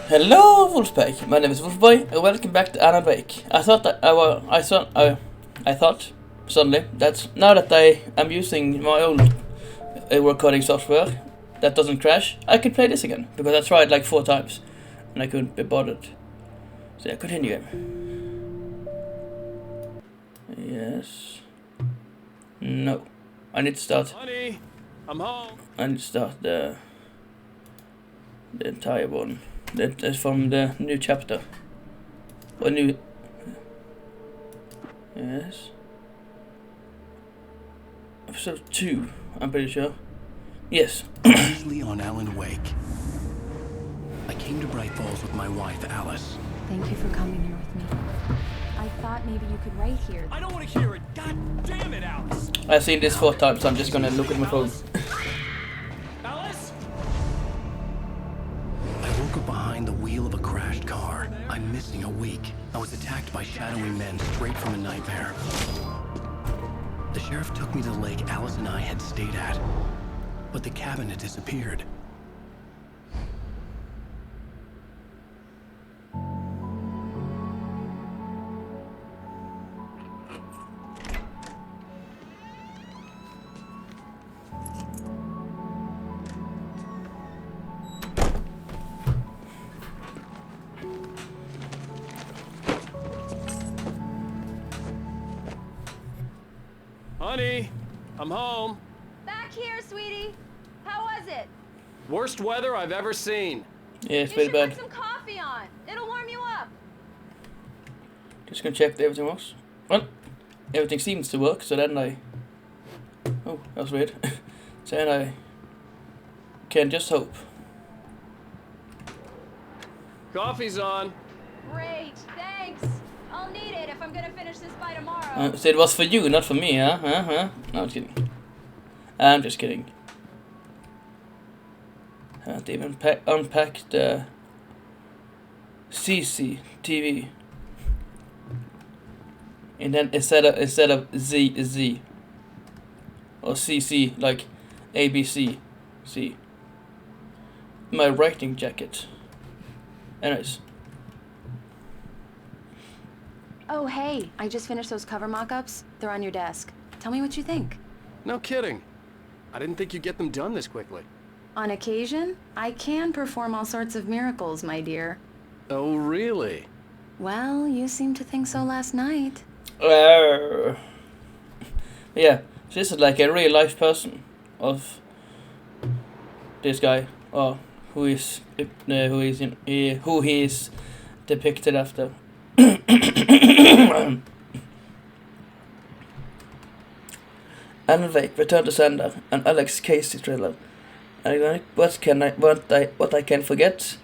Hello, Wolfpack. My name is Wolfboy, and welcome back to Alan Wake. I thought suddenly that now that I am using my old recording software that doesn't crash, I could play this again because I tried like 4 times and I couldn't be bothered. So yeah, continue. Yes. No. I need to start. Honey, I'm home. I need to start the entire one. That is from the new chapter. Or new. Yes. Episode 2, I'm pretty sure. Yes. Usually on Alan Wake. I came to Bright Falls with my wife, Alice. Thank you for coming here with me. I thought maybe you could write here. I don't want to hear it. God damn it, Alice. I've seen this 4 times, so I'm just gonna look at my phone. Alice? I woke up behind the wheel of a crashed car. I'm missing a week. I was attacked by shadowy men straight from a nightmare. The sheriff took me to the lake Alice and I had stayed at, but the cabin had disappeared. Honey, I'm home. Back here, sweetie. How was it? Worst weather I've ever seen. Yeah, it's You very should bad. put some coffee on. It'll warm you up. Just gonna check that everything works. Well, everything seems to work, so then I... Oh, that was weird. So then I can just hope. Coffee's on. Great, thanks. I'll need it if I'm gonna finish this by tomorrow. So it was for you, not for me, huh? Huh? No, I'm kidding. I'm just kidding. Haven't even unpacked the CCTV. And then instead of Z or CC like ABC C. My writing jacket. Anyways. Oh, hey, I just finished those cover mock-ups. They're on your desk. Tell me what you think. No kidding. I didn't think you'd get them done this quickly. On occasion, I can perform all sorts of miracles, my dear. Oh, really? Well, you seemed to think so last night. Yeah, so this is like a real life person of this guy, or who he is depicted after. Alan Wake, Return to Sender, an Alex Casey thriller. And what I can forget?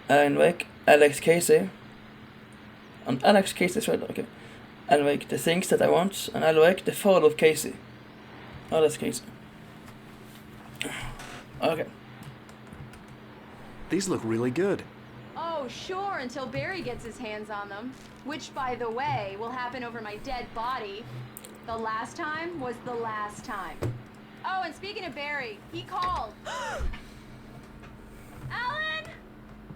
Alan Wake, Alex Casey. An Alex Casey thriller, okay. Alan Wake, The Things That I Want, and Alan Wake, The Fall of Casey. Oh, that's Casey. Okay. These look really good. Oh, sure, until Barry gets his hands on them. Which, by the way, will happen over my dead body. The last time was the last time. Oh, and speaking of Barry, he called. Alan!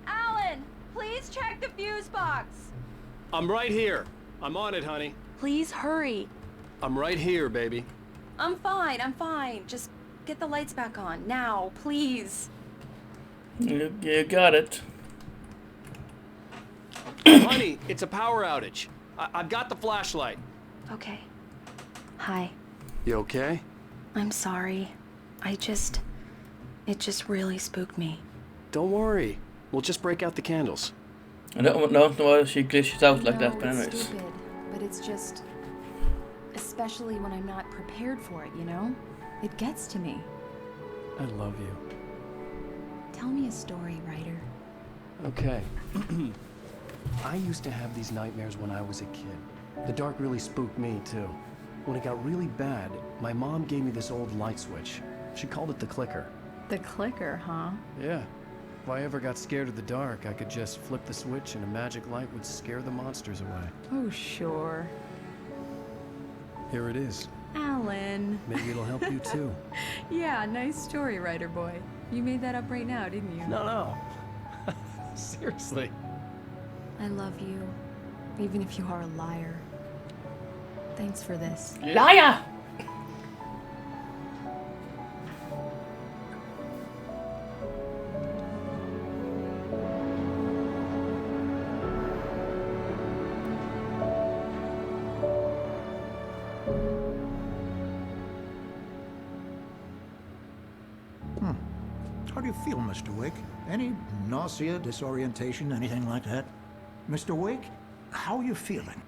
Alan, please check the fuse box. I'm right here. I'm on it, honey. Please hurry. I'm right here, baby. I'm fine. Just get the lights back on. Now, please. You got it. Honey, it's a power outage. I've got the flashlight. Okay. Hi. You okay? I'm sorry. It just really spooked me. Don't worry. We'll just break out the candles. I don't know why she glitches out like that, but it's anyways. stupid, but it's just... Especially when I'm not prepared for it, you know? It gets to me. I love you. Tell me a story, writer. Okay. I used to have these nightmares when I was a kid. The dark really spooked me, too. When it got really bad, my mom gave me this old light switch. She called it the clicker. The clicker, huh? Yeah. If I ever got scared of the dark, I could just flip the switch and a magic light would scare the monsters away. Oh, sure. Here it is. Alan. Maybe it'll help you, too. Yeah, nice story, writer boy. You made that up right now, didn't you? No. Seriously. I love you, even if you are a liar. Thanks for this. Liar! How do you feel, Mr. Wake? Any nausea, disorientation, anything like that? Mr. Wake, how are you feeling?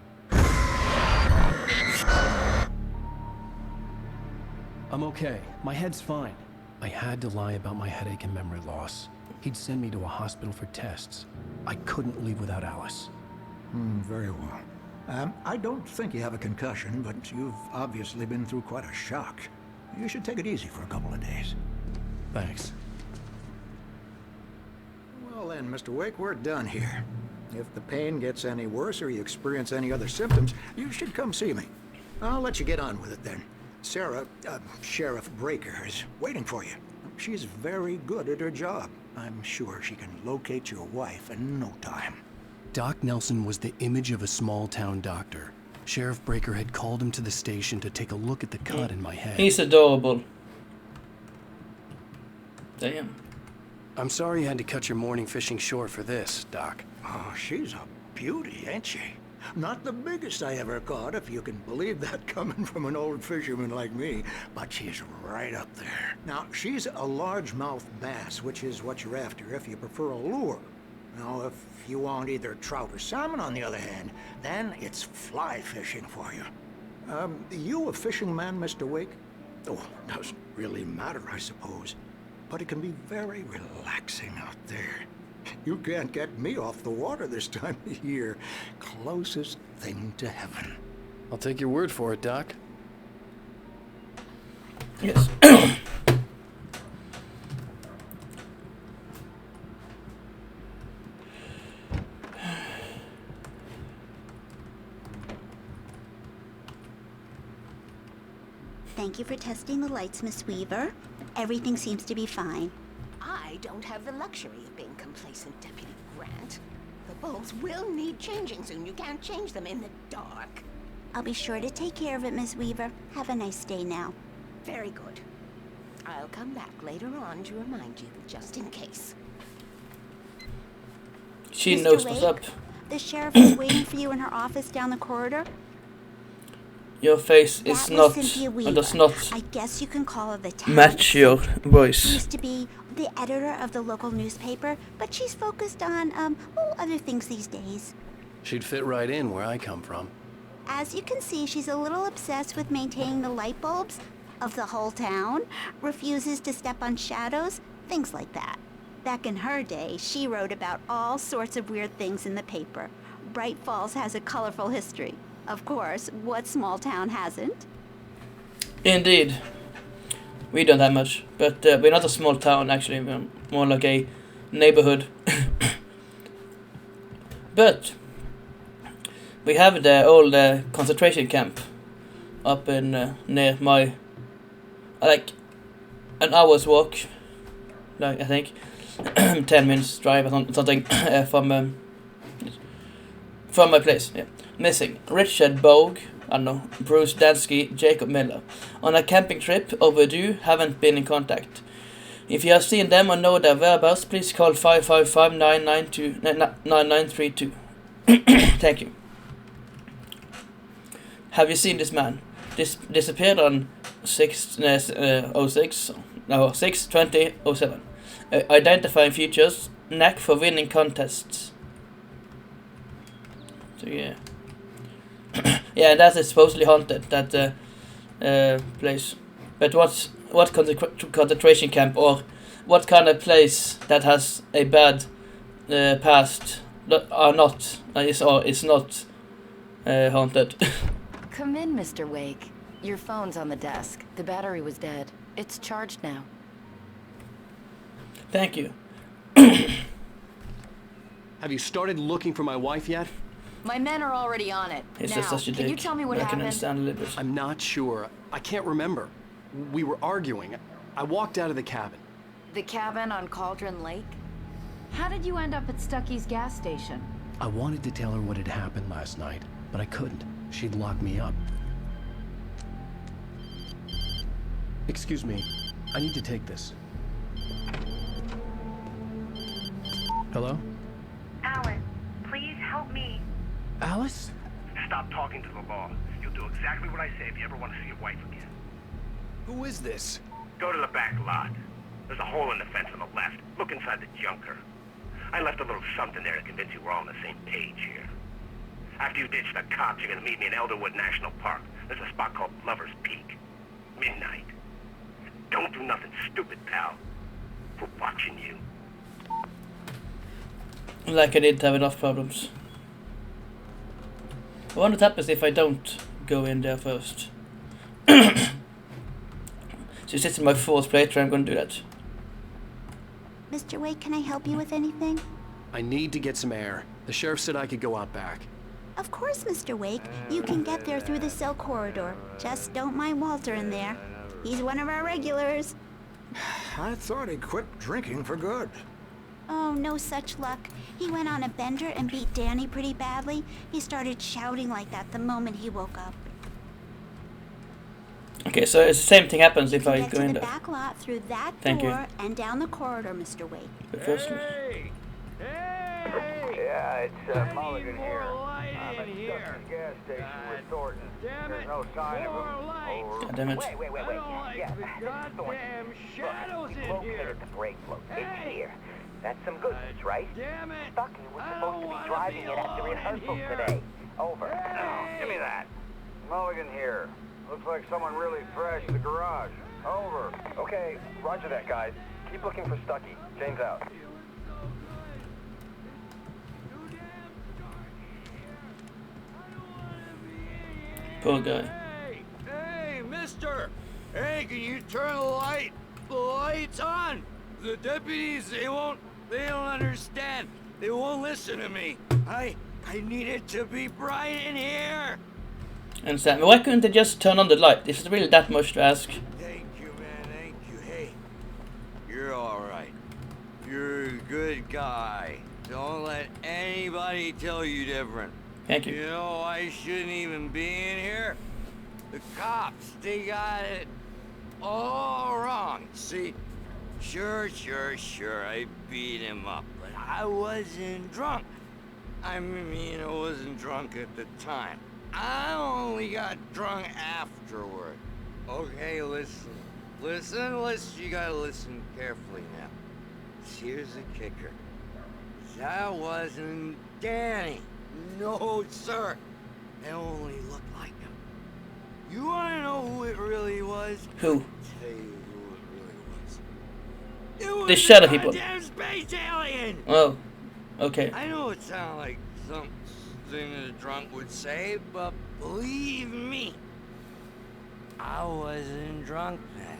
I'm okay. My head's fine. I had to lie about my headache and memory loss. He'd send me to a hospital for tests. I couldn't leave without Alice. Very well. I don't think you have a concussion, but you've obviously been through quite a shock. You should take it easy for a couple of days. Thanks. Well then, Mr. Wake, we're done here. If the pain gets any worse or you experience any other symptoms, you should come see me. I'll let you get on with it then. Sarah, Sheriff Breaker, is waiting for you. She's very good at her job. I'm sure she can locate your wife in no time. Doc Nelson was the image of a small-town doctor. Sheriff Breaker had called him to the station to take a look at the cut in my head. He's adorable. Damn. I'm sorry you had to cut your morning fishing short for this, Doc. Oh, she's a beauty, ain't she? Not the biggest I ever caught, if you can believe that coming from an old fisherman like me, but she's right up there. Now, she's a largemouth bass, which is what you're after if you prefer a lure. Now, if you want either trout or salmon, on the other hand, then it's fly fishing for you. You a fishing man, Mr. Wake? Oh, doesn't really matter, I suppose. But it can be very relaxing out there. You can't get me off the water this time of year. Closest thing to heaven. I'll take your word for it, Doc. Yes. Thank you for testing the lights, Miss Weaver. Everything seems to be fine. I don't have the luxury of being complacent, Deputy Grant. The bulbs will need changing soon. You can't change them in the dark. I'll be sure to take care of it, Miss Weaver. Have a nice day now. Very good. I'll come back later on to remind you, just in case. She Mr. knows Wake, what's up. The sheriff is waiting for you in her office down the corridor. Your face is That not, was Cynthia Weaver. does not I guess you can call her the town. match your She voice. used to be the editor of the local newspaper, but she's focused on, other things these days. She'd fit right in where I come from. As you can see, she's a little obsessed with maintaining the light bulbs of the whole town, refuses to step on shadows, things like that. Back in her day, she wrote about all sorts of weird things in the paper. Bright Falls has a colorful history. Of course, what small town hasn't? Indeed. We don't have much, but we're not a small town actually, we're more like a neighborhood. But we have the old concentration camp up in near my, like an hour's walk, like I think 10 minutes drive or something from my place. Yeah. Missing Richard Bogue, I don't know, Bruce Dansky, Jacob Miller. On a camping trip, overdue, haven't been in contact. If you have seen them or know their whereabouts, please call 555-992-9932. Thank you. Have you seen this man? Disappeared on 6/20/07. Identifying features, knack for winning contests. So yeah. Yeah, that is supposedly haunted, that place. But what concentration camp, or what kind of place that has a bad past is not haunted? Come in, Mr. Wake. Your phone's on the desk. The battery was dead. It's charged now. Thank you. Have you started looking for my wife yet? My men are already on it. It's Now, just such a dick. can you tell me what I can happened? understand a little bit. I'm not sure. I can't remember. We were arguing. I walked out of the cabin. The cabin on Cauldron Lake? How did you end up at Stucky's gas station? I wanted to tell her what had happened last night, but I couldn't. She'd lock me up. Excuse me. I need to take this. Hello? Alan, please help me. Alice? Stop talking to the law. You'll do exactly what I say if you ever want to see your wife again. Who is this? Go to the back lot. There's a hole in the fence on the left. Look inside the junker. I left a little something there to convince you we're all on the same page here. After you ditch the cops, you're gonna meet me in Elderwood National Park. There's a spot called Lover's Peak. Midnight. Don't do nothing stupid, pal. We're watching you. Like I didn't have enough problems. I wonder what happens if I don't go in there first. Since it's in my fourth playthrough, I'm gonna do that. Mr. Wake, can I help you with anything? I need to get some air. The sheriff said I could go out back. Of course, Mr. Wake. You can get there through the cell corridor. Just don't mind Walter in there. He's one of our regulars. I thought he quit drinking for good. Oh, no such luck. He went on a bender and beat Danny pretty badly. He started shouting like that the moment he woke up. Okay, so it's the same thing happens if I Get go to in the there. back lot through that Thank you. door and down the corridor, Mr. Wake. But first, Hey! Hey! Yeah, it's Mulligan here. I'm at Stucky's gas station with Thornton. Damn it! no sign of More him. light! God damn it. Wait. I don't like the goddamn shadows in here. the brake float. Hey! It's here. That's some good news, right? Damn it! Stucky was I supposed don't to be wanna driving be it at the alone in rehearsal here. today. Over. Hey! Give me that. Mulligan here. Looks like someone really thrashed the garage. Over. Okay, roger that, guys. Keep looking for Stucky. James out. poor guy. Hey! Hey, mister! Hey, can you turn the light? The light's on! The deputies, they don't understand. They won't listen to me. I need it to be bright in here! And Sam, why couldn't they just turn on the light? Is it really that much to ask? Thank you, man, thank you. Hey, you're alright. You're a good guy. Don't let anybody tell you different. Thank you. You know, I shouldn't even be in here. The cops, they got it all wrong. See, sure, I beat him up, but I wasn't drunk. I mean, I wasn't drunk at the time. I only got drunk afterward. Okay, listen. You gotta listen carefully now. Here's the kicker. That wasn't Danny. No, sir. It only looked like him. You wanna know who it really was? Who? I'll tell you who it really was. It was The shadow people. goddamn space alien! Oh, okay. I know it sounds like something a drunk would say, but believe me, I wasn't drunk then.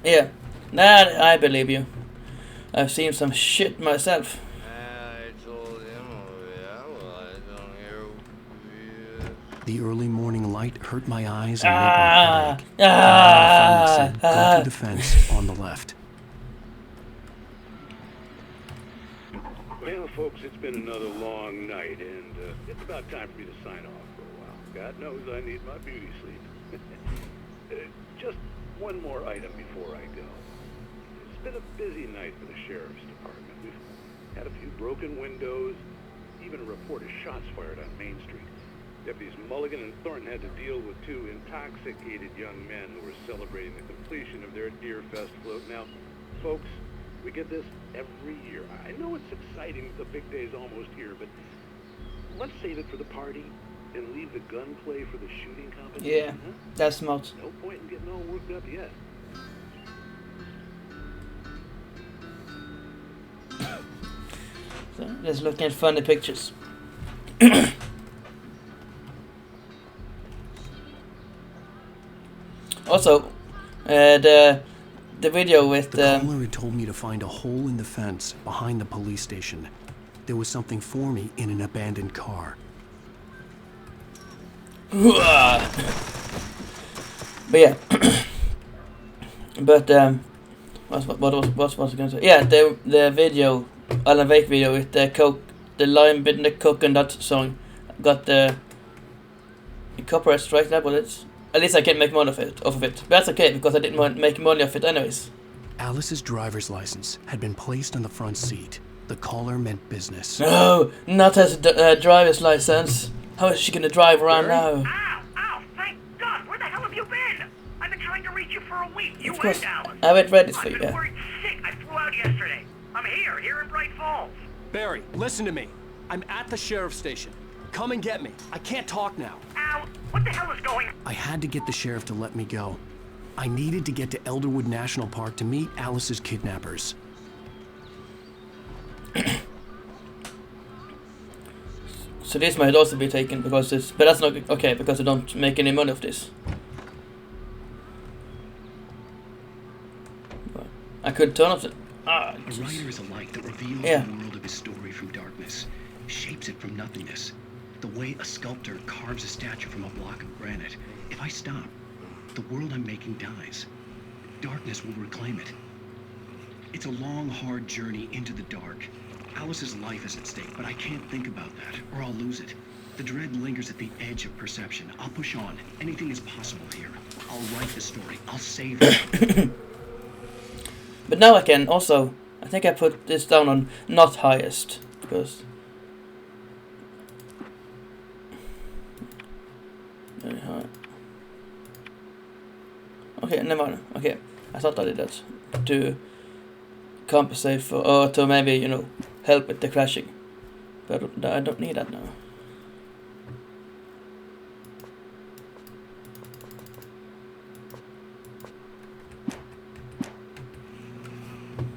Yeah, that I believe you. I've seen some shit myself. I told him, I don't hear. The early morning light hurt my eyes and Ah, made my head ache. I finally said, go through the fence on the left. Well, folks, it's been another long night, and it's about time for me to sign off for a while. God knows I need my beauty sleep. Just one more item before I go. It's been a busy night for the Sheriff's Department. We've had a few broken windows, even a report of shots fired on Main Street. Deputies Mulligan and Thornton had to deal with two intoxicated young men who were celebrating the completion of their Deer Fest float. Now, folks, we get this every year. I know it's exciting, the big day's almost here, but let's save it for the party and leave the gunplay for the shooting competition. Yeah, huh? that's smart. No point in getting all worked up yet. So, just looking at funny pictures. Also, the video with The caller had told me to find a hole in the fence behind the police station. There was something for me in an abandoned car. But yeah, But what was I gonna say? Yeah, the video, Alan Wake video with the coke, the lime bit in the coconut song, got the copyright strike. That was it. At least I can make money off of it. But that's okay because I didn't want to make money off it anyways. Alice's driver's license had been placed on the front seat. The collar meant business. No, not as a driver's license. How is she gonna drive around now? Ow, thank God. Where the hell have you been? I've been trying to reach you for a week. You Of course, and Alice. I went ready for you. I've been worried sick. I flew out yesterday. I'm here in Bright Falls. Barry, listen to me. I'm at the sheriff's station. Come and get me. I can't talk now. Al, what the hell is going on? I had to get the sheriff to let me go. I needed to get to Elderwood National Park to meet Alice's kidnappers. So this might also be taken because it's, but that's not okay because I don't make any money off this. I could turn off the. A writer is a light that reveals the world of his story from darkness, shapes it from nothingness. The way a sculptor carves a statue from a block of granite. If I stop, the world I'm making dies. Darkness will reclaim it. It's a long, hard journey into the dark. Alice's life is at stake, but I can't think about that, or I'll lose it. The dread lingers at the edge of perception. I'll push on. Anything is possible here. I'll write the story. I'll save it. But now I can also. I think I put this down on not highest because. Very high. Okay, never mind. Okay, I thought I did that to compensate for, or to maybe, you know, help with the crashing. But I don't need that now.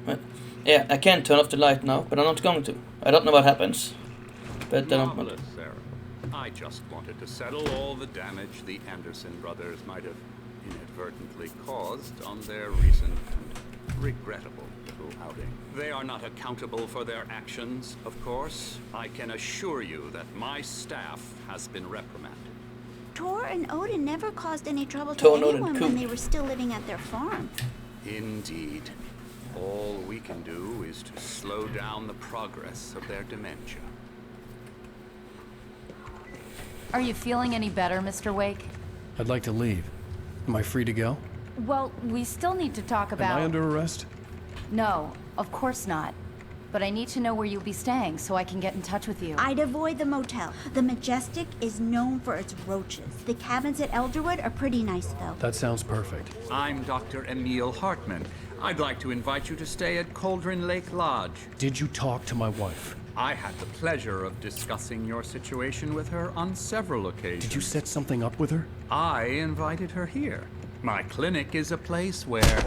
But, yeah, I can turn off the light now, but I'm not going to. I don't know what happens. But I don't want to. Sarah. I just wanted to settle all the damage the Anderson brothers might have inadvertently caused on their recent and regrettable little outing. They are not accountable for their actions, of course. I can assure you that my staff has been reprimanded. Tor and Odin never caused any trouble to Tor and Odin, anyone cool. when they were still living at their farm. Indeed. All we can do is to slow down the progress of their dementia. Are you feeling any better, Mr. Wake? I'd like to leave. Am I free to go? Well, we still need to talk about... Am I under arrest? No, of course not. But I need to know where you'll be staying so I can get in touch with you. I'd avoid the motel. The Majestic is known for its roaches. The cabins at Elderwood are pretty nice, though. That sounds perfect. I'm Dr. Emil Hartman. I'd like to invite you to stay at Cauldron Lake Lodge. Did you talk to my wife? I had the pleasure of discussing your situation with her on several occasions. Did you set something up with her? I invited her here. My clinic is a place where... Take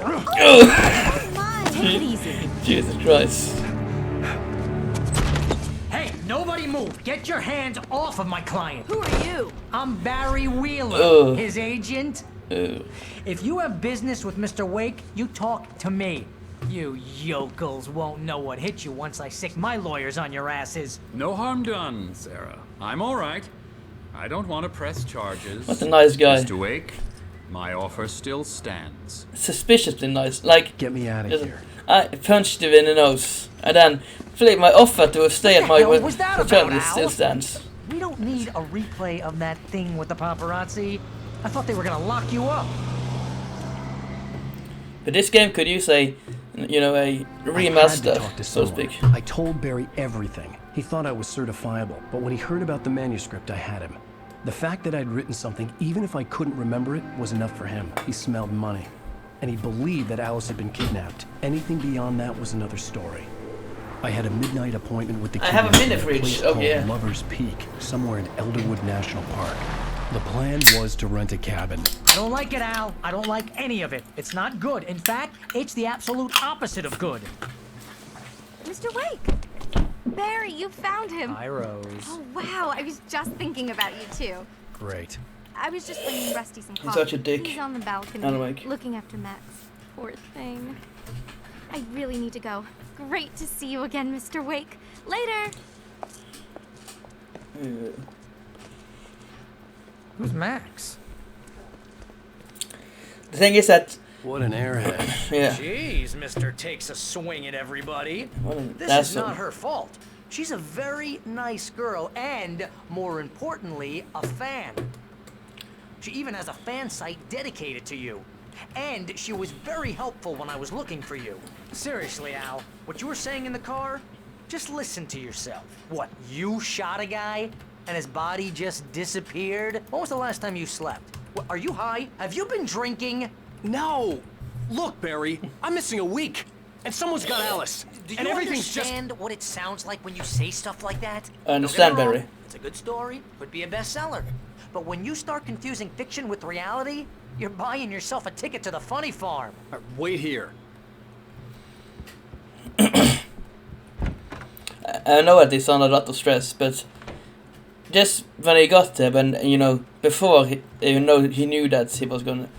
it easy. Jesus Christ. Hey, nobody move! Get your hands off of my client! Who are you? I'm Barry Wheeler, Ugh. his agent. If you have business with Mr. Wake, you talk to me. You yokels won't know what hit you once I sick my lawyers on your asses. No harm done, Sarah. I'm all right. I don't want to press charges. What a nice guy. Mr. Wake, my offer still stands. Suspiciously nice. Like, get me out of here. I punched him in the nose, and then flipped my offer to stay at my What was that hotel. about, It still Al? stands. We don't need a replay of that thing with the paparazzi. I thought they were gonna lock you up. But this game could use a, you know, a remaster, so to speak. I told Barry everything. He thought I was certifiable, but when he heard about the manuscript, I had him. The fact that I'd written something, even if I couldn't remember it, was enough for him. He smelled money. And he believed that Alice had been kidnapped. Anything beyond that was another story. I had a midnight appointment with the I have a kidnapper minute at for each. place Oh, called yeah. Lover's Peak, somewhere in Elderwood National Park. The plan was to rent a cabin. I don't like it, Al. I don't like any of it. It's not good. In fact, it's the absolute opposite of good. Mr. Wake! Barry, you found him. Hi, Rose. Oh, wow. I was just thinking about you, too. Great. I was just bringing Rusty some coffee. such a dick. He's on the balcony, Alan Wake. looking after Max. Poor thing. I really need to go. Great to see you again, Mr. Wake. Later! Who's Max? The thing is that What an airhead. Yeah. Jeez, Mr. Takes a swing at everybody. What an This is asshole. not her fault. She's a very nice girl and, more importantly, a fan. She even has a fan site dedicated to you. And she was very helpful when I was looking for you. Seriously, Al, what you were saying in the car, just listen to yourself. What, you shot a guy and his body just disappeared? When was the last time you slept? What, are you high? Have you been drinking? No! Look, Barry, I'm missing a week. And someone's got Alice. Do you and everything's understand what it sounds like when you say stuff like that? I understand, Don't get me Barry. wrong, it's a good story, could be a bestseller. But when you start confusing fiction with reality, you're buying yourself a ticket to the funny farm. Wait here. I know that it's under a lot of stress, but just when he got there, when before he knew that he was gonna,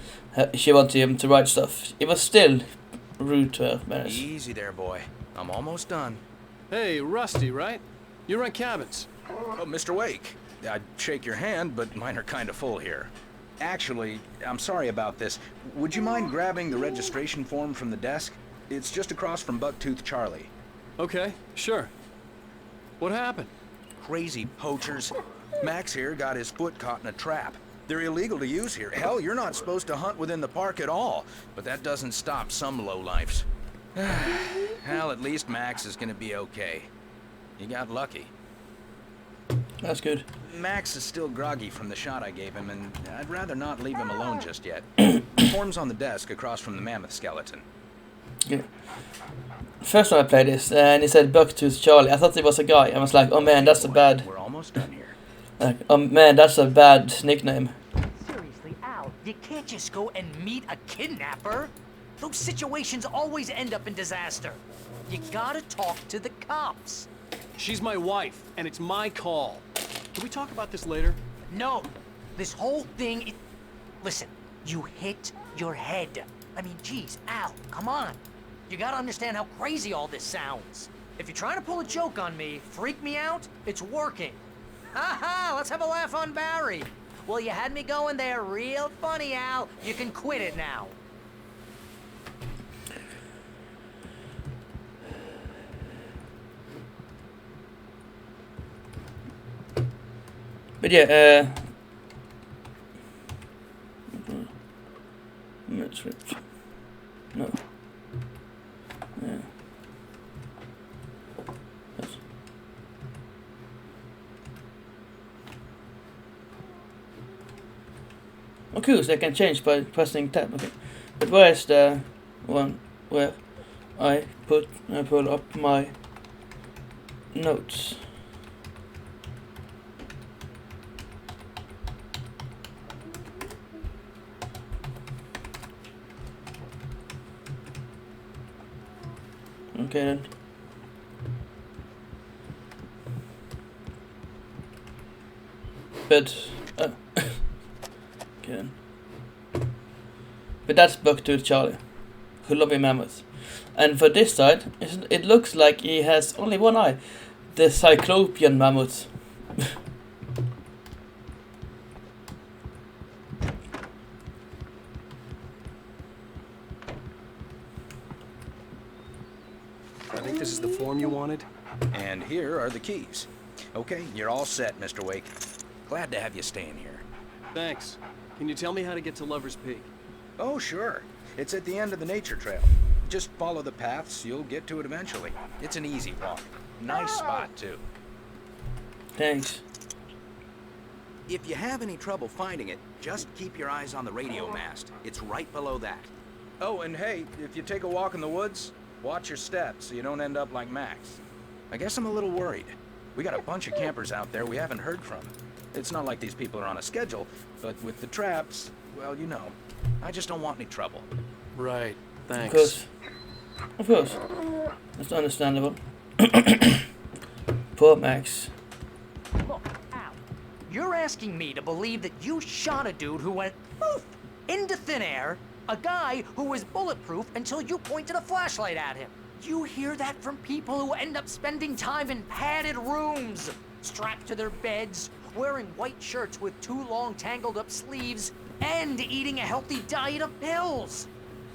she wanted him to write stuff. It was still rude to her. Man. Easy there, boy. I'm almost done. Hey, Rusty, right? You rent cabins. Oh, Mr. Wake. I'd shake your hand, but mine are kind of full here. Actually, I'm sorry about this. Would you mind grabbing the registration form from the desk? It's just across from Bucktooth Charlie. Okay, sure. What happened? Crazy poachers. Max here got his foot caught in a trap. They're illegal to use here. Hell, you're not supposed to hunt within the park at all. But that doesn't stop some lowlifes. Hell, at least Max is gonna be okay. You got lucky. That's good. Max is still groggy from the shot I gave him, and I'd rather not leave him alone just yet. Form's on the desk across from the mammoth skeleton. Yeah. First time I played this, and he said Bucktooth Charlie. I thought it was a guy. I was like, oh man, that's a bad. We're almost done here. Like, oh man, that's a bad nickname. Seriously, Al, you can't just go and meet a kidnapper. Those situations always end up in disaster. You gotta talk to the cops. She's my wife, and it's my call. Can we talk about this later? No, this whole thing. Listen, you hit your head. I mean, geez, Al, come on. You gotta understand how crazy all this sounds. If you're trying to pull a joke on me, freak me out, it's working. Ha ha, let's have a laugh on Barry. Well, you had me going there real funny, Al. You can quit it now. But yeah, no. Yeah. Yes. Oh, cool, so I can change by pressing tab. Okay. But where is the one where I pull up my notes? Okay then. But okay then. But that's Bucktooth Charlie, who love a mammoth. And for this side, it looks like he has only one eye, the Cyclopean mammoth. I think this is the form you wanted. And here are the keys. Okay, you're all set, Mr. Wake. Glad to have you staying here. Thanks. Can you tell me how to get to Lover's Peak? Oh, sure. It's at the end of the nature trail. Just follow the paths, you'll get to it eventually. It's an easy walk. Nice spot, too. Thanks. If you have any trouble finding it, just keep your eyes on the radio mast. It's right below that. Oh, and hey, if you take a walk in the woods, watch your steps so you don't end up like Max. I guess I'm a little worried. We got a bunch of campers out there we haven't heard from. It's not like these people are on a schedule, but with the traps, well, you know, I just don't want any trouble. Right, thanks. Of course. Of course. That's understandable. Poor Max. Look, Al, you're asking me to believe that you shot a dude who went poof into thin air, a guy who was bulletproof until you pointed a flashlight at him. You hear that from people who end up spending time in padded rooms, strapped to their beds, wearing white shirts with too long tangled up sleeves, and eating a healthy diet of pills.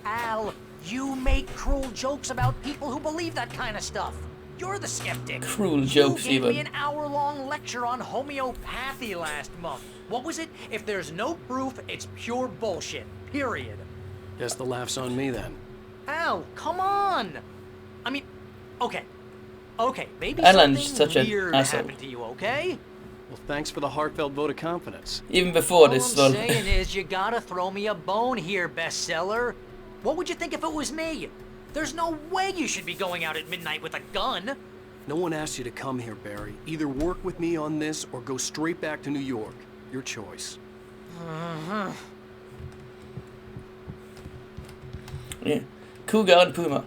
Al, you make cruel jokes about people who believe that kind of stuff. You're the skeptic. Cruel jokes, you gave even. me an hour-long lecture on homeopathy last month. What was it? If there's no proof, it's pure bullshit. Period. Guess the laugh's on me then. Al, come on. I mean, okay. Okay, maybe Alan's something such an weird asshole. happened to you, okay? Well, thanks for the heartfelt vote of confidence. Even before All this, I'm well, saying is you gotta throw me a bone here, bestseller. What would you think if it was me? There's no way you should be going out at midnight with a gun. No one asked you to come here, Barry. Either work with me on this or go straight back to New York. Your choice. yeah. Cougar and Puma.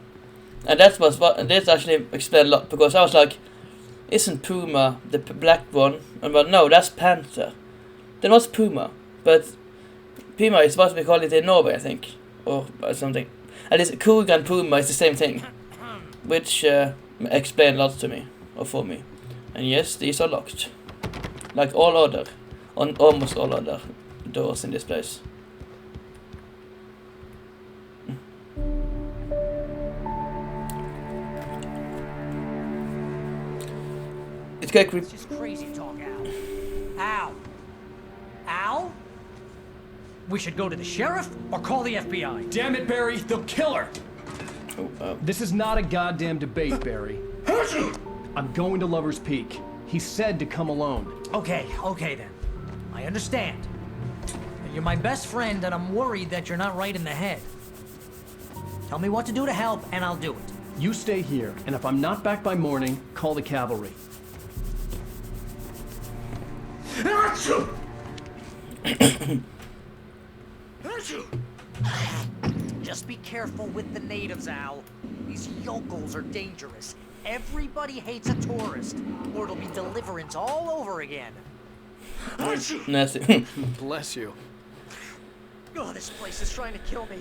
And that's actually explained a lot, because I was like, isn't Puma the black one? And but no, that's Panther. Then what's Puma? But Puma is what we call it in Norway, I think, or something. At least Cougar and Puma is the same thing, which explained lots to me, or for me. And yes, these are locked, like all other, almost all other doors in this place. It's quite creepy. It's just crazy talk, Al. Al? Al? We should go to the sheriff or call the FBI. Damn it, Barry, they'll kill her! This is not a goddamn debate, Barry. I'm going to Lover's Peak. He said to come alone. Okay then. I understand. You're my best friend and I'm worried that you're not right in the head. Tell me what to do to help and I'll do it. You stay here, and if I'm not back by morning, call the cavalry. Just be careful with the natives, Al. These yokels are dangerous. Everybody hates a tourist, or it'll be Deliverance all over again. Nasty. Bless you. Oh, this place is trying to kill me.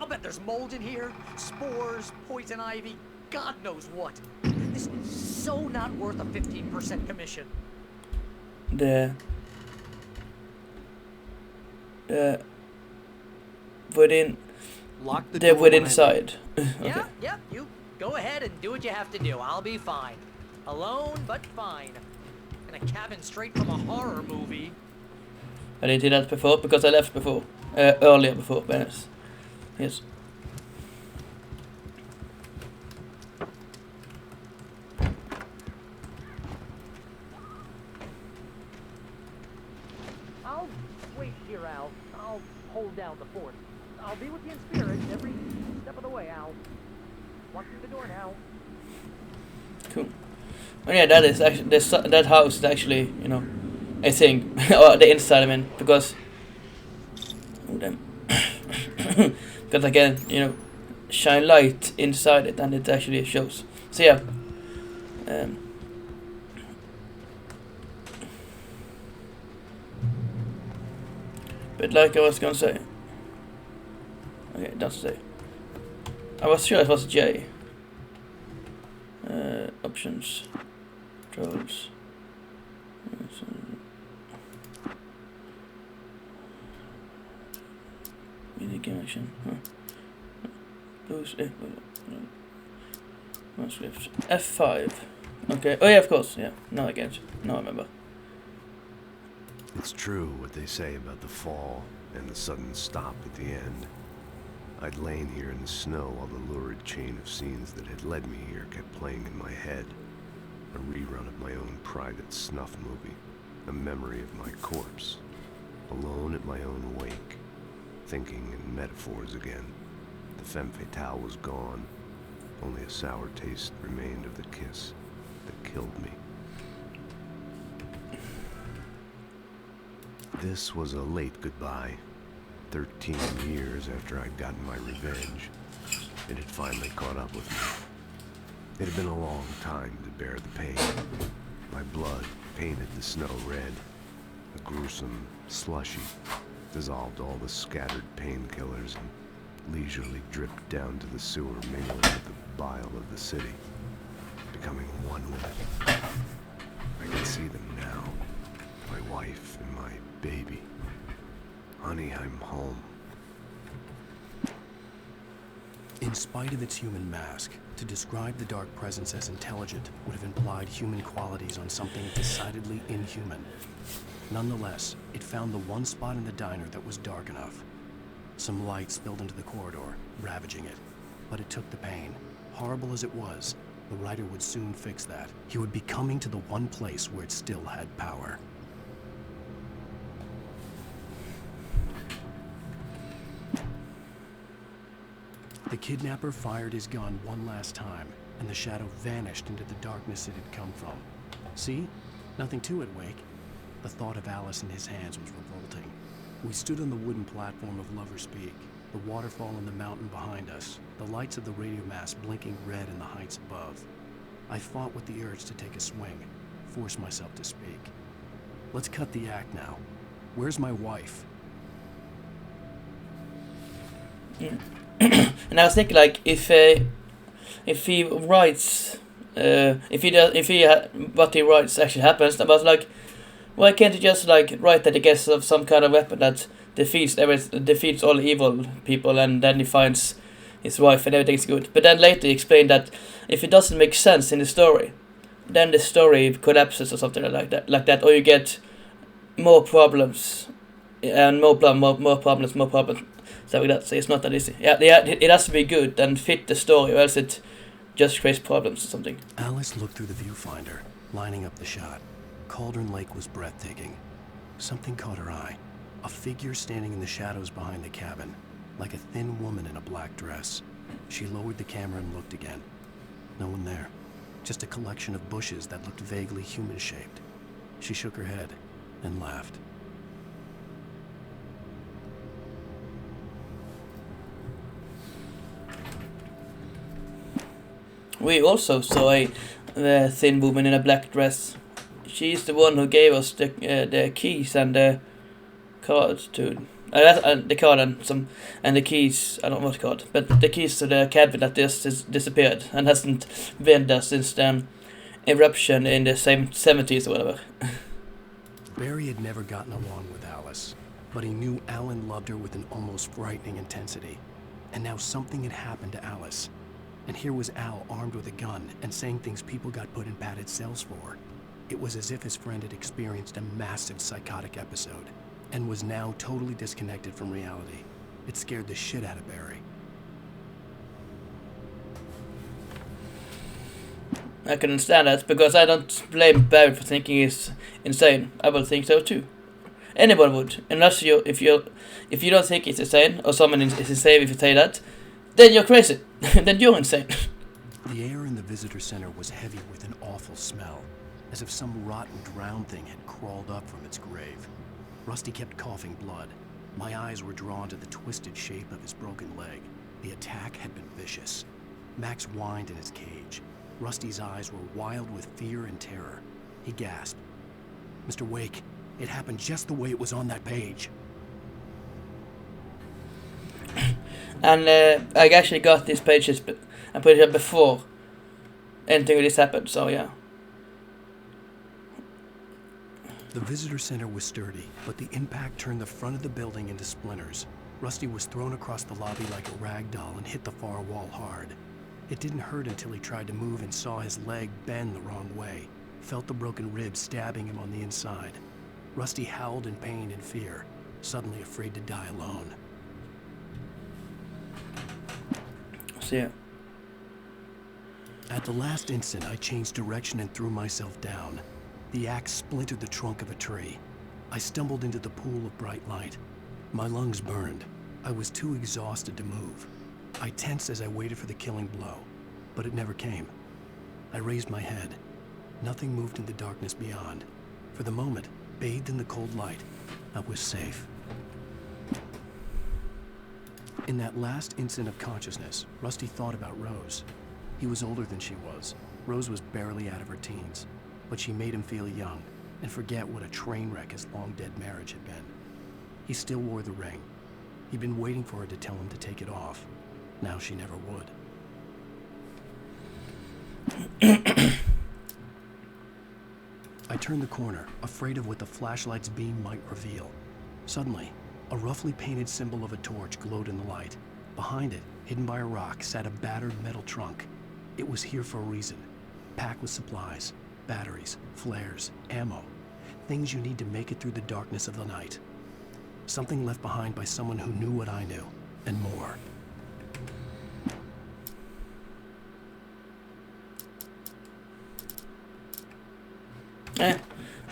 I'll bet there's mold in here, spores, poison ivy, God knows what. This is so not worth a 15% commission. Within Lock the the door within behind side. Yeah, you go ahead and do what you have to do. I'll be fine. Alone, but fine. In a cabin straight from a horror movie. I didn't do that before because I left before, earlier before Venice. Yes. I'll wait here, Al. I'll hold down the fort. I'll be with you in spirit every step of the way, Al. Walk through the door now. Cool. Oh yeah, that is actually that house is actually, you know, a thing, or the inside I mean, because oh damn, because again, you know, shine light inside it and it actually shows. So yeah, but like I was gonna say, okay, it doesn't say. I was sure it was J. Options, controls. Media game action. Boost. Swift. F5. Okay. Oh yeah, of course. Yeah. No, I get it. No, I remember. It's true what they say about the fall and the sudden stop at the end. I'd lain here in the snow while the lurid chain of scenes that had led me here kept playing in my head. A rerun of my own private snuff movie. A memory of my corpse. Alone at my own wake. Thinking in metaphors again. The femme fatale was gone. Only a sour taste remained of the kiss that killed me. This was a late goodbye. 13 years after I'd gotten my revenge, it had finally caught up with me. It had been a long time to bear the pain. My blood painted the snow red. A gruesome slushy dissolved all the scattered painkillers and leisurely dripped down to the sewer, mingling with the bile of the city, becoming one with it. I can see them now, my wife and my baby. Honey, I'm home. In spite of its human mask, to describe the dark presence as intelligent would have implied human qualities on something decidedly inhuman. Nonetheless, it found the one spot in the diner that was dark enough. Some light spilled into the corridor, ravaging it. But it took the pain. Horrible as it was, the writer would soon fix that. He would be coming to the one place where it still had power. The kidnapper fired his gun one last time, and the shadow vanished into the darkness it had come from. See? Nothing to it, Wake. The thought of Alice in his hands was revolting. We stood on the wooden platform of Lover's Peak, the waterfall in the mountain behind us, the lights of the radio mast blinking red in the heights above. I fought with the urge to take a swing, force myself to speak. Let's cut the act now. Where's my wife? Yeah. And I was thinking, like, if he writes, what he writes actually happens, but like, why can't he just like write that he gets of some kind of weapon that defeats all evil people, and then he finds his wife and everything's good? But then later he explained that if it doesn't make sense in the story, then the story collapses or something like that, or you get more problems and more problems. So like that. So it's not that easy. Yeah, it has to be good and fit the story, or else it just creates problems or something. Alice looked through the viewfinder, lining up the shot. Cauldron Lake was breathtaking. Something caught her eye. A figure standing in the shadows behind the cabin, like a thin woman in a black dress. She lowered the camera and looked again. No one there. Just a collection of bushes that looked vaguely human-shaped. She shook her head and laughed. We also saw a thin woman in a black dress. She's the one who gave us the keys and the card to the card and the keys. I don't know what card, but the keys to the cabin that just disappeared and hasn't been there since the eruption in the same 70s or whatever. Barry had never gotten along with Alice, but he knew Alan loved her with an almost frightening intensity. And now something had happened to Alice. And here was Al armed with a gun and saying things people got put in padded cells for. It was as if his friend had experienced a massive psychotic episode and was now totally disconnected from reality. It scared the shit out of Barry. I can understand that, because I don't blame Barry for thinking he's insane. I would think so too. Anyone would, unless if you don't think he's insane, or someone is insane if you say that, then you're crazy. Then you're insane. The air in the visitor center was heavy with an awful smell, as if some rotten drowned thing had crawled up from its grave. Rusty kept coughing blood. My eyes were drawn to the twisted shape of his broken leg. The attack had been vicious. Max whined in his cage. Rusty's eyes were wild with fear and terror. He gasped. "Mr. Wake, it happened just the way it was on that page." And I actually got these pages and put it up before anything of this happened, so yeah. The visitor center was sturdy, but the impact turned the front of the building into splinters. Rusty was thrown across the lobby like a rag doll and hit the far wall hard. It didn't hurt until he tried to move and saw his leg bend the wrong way, felt the broken ribs stabbing him on the inside. Rusty howled in pain and fear, suddenly afraid to die alone. So yeah. At the last instant, I changed direction and threw myself down. The axe splintered the trunk of a tree. I stumbled into the pool of bright light. My lungs burned. I was too exhausted to move. I tensed as I waited for the killing blow, but it never came. I raised my head. Nothing moved in the darkness beyond. For the moment, bathed in the cold light, I was safe. In that last instant of consciousness, Rusty thought about Rose. He was older than she was. Rose was barely out of her teens, but she made him feel young and forget what a train wreck his long-dead marriage had been. He still wore the ring. He'd been waiting for her to tell him to take it off. Now she never would. I turned the corner, afraid of what the flashlight's beam might reveal. Suddenly, a roughly painted symbol of a torch glowed in the light. Behind it, hidden by a rock, sat a battered metal trunk. It was here for a reason. Packed with supplies, batteries, flares, ammo. Things you need to make it through the darkness of the night. Something left behind by someone who knew what I knew, and more.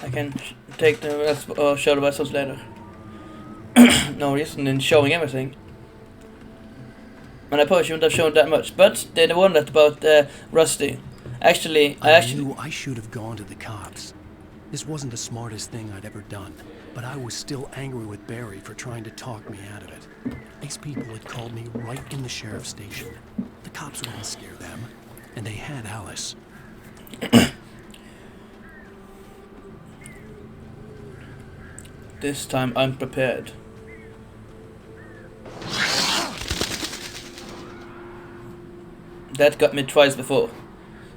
I can take the show the vessels later. No reason in showing everything. And I probably shouldn't have shown that much, but they wondered about Rusty. Actually, I knew I should have gone to the cops. This wasn't the smartest thing I'd ever done, but I was still angry with Barry for trying to talk me out of it. These people had called me right in the sheriff's station. The cops wouldn't scare them, and they had Alice. This time I'm prepared. That got me twice before.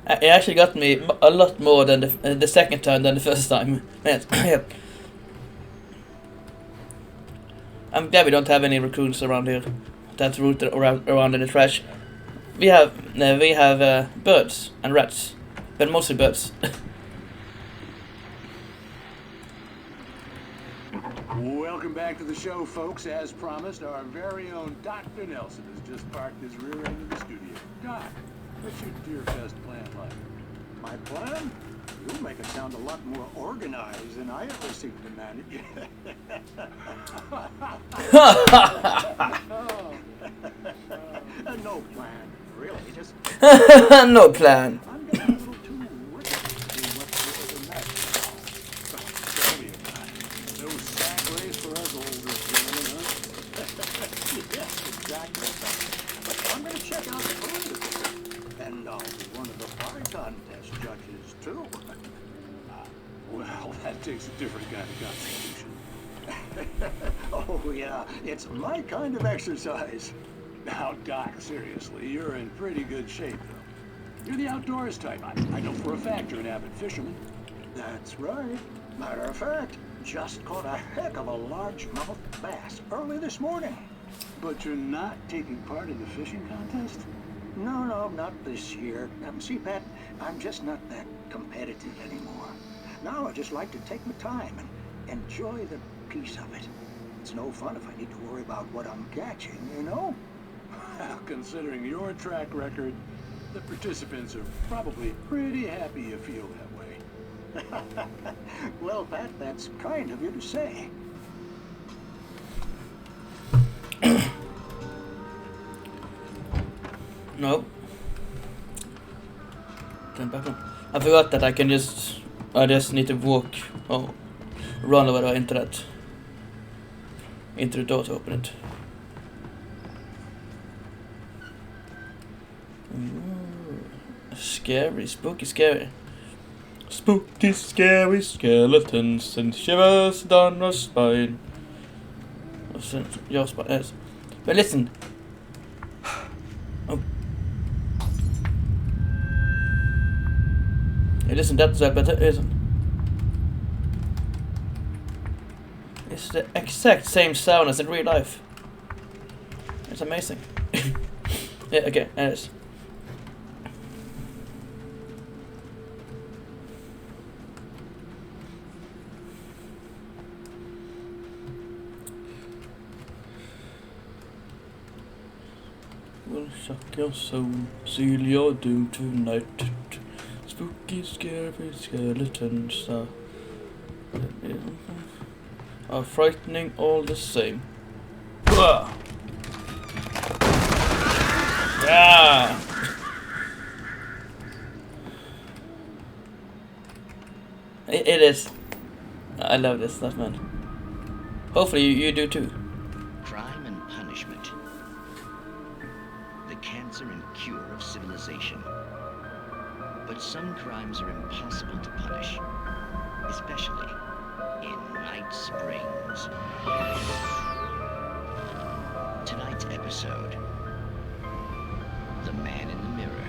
It actually got me a lot more than the second time than the first time. Yeah. I'm glad we don't have any raccoons around here that's rooted around in the trash. We have birds and rats, but mostly birds. Welcome back to the show, folks. As promised, our very own Dr. Nelson has just parked his rear end of the studio. Doc, what's your dear best plan like? My plan? You make it sound a lot more organized than I ever seem to manage. No plan, really. Just no plan. I'm getting a little too rich to do much more than that. Tell me about it. No sack race for us older gentlemen, huh? Yes, exactly. But I'm going to check out the food. And I'll be one of the pie contest judges, too. Well, that takes a different kind of constitution. Oh, yeah. It's my kind of exercise. Now, Doc, seriously, you're in pretty good shape, though. You're the outdoors type. I know for a fact you're an avid fisherman. That's right. Matter of fact, just caught a heck of a largemouth bass early this morning. But you're not taking part in the fishing contest? No, not this year. See, Pat, I'm just not that competitive anymore. Now I just like to take my time and enjoy the peace of it. It's no fun if I need to worry about what I'm catching, you know? Well, considering your track record, the participants are probably pretty happy you feel that way. Well, Pat, that's kind of you to say. No. Turn back on. I forgot that I just need to walk or run over into the door to open it. Scary, spooky, scary. Spooky, scary skeletons and shivers down our spine. Your spine, yes. But listen. Oh. Hey, listen, that's better, isn't? It's the exact same sound as in real life. It's amazing. Yeah, okay, it is. We'll suck your soul, seal your doom tonight. Spooky, scary skeletons are frightening all the same. Yeah. It is. I love this stuff, man. Hopefully you do too. Crime and punishment. The cancer and cure of civilization. But some crimes are impossible to punish, especially in Night Springs. Tonight's episode, The Man in the Mirror.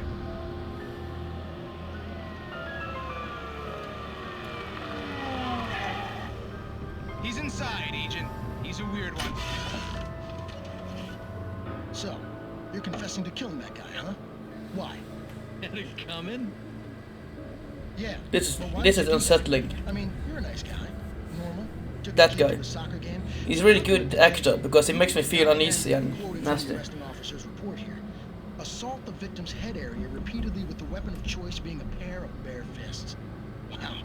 He's inside, Agent. He's a weird one. So, you're confessing to killing that guy, huh? Why? Had it coming? Yeah. This but why is did you do that? unsettling. I mean, you're a nice guy. Normal. Took That the kid guy. to a soccer game. He's a really good actor because he makes me feel uneasy and nasty. Arresting officer's report here. Assault the victim's head area repeatedly with the weapon of choice being a pair of bare fists. Wow,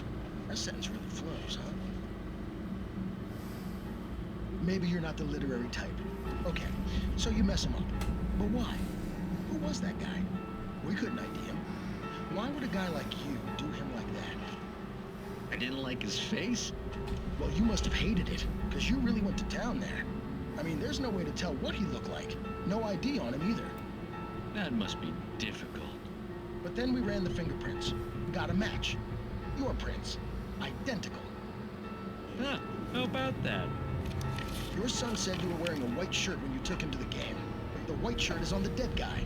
that sentence really flows, huh? Maybe you're not the literary type. Okay, so you mess him up. But why? Who was that guy? We couldn't ID him. Why would a guy like you do him like that? I didn't like his face. Well, you must have hated it, because you really went to town there. I mean, there's no way to tell what he looked like. No ID on him either. That must be difficult. But then we ran the fingerprints. Got a match. Your prints. Identical. Huh, how about that? Your son said you were wearing a white shirt when you took him to the game. The white shirt is on the dead guy.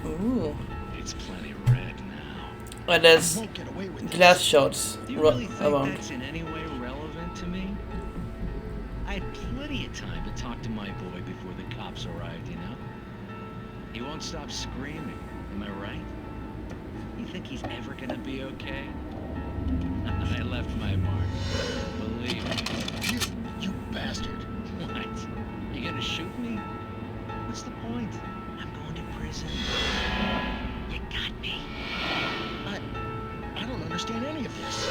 Ooh. It's plenty red now. And there's You won't get away with glass this. shots Do you really think around. that's in any way relevant to me? I had plenty of time to talk to my boy before the cops arrived, you know? He won't stop screaming, am I right? You think he's ever gonna be okay? I left my mark. Believe me. You bastard. What? You gonna shoot me? What's the point? I'm going to prison. You got me. I don't understand any of this.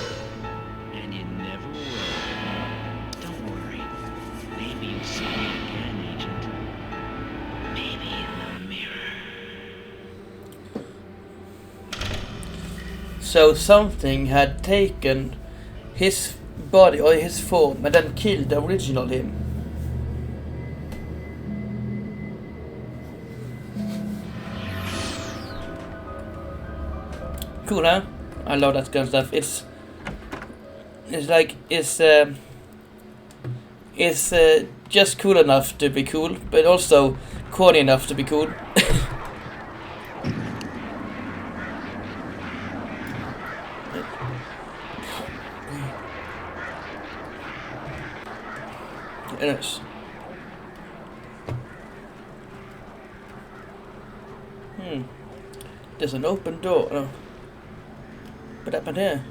And you never will. Don't worry. Maybe you'll see me again, Agent. Maybe in the mirror. So something had taken his body or his form and then killed the original him. Cool, huh? I love that kind of stuff. It's just cool enough to be cool, but also corny enough to be cool. Yes. There's an open door. Oh. What happened here?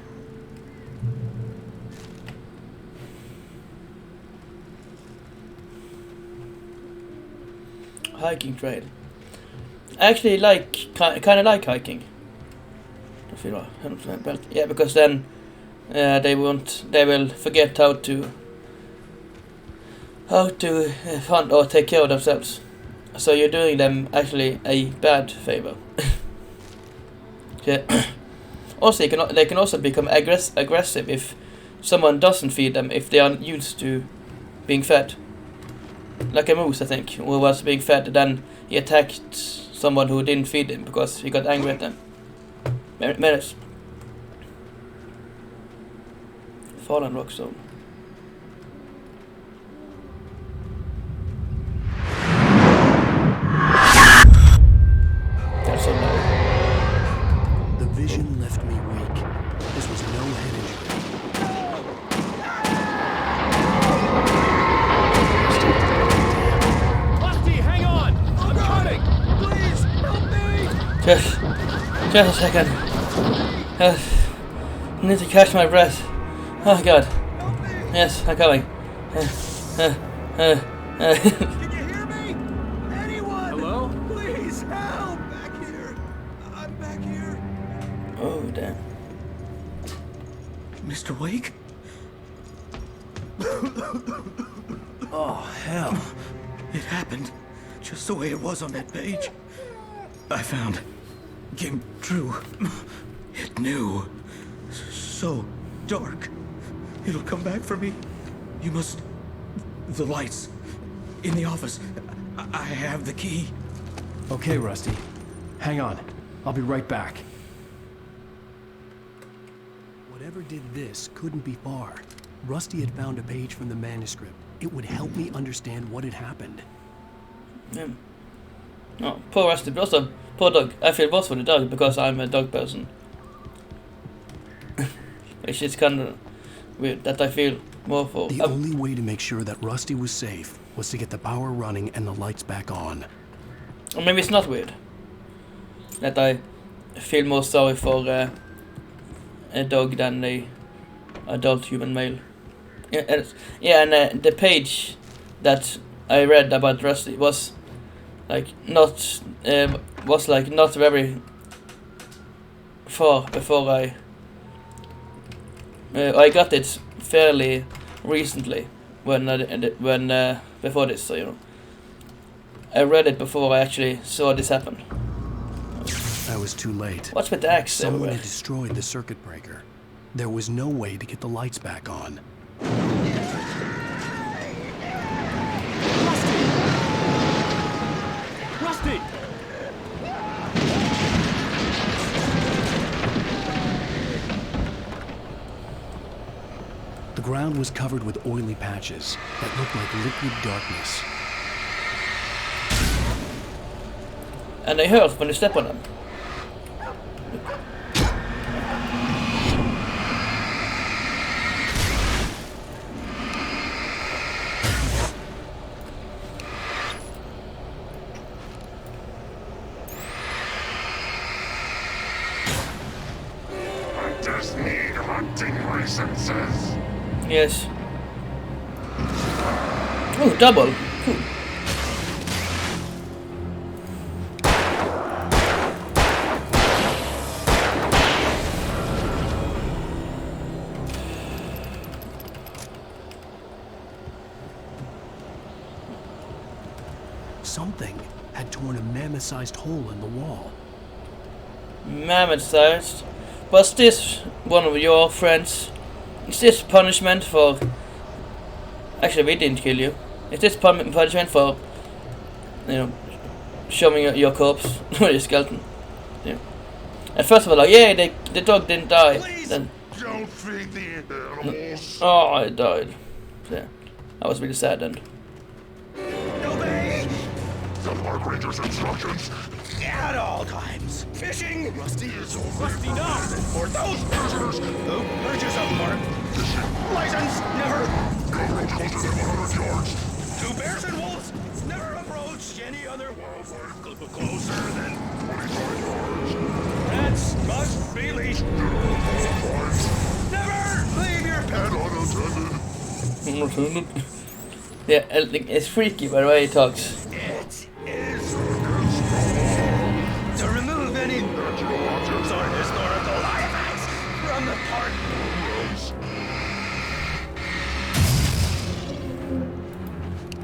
Hiking trail. I actually kind of like hiking. I feel 100%, but yeah, because then they will forget how to fund or take care of themselves. So you're doing them actually a bad favor. Yeah. Also, they can also become aggressive if someone doesn't feed them, if they are used to being fed. Like a moose, I think, who was being fed, then he attacked someone who didn't feed him because he got angry at them. Menace. Fallen rock zone. That's so loud. The vision left me weak. This was no head injury. Rusty, hang on! I'm coming! Please, help me! Just a second. I need to catch my breath. Oh God. Yes, I'm coming. Hello? Please help! Back here. I'm back here. Oh damn. Mr. Wake? Oh, hell. It happened just the way it was on that page. I found. Came true. It knew. So dark. It'll come back for me. You must. The lights. In the office. I have the key. Okay, Rusty. Hang on. I'll be right back. Whatever did this couldn't be far. Rusty had found a page from the manuscript. It would help me understand what had happened. Yeah. Oh, poor Rusty, but also poor dog. I feel worse for the dog because I'm a dog person. Which is kind of weird that I feel more for. The only way to make sure that Rusty was safe was to get the power running and the lights back on. Or maybe it's not weird that I feel more sorry for a dog than a adult human male. And the page that I read about Rusty was like not very far before I got it fairly recently when before this, so you know. I read it before I actually saw this happen. I was too late. What's with the axe Someone everywhere? had destroyed the circuit breaker. There was no way to get the lights back on. Rusty! The ground was covered with oily patches that looked like liquid darkness. And they hurt when you step on them. I just need hunting licenses. Yes. Oh, double. Cool. Something had torn a mammoth-sized hole in the wall. Mammoth-sized? Was this one of your friends? Is this punishment for... Actually, we didn't kill you. Is this punishment for, you know, showing your corpse or your skeleton? Yeah. And first of all, like, yeah, the dog didn't die. Please Then, don't feed the animals. oh, it died. Yeah, that was really sad then. Obey the park ranger's instructions. At all times. Fishing. Rusty is over. Rusty, no. For those prisoners who purchase a park license, never. No road closer than 100 yards. Two bears and wolves never approach any other wildlife closer than 25 yards. Pets must be leashed. Never leave your pet unattended. Yeah, it's freaky by the way he talks. It is to remove any objects or historical artifacts from the park.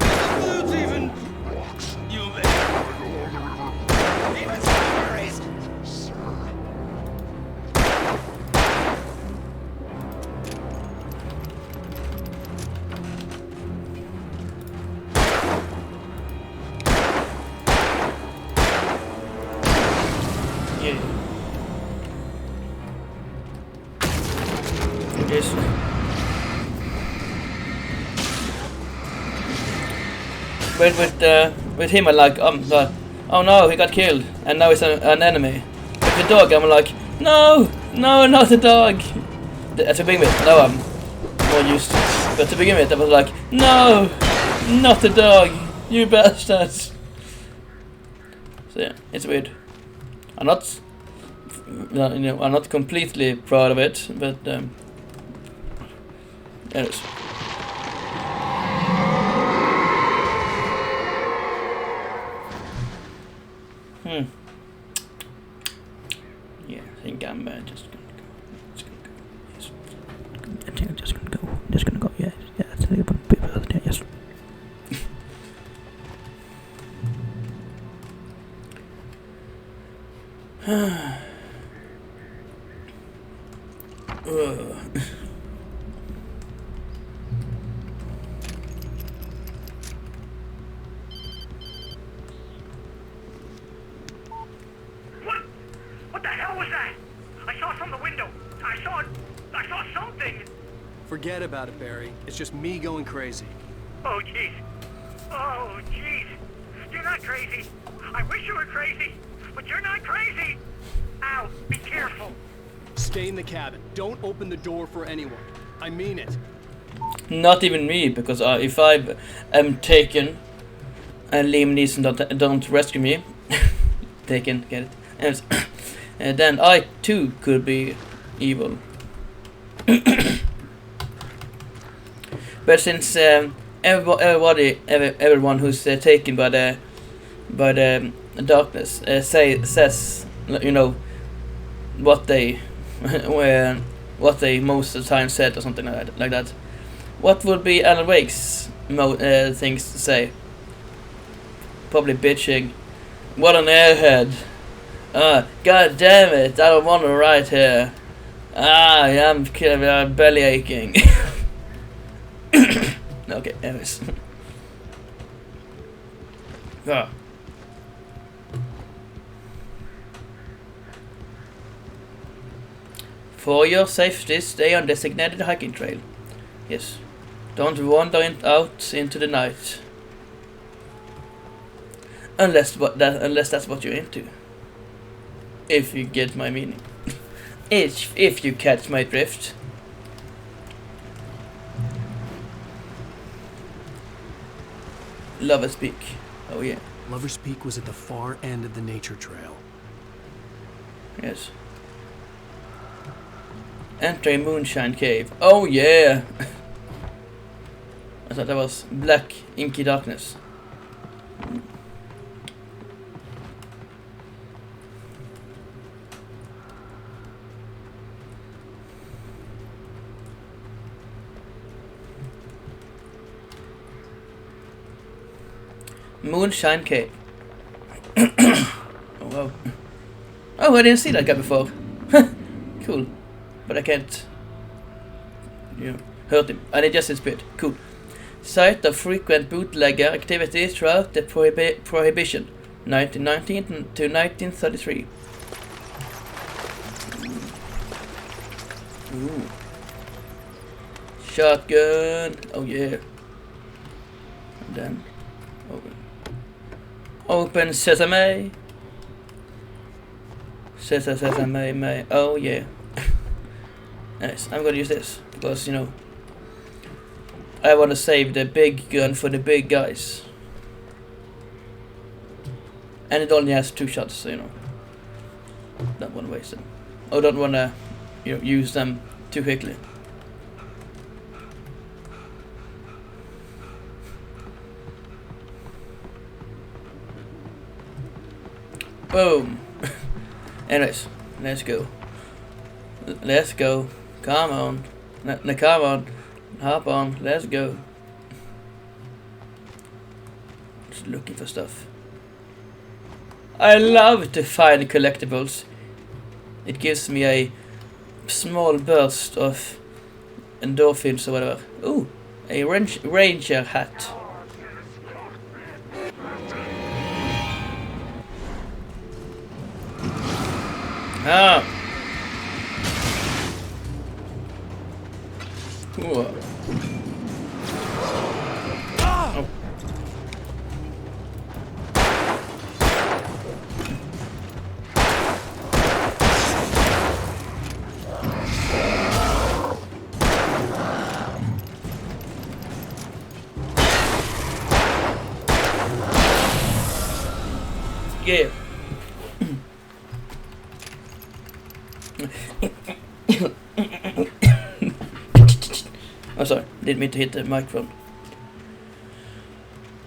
Includes even rocks. You may even strawberries. Yes. But with him, I'm like, oh no, he got killed, and now he's an enemy. With the dog, I'm like, no, not the dog. To begin with, now I'm more used to it. But to begin with, I was like, no, not the dog, you bastards. So yeah, it's weird. I'm not completely proud of it, but anyways. Yeah, I think I'm just gonna go. Yes. I think I'm just gonna go. Yeah, I think I'm yes. What the hell was that? I saw from the window. I saw something. Forget about it, Barry. It's just me going crazy. Oh, jeez. Oh, jeez. You're not crazy. I wish you were crazy, but you're not crazy. Ow, be careful. Stay in the cabin. Don't open the door for anyone. I mean it. Not even me, because if I am taken and Liam Neeson don't rescue me, taken. Get it? And then I too could be evil. But since everyone who's taken by the darkness says, you know, what they most of the time said or something like that. What would be Alan Wake's things to say? Probably bitching. What an airhead! God damn it! I don't want to ride here. I'm belly aching. Okay, anyways. For your safety, stay on designated hiking trail. Yes. Don't wander out into the night. Unless that's what you're into. If you get my meaning. if you catch my drift. Lover's Peak. Oh yeah. Lover's Peak was at the far end of the nature trail. Yes. Enter a moonshine cave. Oh yeah! I thought that was black, inky darkness. Moonshine Cave. Oh wow. Oh, I didn't see that guy before. Cool. But I can't, you know, hurt him. And it just inspired. Cool. Site of frequent bootlegger activities throughout the Prohibition, 1919 to 1933. Ooh. Shotgun. Oh yeah. And then open sesame. Sesame, may. Oh yeah. Nice. I'm gonna use this because, you know, I want to save the big gun for the big guys. And it only has 2 shots, so, you know, don't want to waste them. Or don't want to, you know, use them too quickly. Boom. Anyways, let's go. Let's go. Come on. Come on. Hop on. Let's go. Just looking for stuff. I love to find collectibles. It gives me a small burst of endorphins or whatever. Ooh, a ranger hat. Ah. Ooh. Oh. Yeah. Oh, sorry, didn't mean to hit the microphone.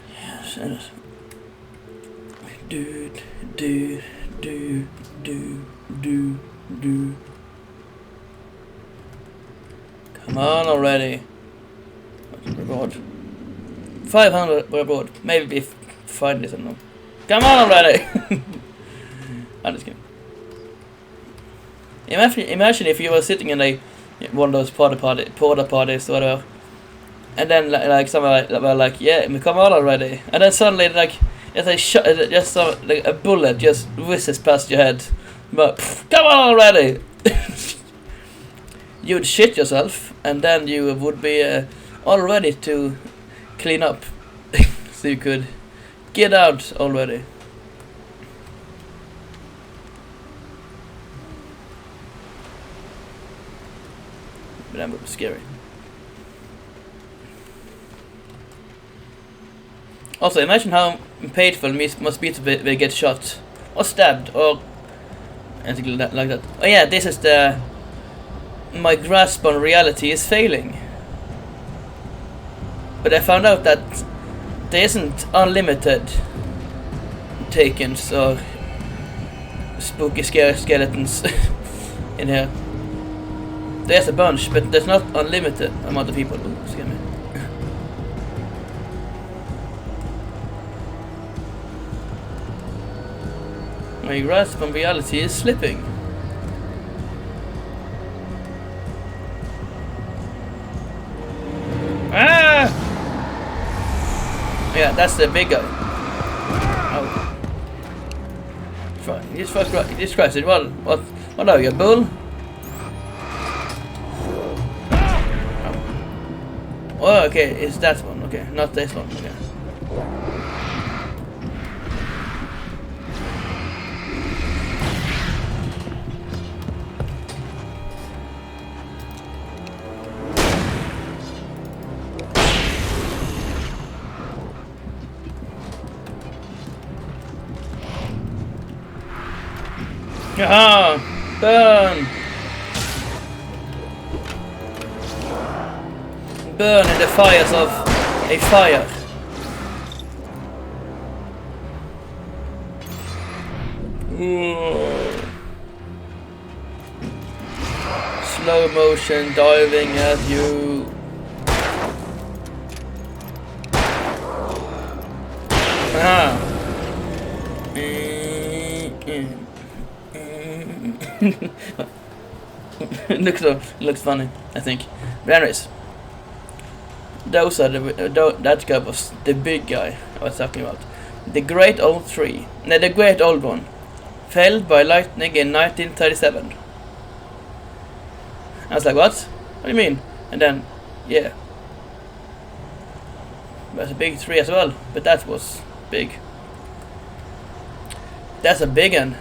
Yes, yes. Do. Come on already. Reward. 500 reward. Maybe if find this or no. Come on already. I'm just kidding. Imagine if you were sitting in one of those porta potties or whatever, and then like someone like yeah, come on already, and then suddenly like a bullet just whizzes past your head, but come on already. You'd shit yourself, and then you would be all ready to clean up, so you could get out already. But that would be scary. Also, imagine how painful it must be to get shot or stabbed, or anything like that. Oh yeah, this is my grasp on reality is failing. But I found out that there isn't unlimited Takens or spooky scary skeletons in here. There's a bunch, but there's not unlimited amount of people. Ooh, excuse me. My grasp on reality is slipping. Ah! Yeah, that's the big guy. Oh. Jesus Christ, what are you, a bull? Oh, okay, it's that one, okay, not this one, okay. Ah, burn! Burn in the fires of a fire. Slow motion diving at you. Ah. looks funny, I think. But anyways, those are that guy was the big guy I was talking about. The Great Old Tree. No, the Great Old One. Felled by lightning in 1937. I was like, what? What do you mean? And then, yeah. There's a big tree as well, but that was big. That's a big one.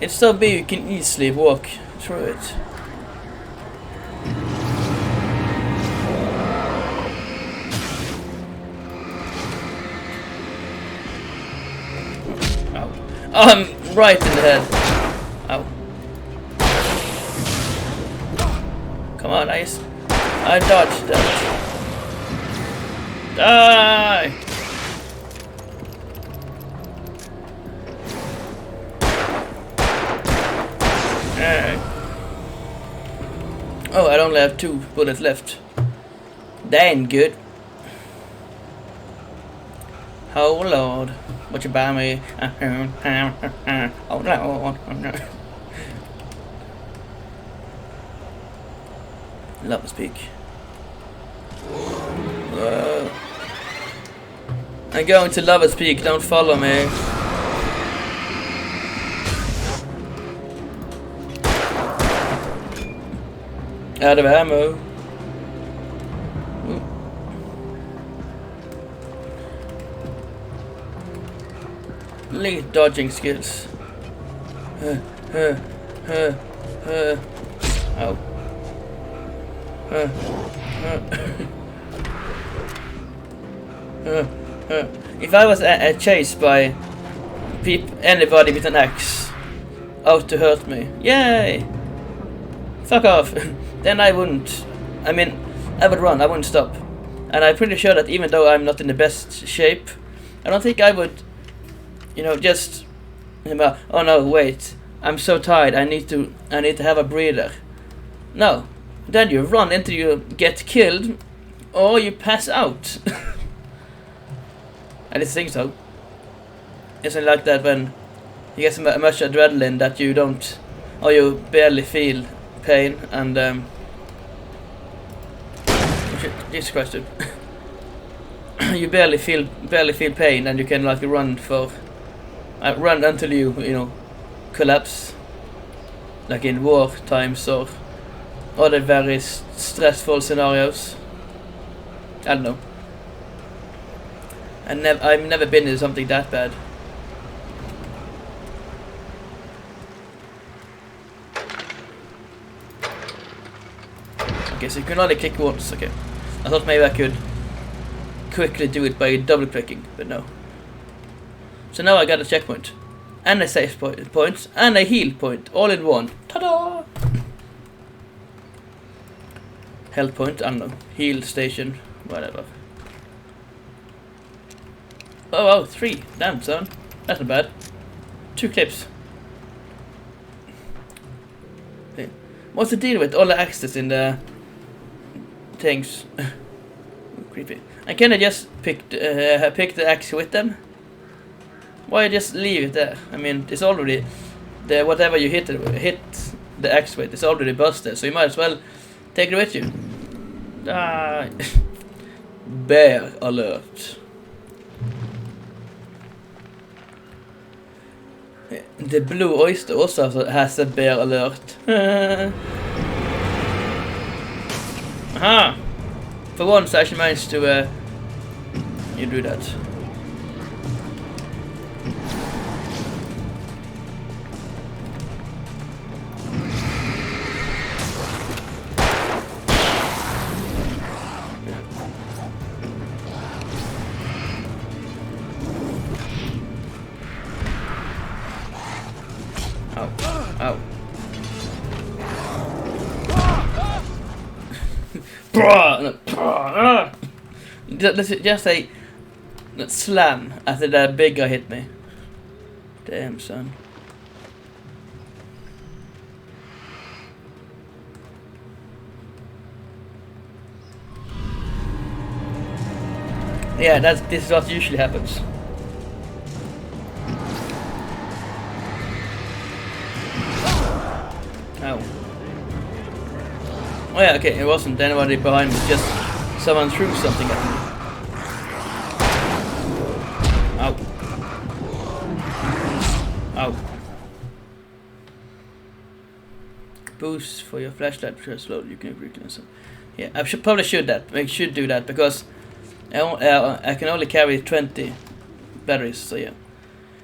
It's so big you can easily walk through it. Ow. I'm right in the head. Ow. Come on, I dodged that. Die! Oh, I only have 2 bullets left. That ain't good. Oh Lord, what you buy me? Oh Lord. Lovers Peak. I'm going to Lovers Peak, don't follow me. Out of ammo. Ooh. Elite dodging skills. Oh. If I was chased by anybody with an axe out to hurt me, yay! Fuck off. Then I wouldn't. I mean, I would run. I wouldn't stop. And I'm pretty sure that even though I'm not in the best shape, I don't think I would, you know, just, oh no, wait, I'm so tired. I need to have a breather. No. Then you run until you get killed, or you pass out. I just think so. Isn't it like that when you get so much adrenaline that you don't, or you barely feel pain and Jesus Christ, dude. You barely feel pain, and you can like run until you collapse, like in war times or other very stressful scenarios. I don't know. I've never been in something that bad. Okay, so you can only click once, okay. I thought maybe I could quickly do it by double clicking, but no. So now I got a checkpoint. And a save point. And a heal point. All in one. Ta-da! Health point, I don't know. Heal station. Whatever. Oh, wow, 3. Damn, son. That's not bad. 2 clips. Okay. What's the deal with all the axes in the things? Creepy. And can I just pick the axe with them? Why just leave it there? I mean, it's already whatever you hit the axe with is already busted, so you might as well take it with you. Ah, bear alert. The Blue Oyster also has a bear alert. Aha! For once I actually managed to you do that. Ow. Just a slam after that big guy hit me. Damn, son. Yeah, this is what usually happens. Ow. Oh yeah, okay, it wasn't anybody behind me, just someone threw something at me. Ow. Ow. Boost for your flashlight, press load, you can recognize it. Yeah, I should do that because I can only carry 20 batteries, so yeah.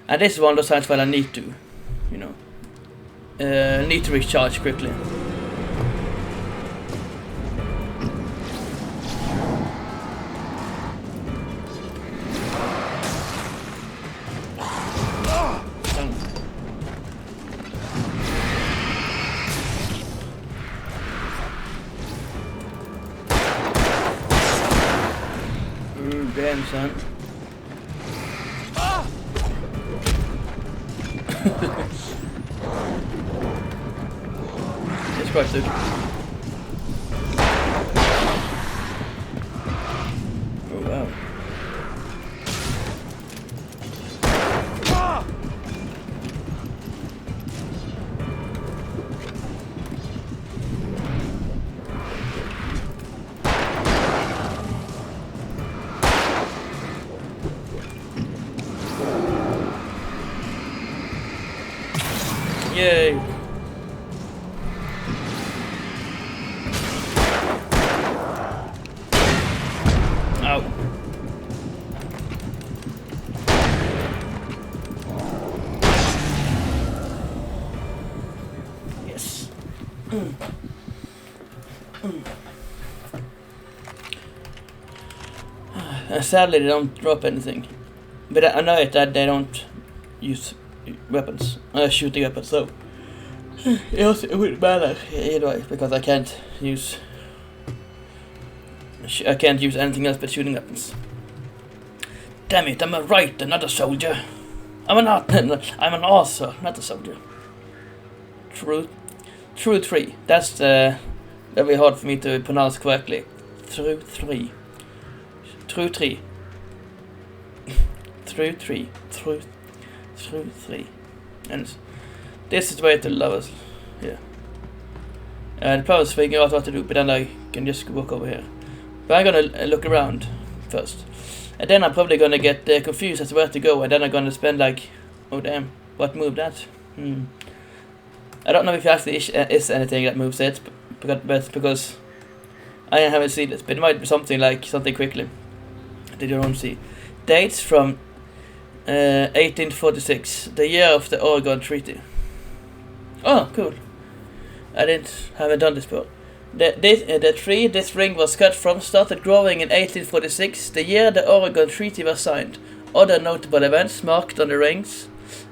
And this is one of those times where I need to, you know, need to recharge quickly. Damn, son. It's quite good. Oh wow. Yay! Ow. Yes. Sadly, they don't drop anything. But I know that they don't use weapons, shooting weapons, so it wouldn't matter either way, because I can't use anything else but shooting weapons. Damn it, I'm a writer, not a soldier. I'm an author, not a soldier. True 3. That's very hard for me to pronounce correctly. True 3. And this is the way to love us. Yeah. And the plan is figuring out what to do, but then I can just walk over here. But I'm gonna look around first. And then I'm probably gonna get confused as to where to go, and then I'm gonna spend like, oh damn, what moved that? I don't know if it actually is anything that moves it, but because I haven't seen it, but it might be something quickly that you don't see. Dates from 1846, the year of the Oregon Treaty. Oh, cool. Haven't done this before. The tree this ring was cut from started growing in 1846, the year the Oregon Treaty was signed. Other notable events marked on the rings.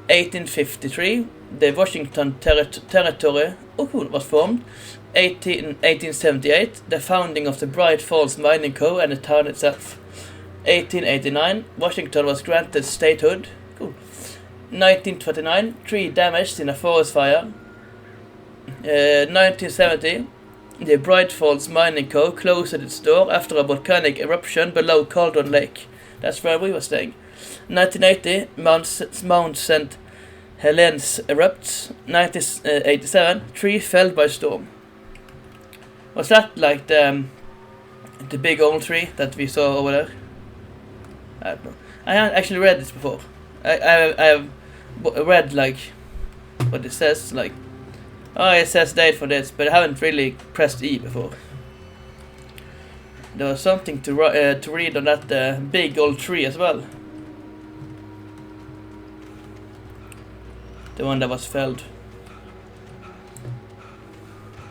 1853, the Washington Territory was formed. 1878, the founding of the Bright Falls Mining Co. and the town itself. 1889, Washington was granted statehood. Cool. 1929, tree damaged in a forest fire. 1970, the Bright Falls Mining Co. closed its door after a volcanic eruption below Cauldron Lake. That's where we were staying. 1980, Mount St. Helens erupts. 1987, tree felled by storm. Was that like the big old tree that we saw over there? I don't know. I haven't actually read this before. I have read like what it says, like, oh, it says date for this, but I haven't really pressed E before. There was something to read on that big old tree as well. The one that was felled.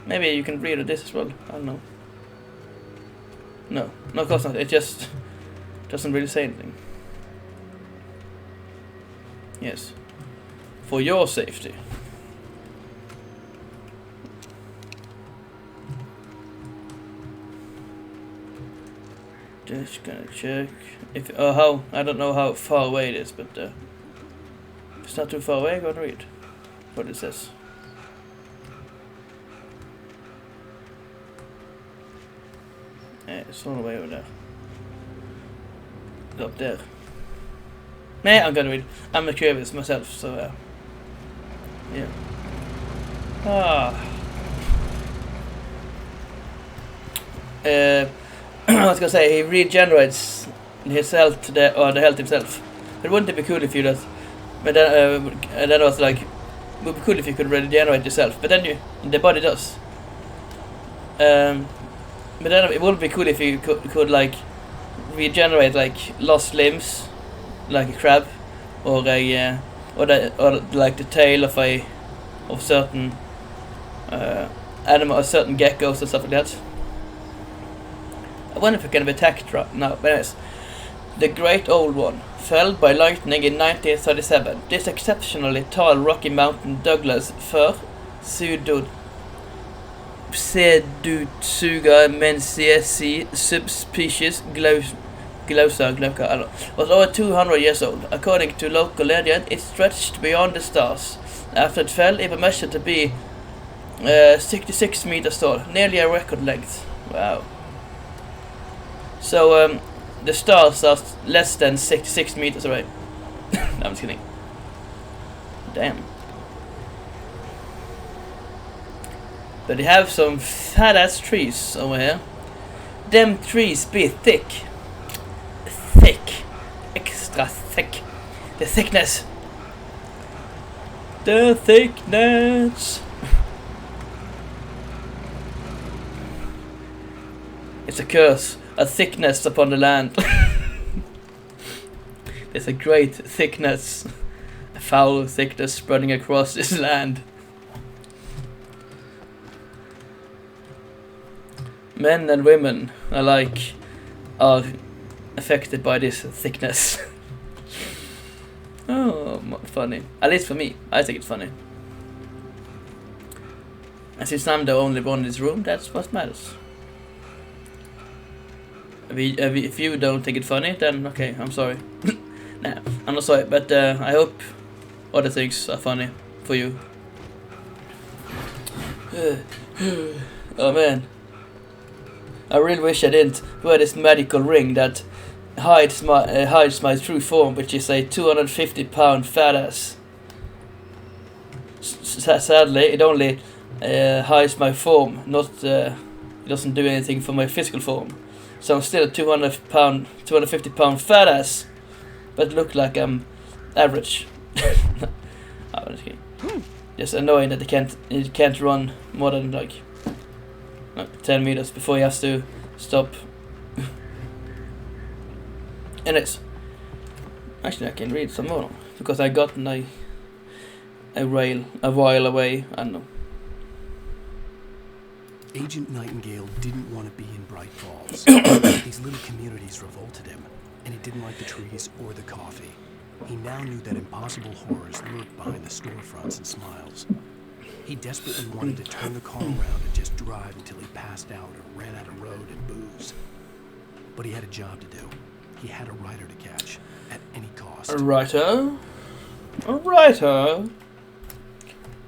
Maybe you can read this as well. I don't know. No, of course not. It just doesn't really say anything. Yes. For your safety. Just gonna check if how I don't know how far away it is, but if it's not too far away, go and read what it says. Yeah, it's all the way over there. It's up there. Nah, I'm gonna read. I'm curious myself, so yeah. I was gonna say he regenerates his health, the health himself. But wouldn't it be cool if you does? But then I was like, it would be cool if you could regenerate yourself. But then the body does. But then it would be cool if you could like regenerate like lost limbs, like a crab, or like the tail of certain animal, or certain geckos and stuff like that. I wonder if it can be attacked right now. But anyways, the Great Old One, felled by lightning in 1937. This exceptionally tall Rocky Mountain Douglas fir, Pseudotsuga menziesi subspecies glauca, was over 200 years old. According to local legend, it stretched beyond the stars. After it fell, it was measured to be 66 meters tall, nearly a record length. Wow. So the stars are less than 66 meters away. No, I'm just kidding. Damn. But they have some fat ass trees over here. Them trees be thick. Thick. Extra thick. The thickness. The thickness. It's a curse. A thickness upon the land. There's a great thickness. A foul thickness spreading across this land. Men and women alike are affected by this thickness. Oh, funny. At least for me, I think it's funny. And since I'm the only one in this room, that's what matters. If you don't think it's funny, then okay, I'm sorry. Nah, I'm not sorry, but I hope other things are funny for you. Oh man. I really wish I didn't wear this medical ring that hides my true form, which is a 250-pound fat ass. Sadly, it only hides my form, not it doesn't do anything for my physical form. So I'm still a 250-pound fat ass, but look like I'm average. Just annoying that he can't run more than like 10 meters before he has to stop. Anyways, actually I can read some more because I got a while away. I don't know. Agent Nightingale didn't want to be in Bright Falls. These little communities revolted him. and he didn't like the trees or the coffee. He now knew that impossible horrors lurked behind the storefronts and smiles. He desperately wanted to turn the car around and just drive until he passed out or ran out of road and booze. But he had a job to do. He had a writer to catch, at any cost. A writer? A writer?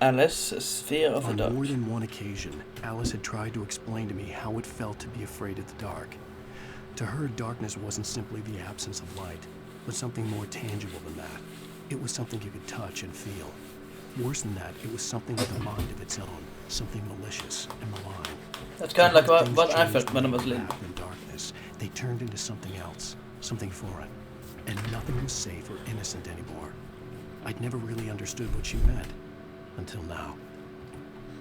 Alice's fear of the dark. On more than one occasion, Alice had tried to explain to me how it felt to be afraid of the dark. To her, darkness wasn't simply the absence of light, but something more tangible than that. It was something you could touch and feel. Worse than that, it was something with a mind of its own, something malicious and malign. That's kind of like what I felt when I was little. In darkness, they turned into something else, something foreign, and nothing was safe or innocent anymore. I'd never really understood what she meant, until now.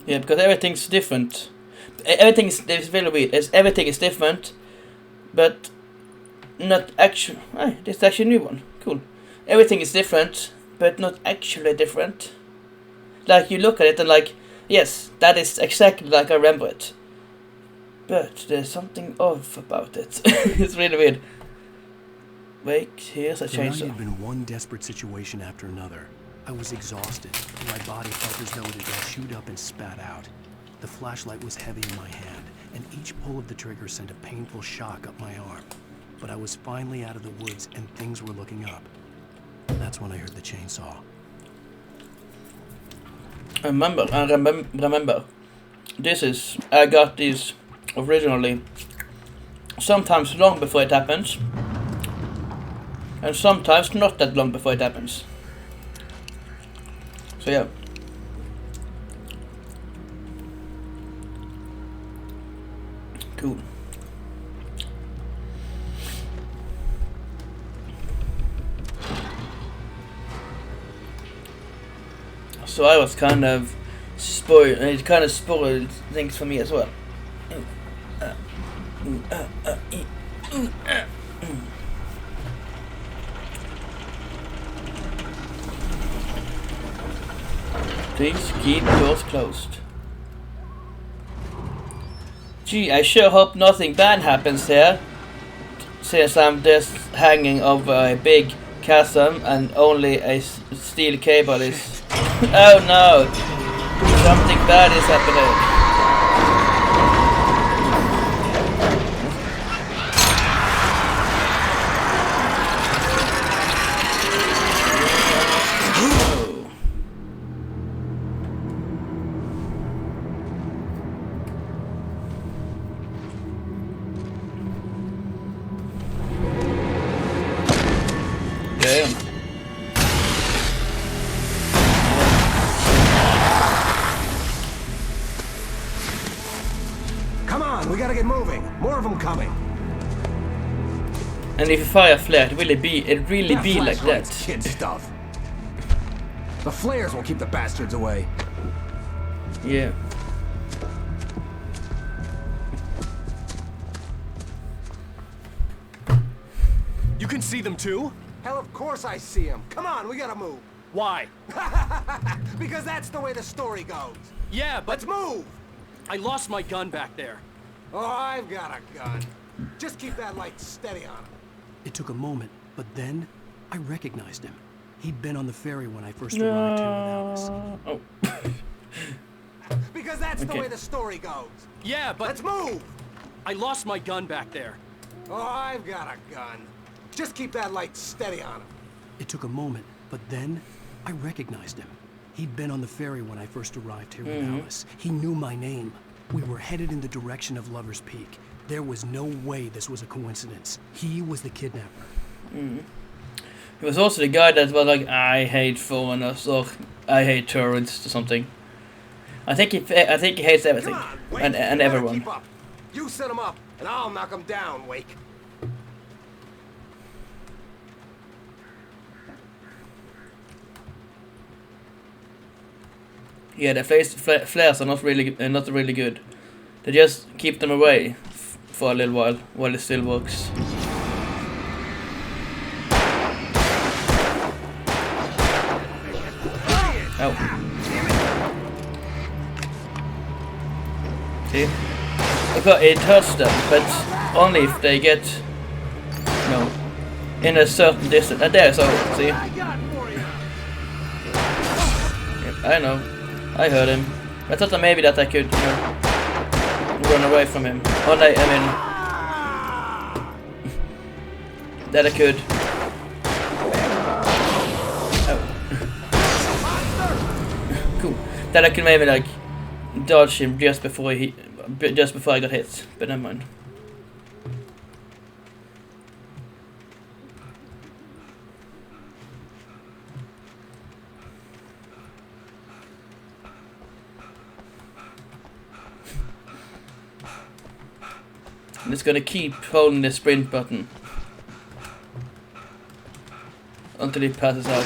Yeah, because everything's different. Everything is really weird. Everything is different, but not actually. This is actually a new one. Cool. Everything is different, but not actually different. Like, you look at it and like, yes, that is exactly like I remember it. But there's something off about it. It's really weird. Wait, here's a chainsaw. There had been one desperate situation after another. I was exhausted, and my body felt as though it had been chewed up and spat out. The flashlight was heavy in my hand, and each pull of the trigger sent a painful shock up my arm. But I was finally out of the woods, and things were looking up. That's when I heard the chainsaw. Remember. I got these originally sometimes long before it happens, and sometimes not that long before it happens. So yeah. Cool. So I was kind of spoiled, and it kind of spoiled things for me as well. Please keep doors closed. Gee, I sure hope nothing bad happens here, since I'm just hanging over a big chasm and only a steel cable is... Oh no! Something bad is happening. And if you fire a flare, it really be like that. Kid stuff. The flares will keep the bastards away. Yeah. You can see them too? Hell, of course I see them. Come on, we gotta move. Why? Because that's the way the story goes. Yeah, but... Let's move! I lost my gun back there. Oh, I've got a gun. Just keep that light steady on him. It took a moment, but then I recognized him. He'd been on the ferry when I first arrived here with Alice. Oh. Because that's the way the story goes. Yeah, but... Let's move! I lost my gun back there. Oh, I've got a gun. Just keep that light steady on him. It took a moment, but then I recognized him. He'd been on the ferry when I first arrived here with Alice. He knew my name. We were headed in the direction of Lover's Peak. There was no way this was a coincidence. He was the kidnapper. He was also the guy that was like, I hate foreigners, or I hate tourists, or something. I think he hates everything. Come on, Wake. and everyone. Keep up. You set him up, and I'll knock him down, Wake. Yeah, the flares are not really good. They just keep them away for a little while it still works. Oh. See? Okay, it hurts them, but only if they get... No. in a certain distance. There, so see. Yep, I know. I heard him. I thought that maybe that I could, run away from him. Oh, no, I mean, that I could. Oh. Cool. That I could maybe like dodge him just before I got hit. But never mind. I'm just gonna keep holding the sprint button until he passes out.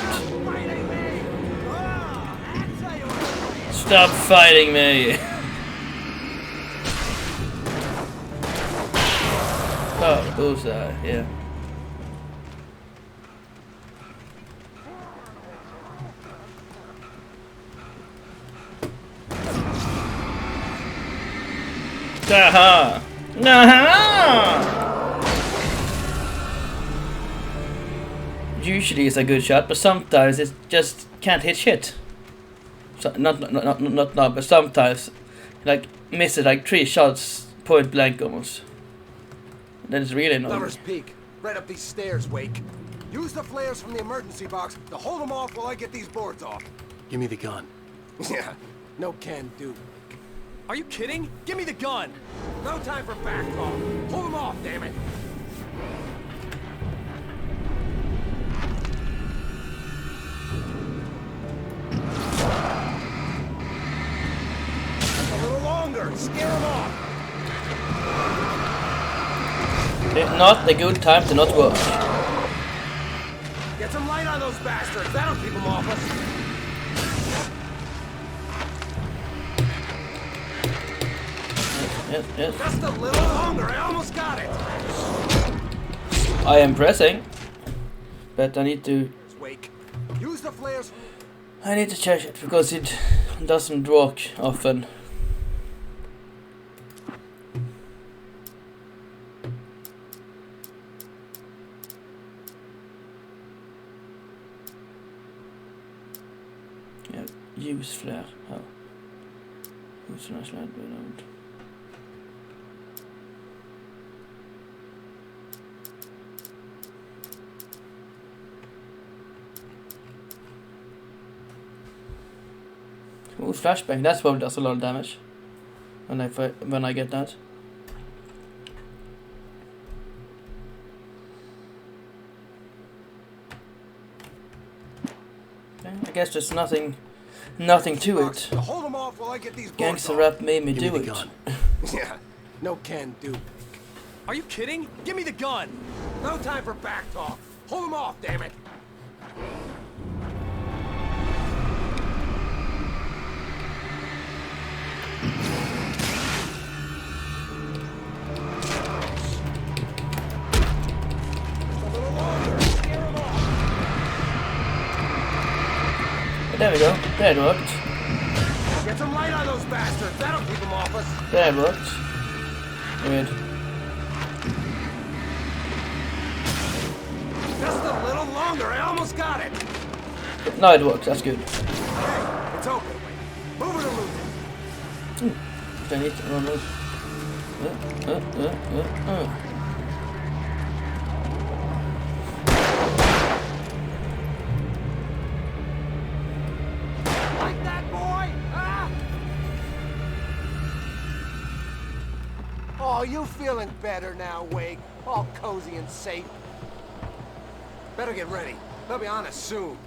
Stop fighting me! Oh, bullseye, yeah. Aha! Nah. Usually it's a good shot, but sometimes it just can't hit shit. So, not now, but sometimes like misses like 3 shots point blank almost. Then it's really annoying. Lover's Peak, right up these stairs, Wake. Use the flares from the emergency box to hold them off while I get these boards off. Give me the gun. Yeah, no can do. Are you kidding? Give me the gun! No time for back talk. Pull them off, damn it! A little longer. Scare them off. Not a good time to not work. Get some light on those bastards. That'll keep them off us. Yes. Just a little longer. I almost got it. I am pressing, but I need to. Wake. Use the flares. I need to check it because it doesn't work often. Yeah, use flare. Oh. Use flashlight around. Ooh, flashbang. That's probably does a lot of damage when I get that. Okay, I guess there's nothing to it. Hold them off while I get these Gangster rap made me do it. Yeah, no can do. Are you kidding? Give me the gun! No time for back talk. Hold them off, damn it! There we go. That worked. Get some light on those bastards. That'll keep them off us. That worked. Good. Just a little longer. I almost got it. No, it works. That's good. Hey, it's open. Move it or lose it. I need to run those. Like that, boy? Ah! Oh, you feeling better now, Wake? All cozy and safe. Better get ready. They'll be on us soon.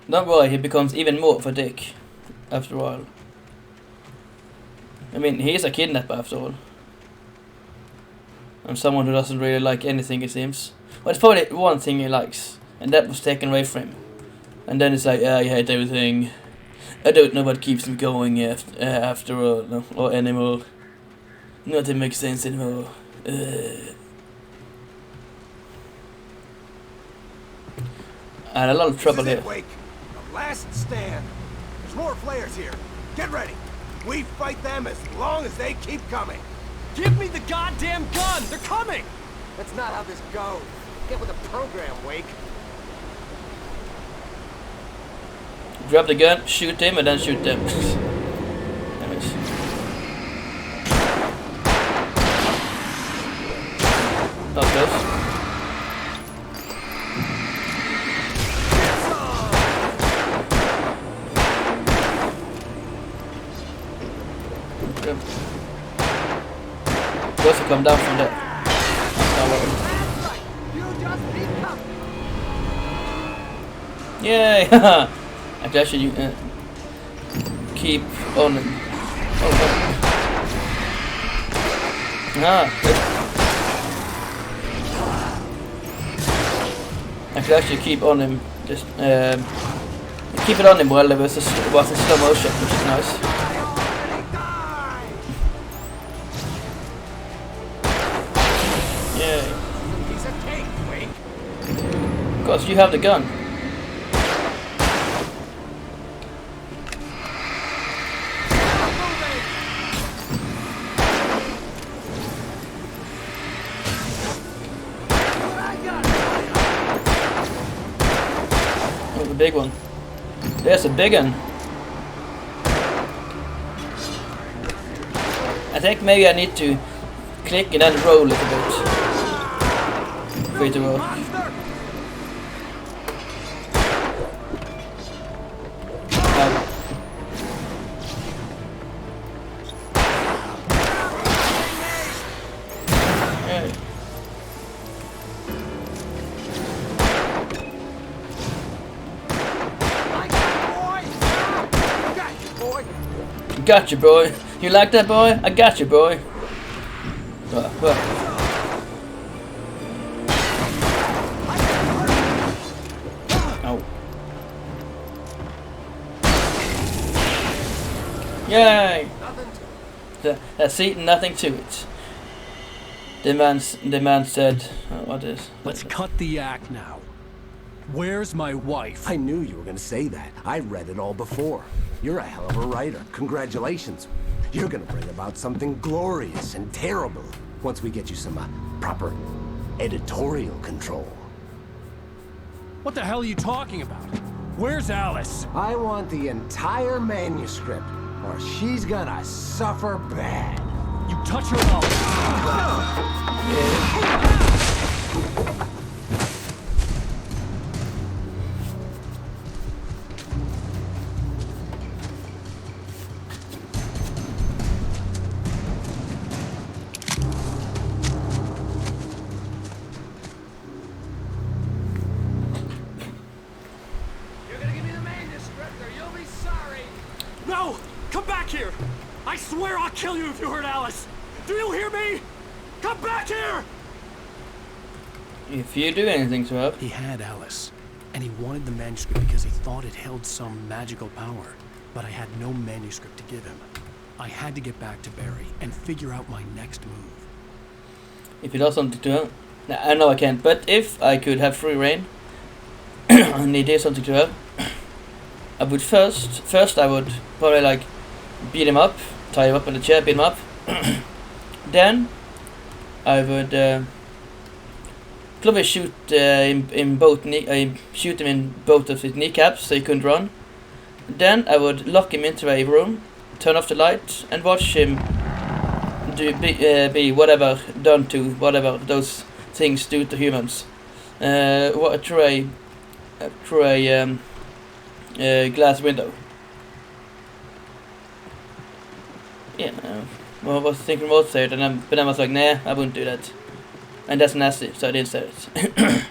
Don't worry, he becomes even more of a dick after a while. I mean, he is a kidnapper after all. And someone who doesn't really like anything, it seems. But it's probably one thing he likes, and that was taken away from him. And then it's like, I hate everything. I don't know what keeps him going after all, no, or anymore. Nothing makes sense anymore. I had a lot of trouble here. Wake. The last stand. There's more flares here. Get ready. We fight them as long as they keep coming. Give me the goddamn gun! They're coming! That's not how this goes. Get with the program, Wake. Grab the gun, shoot him, and then shoot them. Anyways. Not close. Good. You also come down from there. Yay! Actually, I should keep on. Oh, good. I could actually keep on him. Just keep it on him while there was in slow motion, which is nice. Yay! Of course, you have the gun. Big one. There's a big one. I think maybe I need to click and then roll a little bit for it to work. Got you, boy. You like that, boy? I got you, boy. Oh. Yay! That's it, nothing to it. The man said, what is? Let's cut the act now. Where's my wife? I knew you were gonna say that. I read it all before. You're a hell of a writer. Congratulations. You're gonna bring about something glorious and terrible once we get you some proper editorial control. What the hell are you talking about? Where's Alice? I want the entire manuscript, or she's gonna suffer bad. You touch her No! Come back here! I swear I'll kill you if you hurt Alice! Do you hear me? Come back here! If you do anything to her. He had Alice, and he wanted the manuscript because he thought it held some magical power. But I had no manuscript to give him. I had to get back to Barry and figure out my next move. If you does something to her. I know I can't, but if I could have free reign and he did something to her, I would first I would probably like beat him up, tie him up in the chair, beat him up. Then I would probably shoot in both shoot him in both of his kneecaps so he couldn't run. Then I would lock him into a room, turn off the light, and watch him be whatever done to whatever those things do to humans. Through a glass window. Yeah, well, I was thinking about it, but then I was like, nah, I wouldn't do that. And that's nasty, so I didn't say it.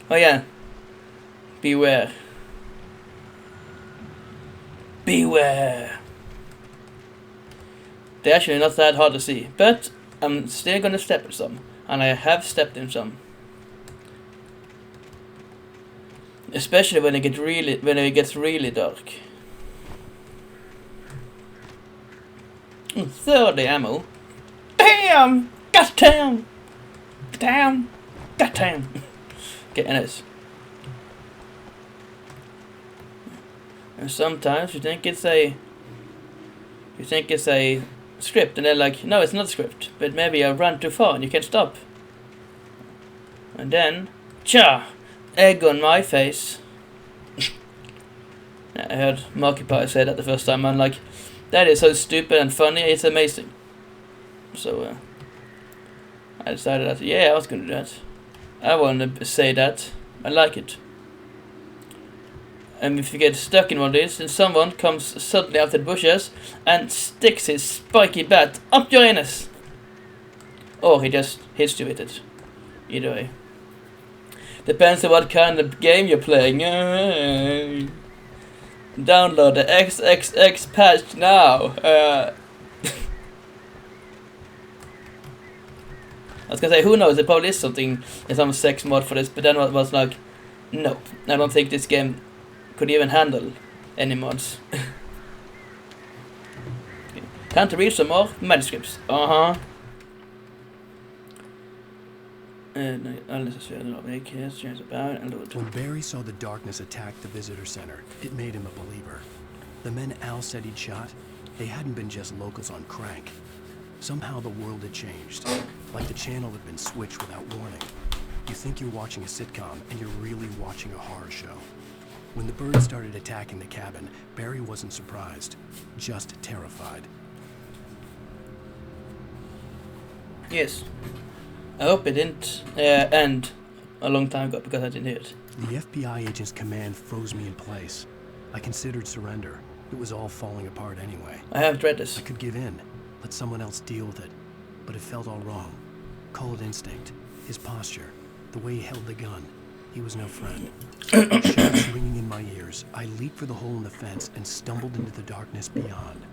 Oh yeah. Beware. Beware. They're actually not that hard to see, but I'm still gonna step in some, and I have stepped in some. Especially when it gets really dark. 30 ammo. Damn! Goddamn! Damn! Goddamn! Okay, anyways. And sometimes you think it's a script, and they're like, no, it's not a script, but maybe I ran too far and you can't stop. And then, cha, egg on my face. I heard Markiplier say that the first time. I'm like, that is so stupid and funny. It's amazing. So I decided that I was gonna do that. I want to say that. I like it. And if you get stuck in one of these, then someone comes suddenly out of the bushes and sticks his spiky bat up your anus. Or he just hits you with it. Either way. Depends on what kind of game you're playing. Download the XXX patch now. I was gonna say, who knows, there probably is some sex mod for this, but then I was like, no, I don't think this game could even handle any mods. Okay. Time to read some more manuscripts. When Barry saw the darkness attack the visitor center, it made him a believer. The men Al said he'd shot, they hadn't been just locals on crank. Somehow the world had changed, like the channel had been switched without warning. You think you're watching a sitcom, and you're really watching a horror show. When the birds started attacking the cabin, Barry wasn't surprised, just terrified. Yes. I hope it didn't end a long time ago, because I didn't hear it. The FBI agent's command froze me in place. I considered surrender. It was all falling apart anyway. I haven't read this. I could give in, let someone else deal with it. But it felt all wrong. Call it instinct. His posture, the way he held the gun. He was no friend. Shots ringing in my ears, I leaped for the hole in the fence and stumbled into the darkness beyond.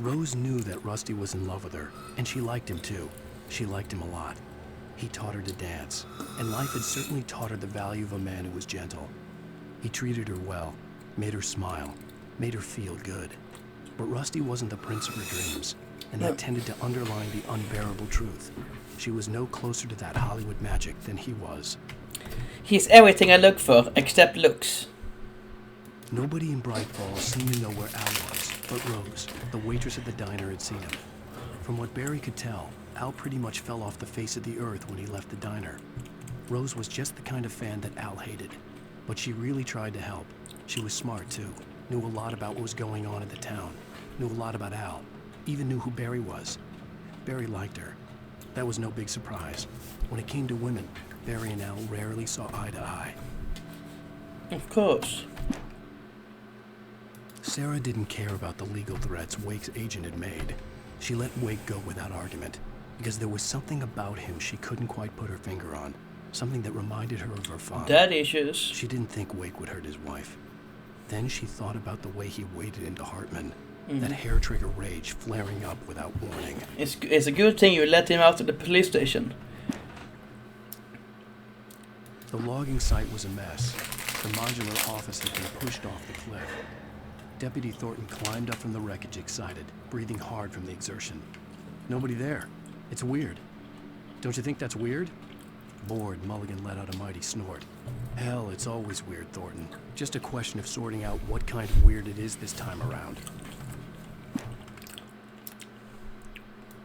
Rose knew that Rusty was in love with her, and she liked him too. She liked him a lot. He taught her to dance, and life had certainly taught her the value of a man who was gentle. He treated her well, made her smile, made her feel good. But Rusty wasn't the prince of her dreams, and that tended to underline the unbearable truth. She was no closer to that Hollywood magic than he was. He's everything I look for, except looks. Nobody in Bright Falls seemed to know where Al was, but Rose, the waitress at the diner, had seen him. From what Barry could tell, Al pretty much fell off the face of the earth when he left the diner. Rose was just the kind of fan that Al hated, but she really tried to help. She was smart too, knew a lot about what was going on in the town, knew a lot about Al, even knew who Barry was. Barry liked her. That was no big surprise. When it came to women, Barry and Al rarely saw eye to eye. Of course. Sarah didn't care about the legal threats Wake's agent had made. She let Wake go without argument, because there was something about him she couldn't quite put her finger on. Something that reminded her of her father. Daddy issues. She didn't think Wake would hurt his wife. Then she thought about the way he waded into Hartman. That hair-trigger rage flaring up without warning. It's a good thing you let him out of the police station. The logging site was a mess. The modular office had been pushed off the cliff. Deputy Thornton climbed up from the wreckage excited, breathing hard from the exertion. Nobody there. It's weird. Don't you think that's weird? Bored, Mulligan let out a mighty snort. Hell, it's always weird, Thornton. Just a question of sorting out what kind of weird it is this time around.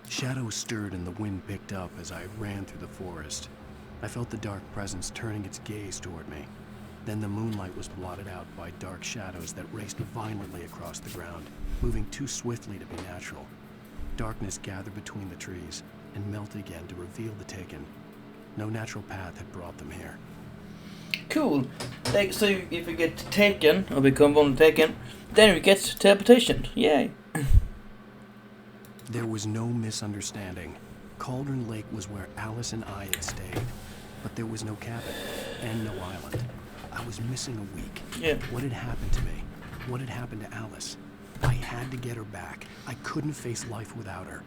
Shadows stirred and the wind picked up as I ran through the forest. I felt the dark presence turning its gaze toward me. Then the moonlight was blotted out by dark shadows that raced violently across the ground, moving too swiftly to be natural. Darkness gathered between the trees and melted again to reveal the Taken. No natural path had brought them here. Cool. So if you get taken, or become one taken, then we get teleportation. Yay. There was no misunderstanding. Cauldron Lake was where Alice and I had stayed. But there was no cabin, and no island. I was missing a week. Yeah. What had happened to me? What had happened to Alice? I had to get her back. I couldn't face life without her.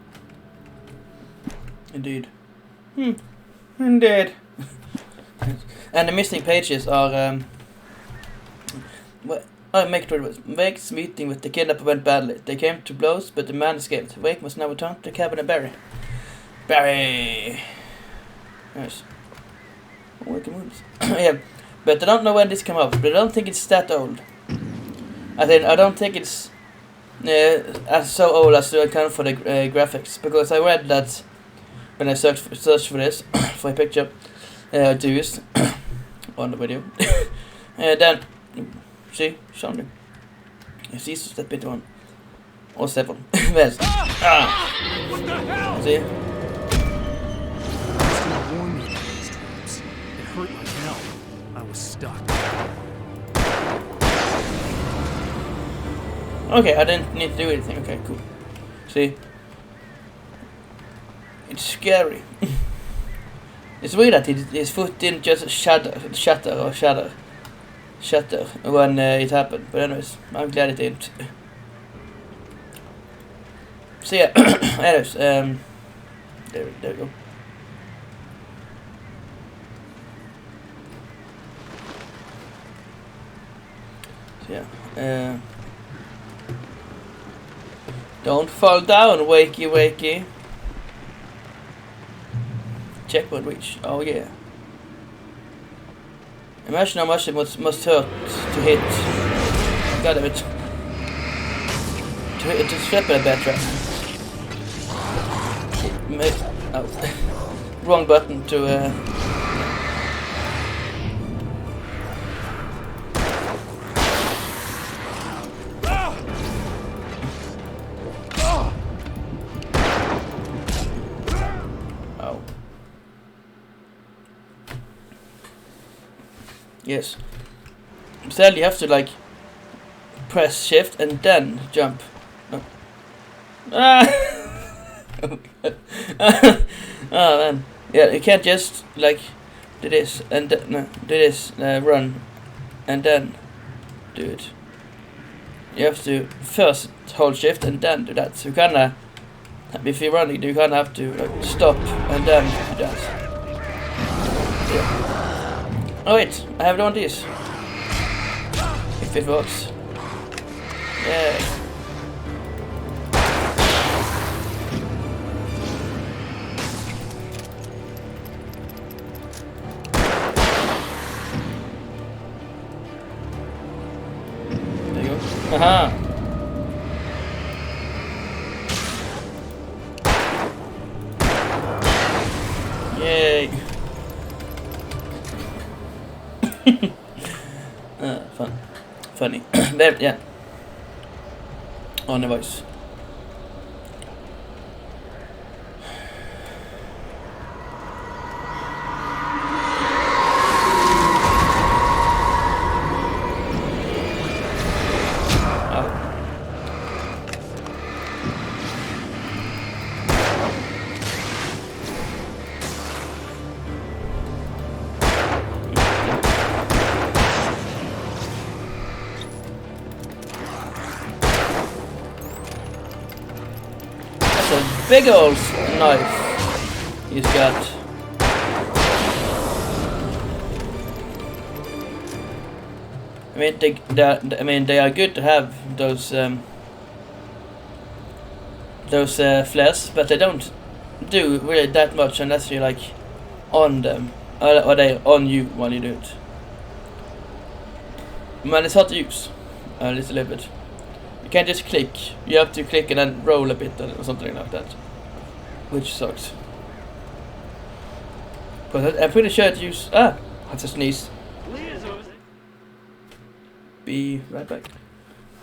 Indeed. Indeed. And the missing pages are make it was Wake's meeting with the kidnapper went badly. They came to blows, but the man escaped. Wake must now return to the cabin of Barry. Barry. Yes. Wake moves. Yeah, but I don't know when this came out. But I don't think it's that old. I don't think it's as so old as to account for the graphics, because I read that when I searched for this for a picture to use on the video, then see something. It's easy to step into one or seven. Yes. What the hell? See. Warn me about these traps. It hurt like hell. I was stuck. Okay, I didn't need to do anything. Okay, cool. See? It's scary. It's weird that his foot didn't just shatter when it happened. But anyways, I'm glad it didn't. So yeah, anyways, there we go. So yeah, don't fall down, wakey wakey. Checkpoint reach. Oh yeah. Imagine how much it must hurt to hit. God damn it. To slip a bad trap. Oh. Wrong button to Yes. Instead you have to like press shift and then jump. No. Ah! Oh man. Yeah, you can't just like do this and do this, run and then do it. You have to first hold shift and then do that. So you kinda, if you're running, you kinda have to like stop and then do that. Yeah. Oh wait, I have done this. If it works. Yeah. There you go. Aha! Yay! Funny. There, yeah. On the voice. Big old knife he's got. I mean, they are good to have those flares, but they don't do really that much unless you're like on them, or they on you when you do it. Man, it's hard to use a little bit. You can't just click. You have to click and then roll a bit or something like that, which sucks. But I'm pretty sure it use. Ah, that's a sneeze. Be right back.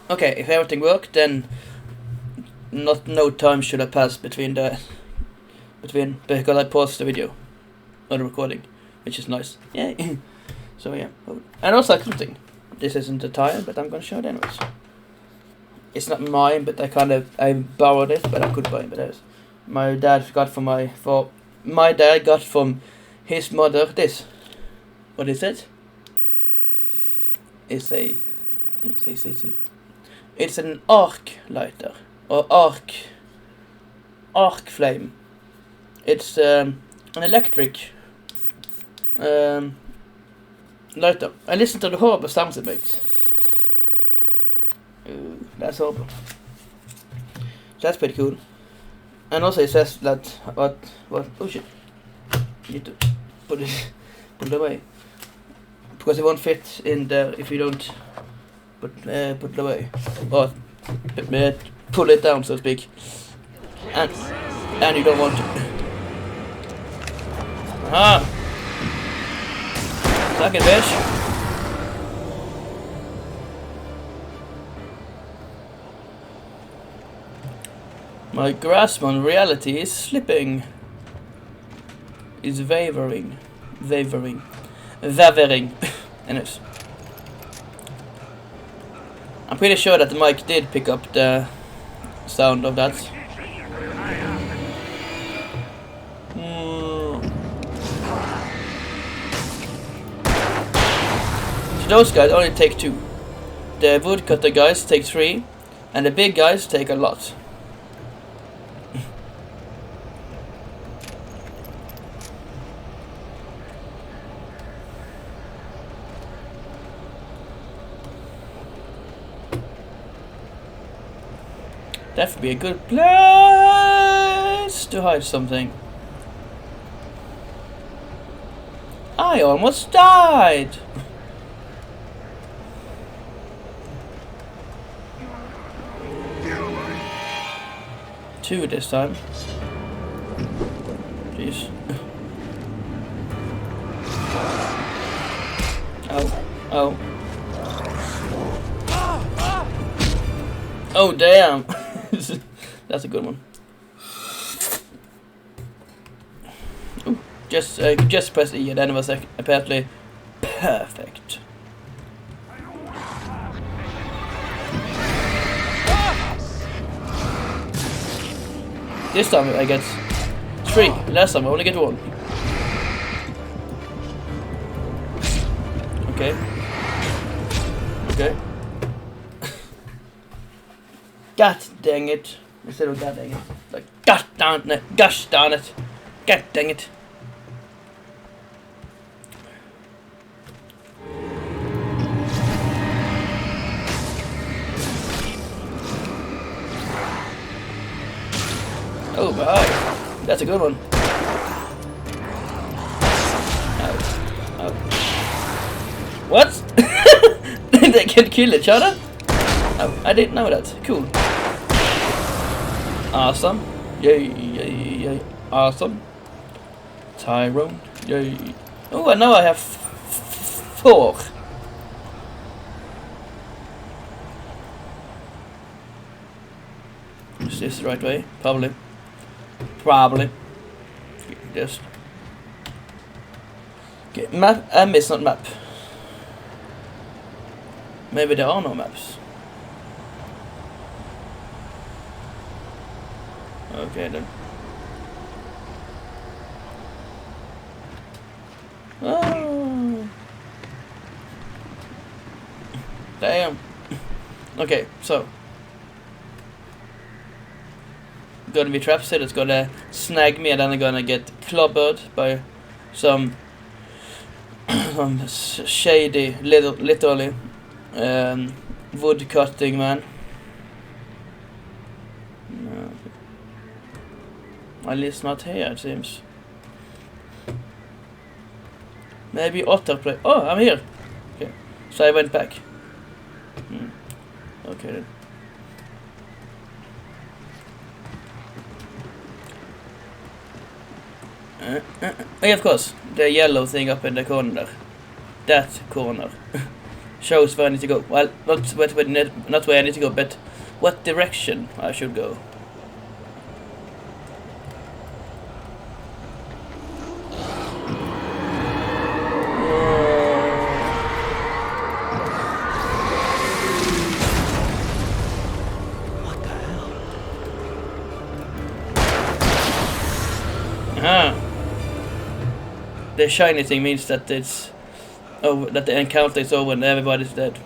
Okay, if everything worked, then no time should have passed between because I paused the video or the recording, which is nice. Yeah. So yeah, and also something. This isn't a tire, but I'm gonna show it anyways. It's not mine, but I borrowed it, but I could buy it. But my dad got my dad got from his mother this. What is it? It's a it's an arc lighter or arc flame. It's an electric lighter. I listen to the horrible sounds it makes. That's horrible. That's pretty cool. And also it says that what oh shit. You need to put it away. Because it won't fit in there if you don't put it away, or pull it down, so to speak. And you don't want to. Aha! Suck it, bitch. My grasp on reality is slipping. Is wavering. Anyways. I'm pretty sure that the mic did pick up the sound of that. So those guys only take 2. The woodcutter guys take 3, and the big guys take a lot. That would be a good place to hide something. I almost died. Two this time. Jeez. Oh. Oh damn. That's a good one. Ooh, just press E and then it was apparently perfect. This time I get 3. Last time I only get 1. Okay. Okay. God dang it. Instead of god dang it. Like gosh darn it. Gosh darn it. God dang it. Oh my. That's a good one. Oh. What? They can kill each other? Oh, I didn't know that. Cool. Awesome. Yay. Awesome. Tyrone. Yay. Oh, and now I have 4. Is this the right way? Probably. Just. Okay, map. It's not map. Maybe there are no maps. Okay then. Oh. Damn. Okay, so gonna be trapped, so it's gonna snag me, and then I'm gonna get clobbered by some shady, literally wood cutting man. No. At least not here, it seems. Maybe Otter play. Oh, I'm here. Okay, so I went back. Okay then. Yeah, of course, the yellow thing up in the corner. That corner shows where I need to go. Well, not where I need to go, but what direction I should go. The shiny thing means that it's over, that the encounter is over and everybody's dead.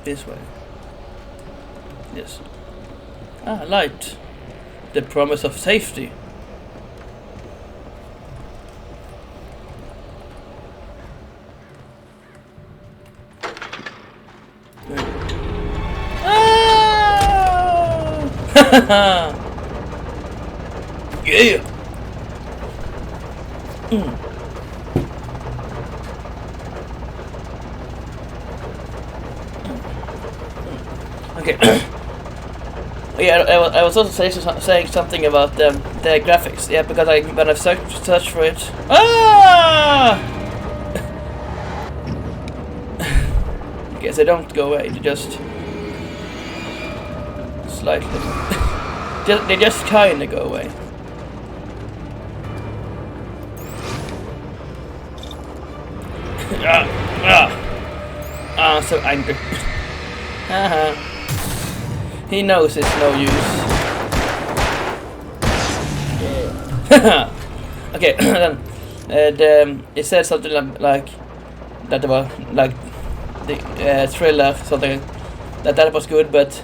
This way. Yes. Ah, light. The promise of safety. Ah! Yeah. Okay. Yeah, I was also saying something about the graphics. Yeah, because when I searched for it. Ah! Okay, so they don't go away. They just slightly. They just kinda go away. So angry. Haha. He knows it's no use. Okay, then it said something like that about like the thriller, something that was good, but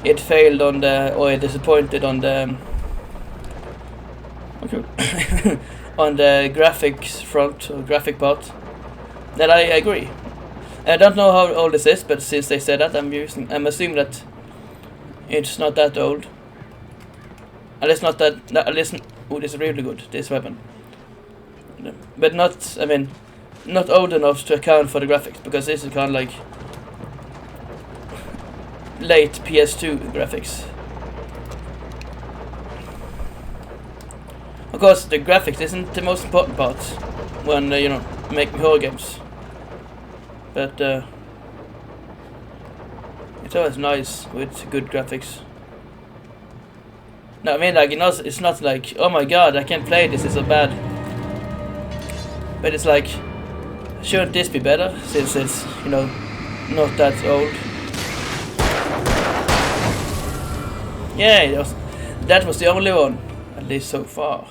it failed on the, or it disappointed on the on the graphics front or graphic part. That I agree. I don't know how old this is, but since they said that, I'm assuming that it's not that old. At least not that. At least, oh, this is really good. This weapon, but not. I mean, not old enough to account for the graphics, because this is kind of like late PS2 graphics. Of course, the graphics isn't the most important part when you know, making horror games. But it's always nice with good graphics. No, I mean, like, it's not like, oh my god, I can't play this, it's so bad. But it's like, shouldn't this be better, since it's, you know, not that old? Yeah, that was the only one, at least so far.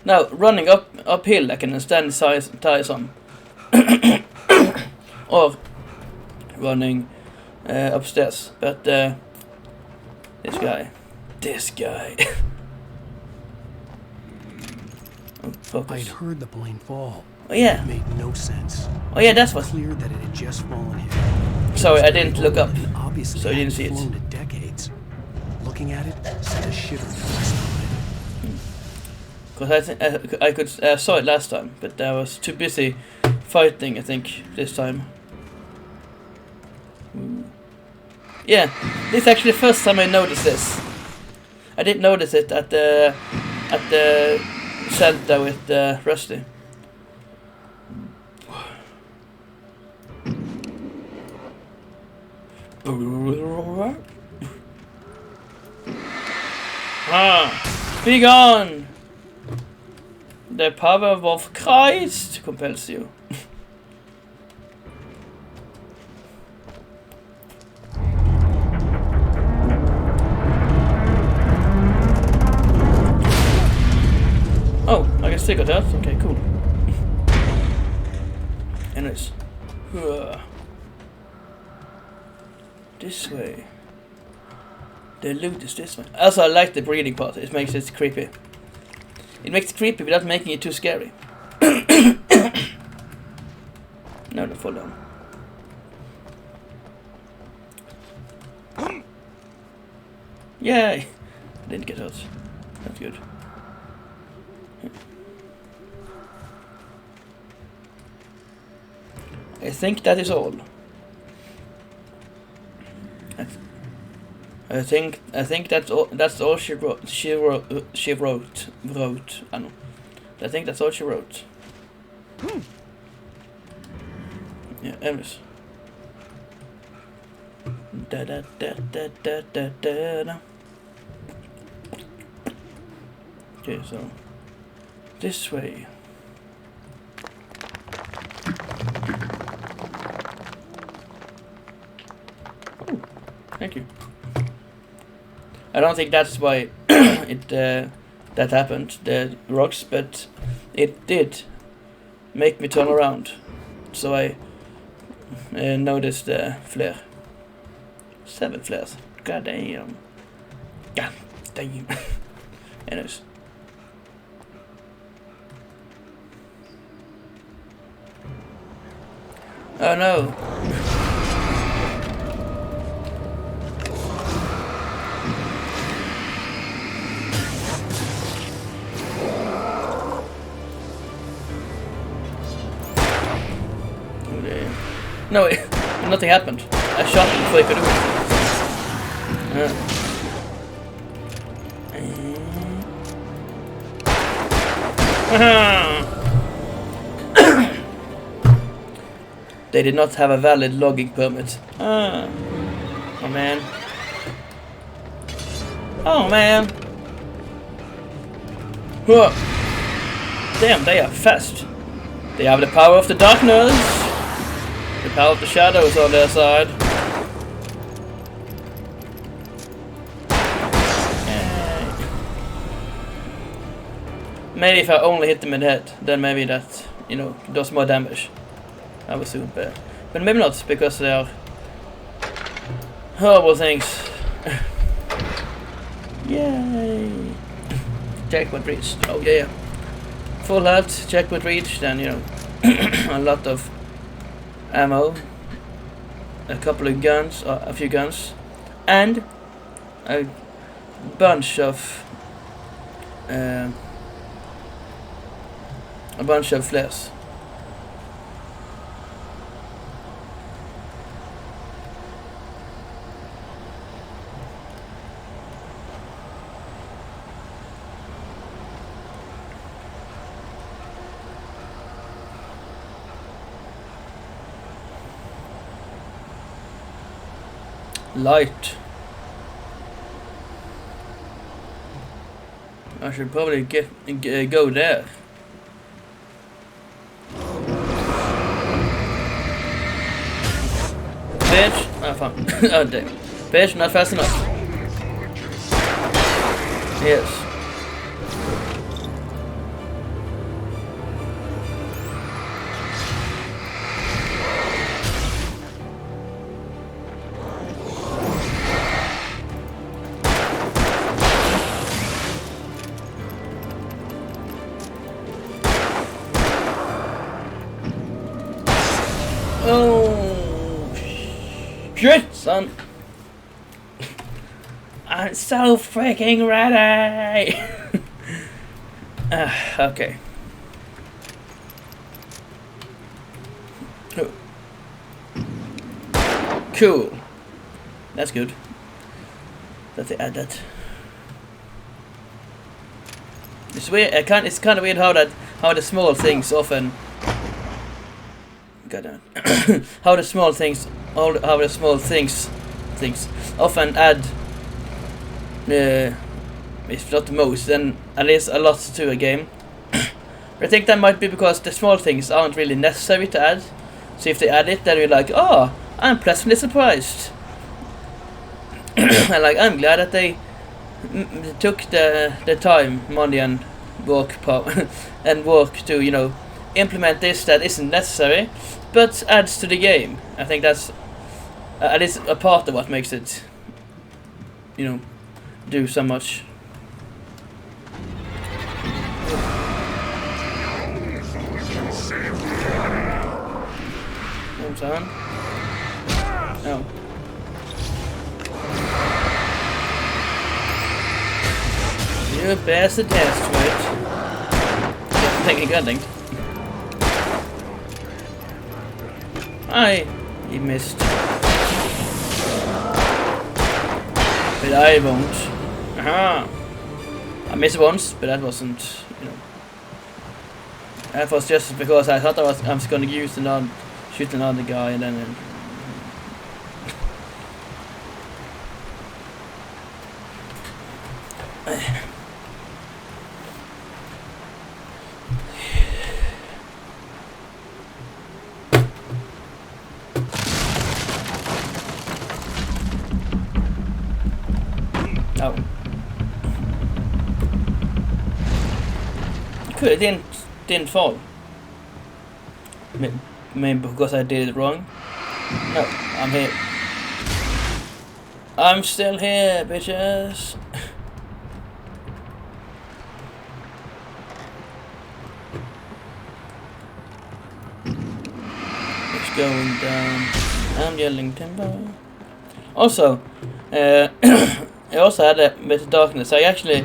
Now, running uphill, I can understand tiresome. Or running upstairs, but this guy. Oh, I'd heard the plane fall. Oh yeah. It made no sense. Oh yeah, that's what. Clear that it had just fallen here. Sorry, I didn't look up, Obviously so I didn't see it. flown to decades. Looking at it sent a shiver down my spine. Because I could saw it last time, but I was too busy fighting, I think, this time. Yeah, this is actually the first time I noticed this. I didn't notice it at the center with Rusty. Be gone! The power of Christ compels you. Oh, I can still got that. Okay, cool. Anyways. This way. The loot is this way. Also, I like the breathing part. It makes it creepy. It makes it creepy without making it too scary. No, don't fall down. Yay! I didn't get hurt. That's good. I think that is all. I think that's all. That's all she wrote. I know. I think that's all she wrote. Yeah, anyways. Da da da da da da da. Okay, so this way. Ooh, thank you. I don't think that's why it that happened, the rocks, but it did make me turn around. So I noticed the flare. 7 flares. God damn. God damn. Anyways. Oh no. No, nothing happened. I shot him before he could do it. They did not have a valid logging permit. Oh man. Oh man. Whoa. Damn, they are fast. They have the power of the darkness. The power of the shadows on their side. Maybe if I only hit them in the head, then maybe that, you know, does more damage. I would assume, but maybe not, because they are horrible things. Yay! Checkpoint reached. Oh yeah. Full health, checkpoint reached, and you know, a lot of ammo, a couple of guns, or a few guns, and a bunch of flares. Light. I should probably go there. Bitch. Oh fuck. Oh damn. Bitch, not fast enough. Yes. Shit, son. I'm so freaking ready. Okay. Oh. Cool. That's good. Let's add that. It's weird. It's kind of weird how the small things often. How the small things often add, if not the most, then at least a lot to a game. But I think that might be because the small things aren't really necessary to add. So if they add it, then you're like, oh, I'm pleasantly surprised. And like, I'm glad that they took the time, money, and work to, you know, implement this that isn't necessary, but adds to the game. I think that's at least a part of what makes it, you know, do so much. What's on? Oh. You passed the test, right? I think he got linked. He missed. But I won't. Aha! I missed once, but that wasn't, you know. That was just because I thought I was gonna use another, shoot another guy, and then. Oh. Cool, it didn't fall. Maybe because I did it wrong. No, I'm here. I'm still here, bitches. It's going down. I'm yelling timber. Also, I also had a bit of darkness. I actually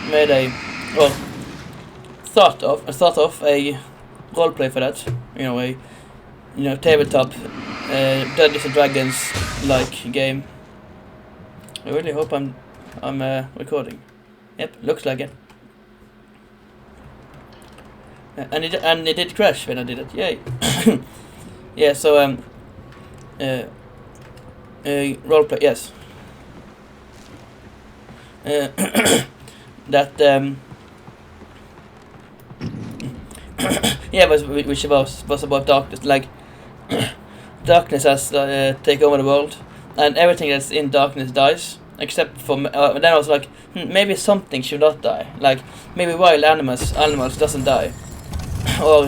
made thought of a roleplay for that. You know, tabletop Dungeons and Dragons like game. I really hope I'm recording. Yep, looks like it. And it did crash when I did it. Yay! Yeah. So roleplay. Yes. That yeah, which was about darkness. Like darkness has taken over the world, and everything that's in darkness dies, except for. Then I was like, maybe something should not die. Like maybe wild animals doesn't die, or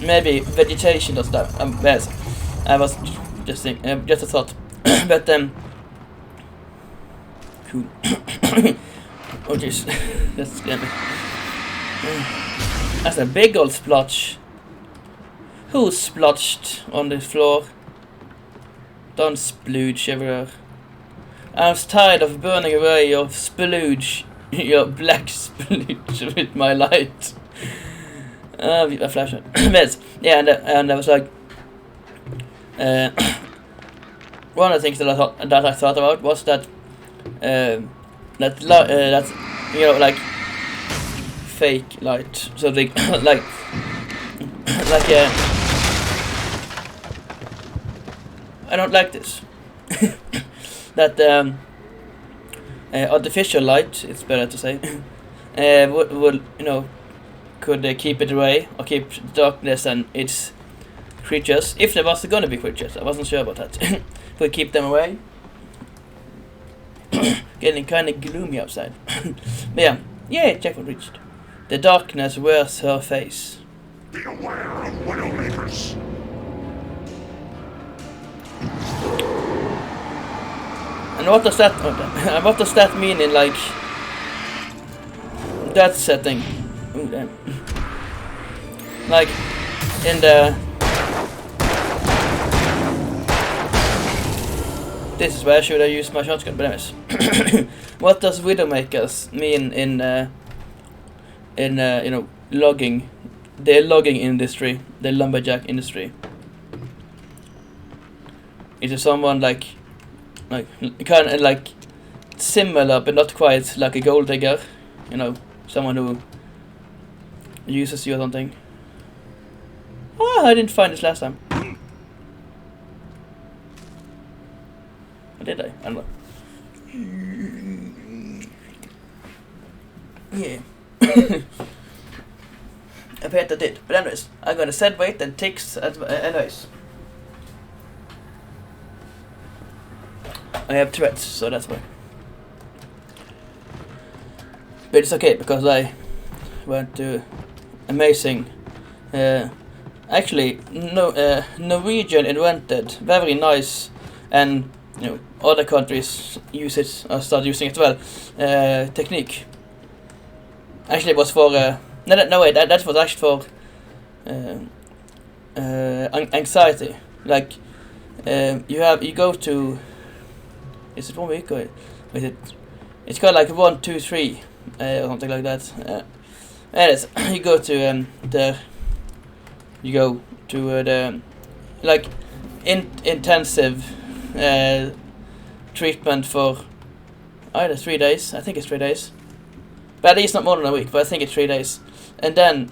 maybe vegetation doesn't die. Yes, I was just thinking, just a thought, but cool. Oh jeez, that scared me. That's a big old splotch. Who splotched on the floor? Don't splooge everywhere. I'm tired of burning away your splooge, your black splooge with my light. A flashlight. Yes, yeah, and I was like, one of the things that I thought about was that that's like fake light, so they like I don't like this. That artificial light, it's better to say, would could keep it away or keep darkness and its creatures, if there was gonna be creatures. I wasn't sure about that. Would keep them away. Getting kind of gloomy outside. But yeah, checkpoint reached. The darkness wears her face. Be aware of Widowmakers. And what does that? What does that mean in like that setting? Ooh, damn. Like in the. This is where should I use my shotgun? But anyways, what does Widowmakers mean in logging, the logging industry, the lumberjack industry? Is it someone like kind of like similar but not quite like a gold digger? Someone who uses you or something. Oh, I didn't find this last time. Did I? I don't know. Yeah. I bet I did. But anyways, I'm gonna set weight and ticks anyways. I have Tourette's, so that's why. But it's okay because I went to amazing. Actually, Norwegian invented very nice, and other countries use it or start using it as well. Technique. Actually, it was for that was actually for anxiety. Like you go to. Is it 1 week or is it? It's called like 1, 2, 3 or something like that. Anyways, you go to the. You go to the like intensive. Treatment for either 3 days. I think it's 3 days, but at least not more than a week. But I think it's 3 days, and then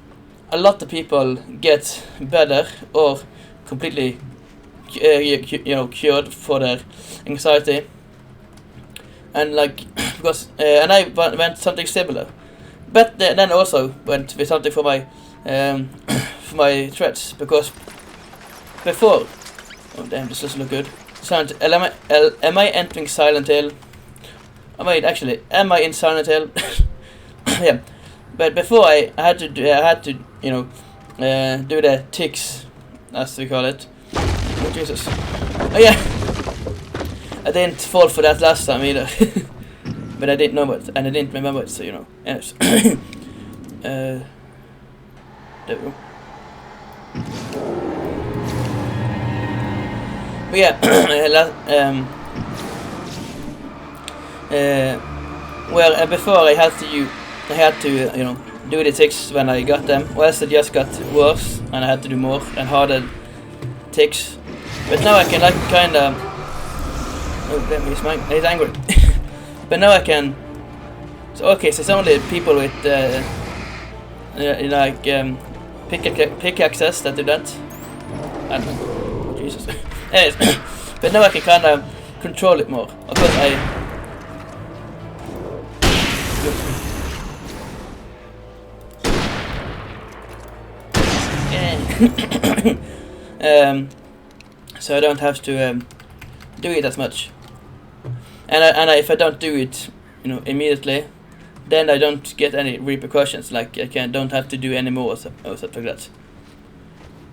a lot of people get better or completely, cured for their anxiety. And like because and I went something similar, but then also went with something for my for my threats because before. Oh damn! This doesn't look good. Am I entering Silent Hill? Am I in Silent Hill? Yeah, but before I had to do the ticks, as we call it. Oh Jesus! Oh yeah, I didn't fall for that last time either, but I didn't know it and I didn't remember it, so Yes. There we go. But yeah, well, before I had to do the ticks when I got them, or else it just got worse, and I had to do more and harder ticks. But now I can like kinda... Oh damn, he's angry. But now I can... So okay, so it's only people with like pickaxes that do that. I don't know. Jesus. Anyways, but now I can kinda control it more. Of course so I don't have to do it as much. And if I don't do it, immediately, then I don't get any repercussions. Like I don't have to do any more or stuff like that.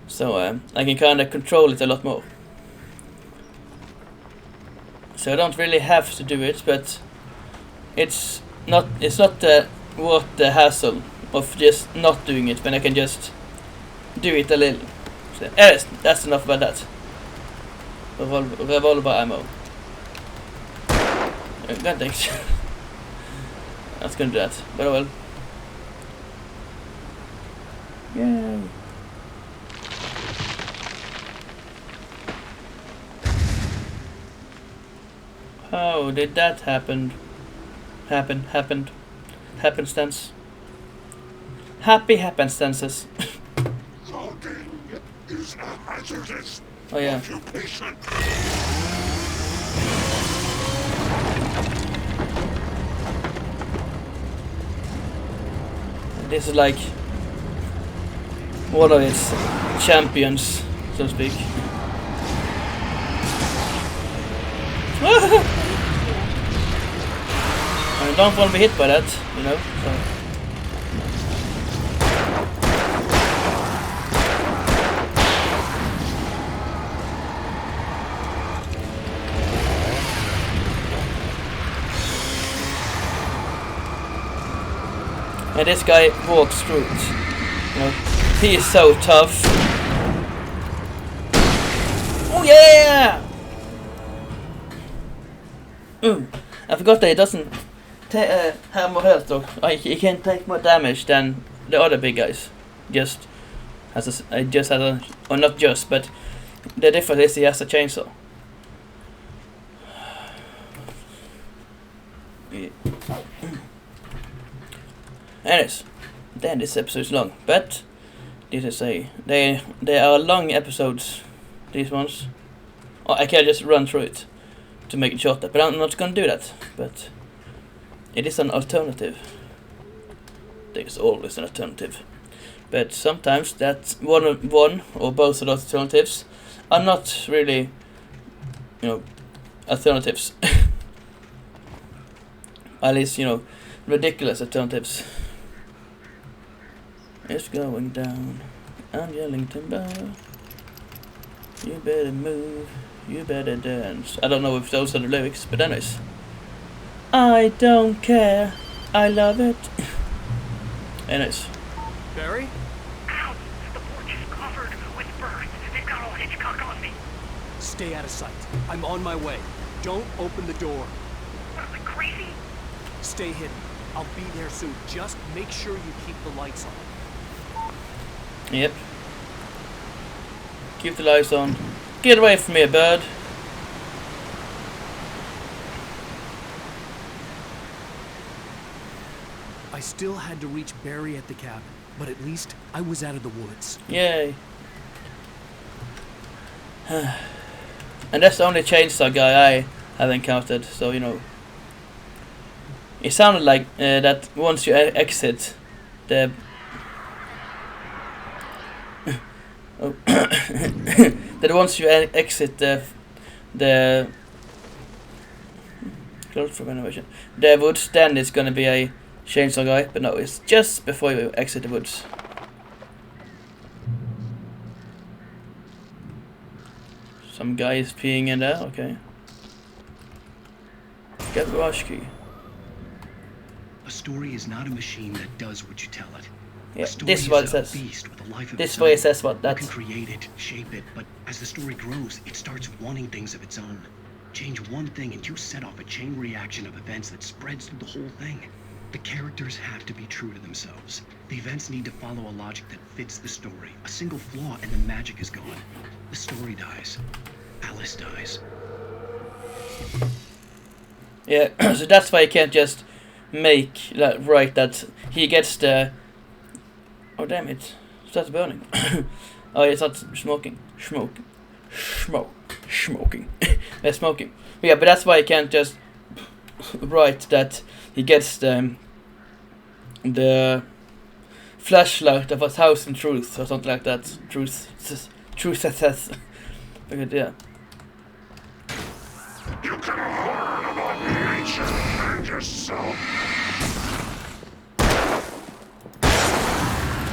So I can kind of control it a lot more. So I don't really have to do it, but it's not worth the hassle of just not doing it when I can just do it a little. So, anyways, that's enough about that. Revolver ammo. God thanks. That's gonna do that, but oh well. Yay. How did that happen? Happened. Happenstance. Happy happenstances. Logging is a hazardous occupation. This is like one of its champions, so to speak. I don't want to be hit by that, So. And this guy walks through it. He is so tough. Oh yeah! I forgot that he doesn't have more health, though. He can take more damage than the other big guys. But the difference is he has a chainsaw. Yeah. Anyways, then this episode is long, but this is they are long episodes, these ones. Or I can just run through it to make it shorter, but I'm not gonna do that. But it is an alternative. There's always an alternative, but sometimes that one or both of those alternatives are not really, alternatives. At least ridiculous alternatives. It's going down. I'm yelling timber. You better move. You better dance. I don't know if those are the lyrics, but anyways. I don't care. I love it. Anyways. Barry? Ow! The porch is covered with birds. They've got all Hitchcock on me. Stay out of sight. I'm on my way. Don't open the door. What, am I crazy? Stay hidden. I'll be there soon. Just make sure you keep the lights on. Yep. Keep the lights on. Get away from me, bird. I still had to reach Barry at the cabin, but at least I was out of the woods. Yay. And that's the only chainsaw guy I have encountered, so it sounded like that once you exit the... that once you exit the close for renovation, the woods, then it's gonna be a chainsaw guy, but no, it's just before you exit the woods. Some guy is peeing in there, okay. Get the garage key. A story is not a machine that does what you tell it. Yeah, this is what it says. This way it says what that. You can create it, shape it, but as the story grows, it starts wanting things of its own. Change one thing and you set off a chain reaction of events that spreads through the whole thing. The characters have to be true to themselves. The events need to follow a logic that fits the story. A single flaw and the magic is gone. the story dies. Alice dies. Yeah, so that's why you can't just make right that he gets the. Oh damn it! It starts burning. Oh, it starts smoking. Smoking. Smoking. Yeah, but that's why you can't just write that he gets the flashlight of 1,000 truths or something like that. Truth. Okay, yeah. You can learn about nature and yourself.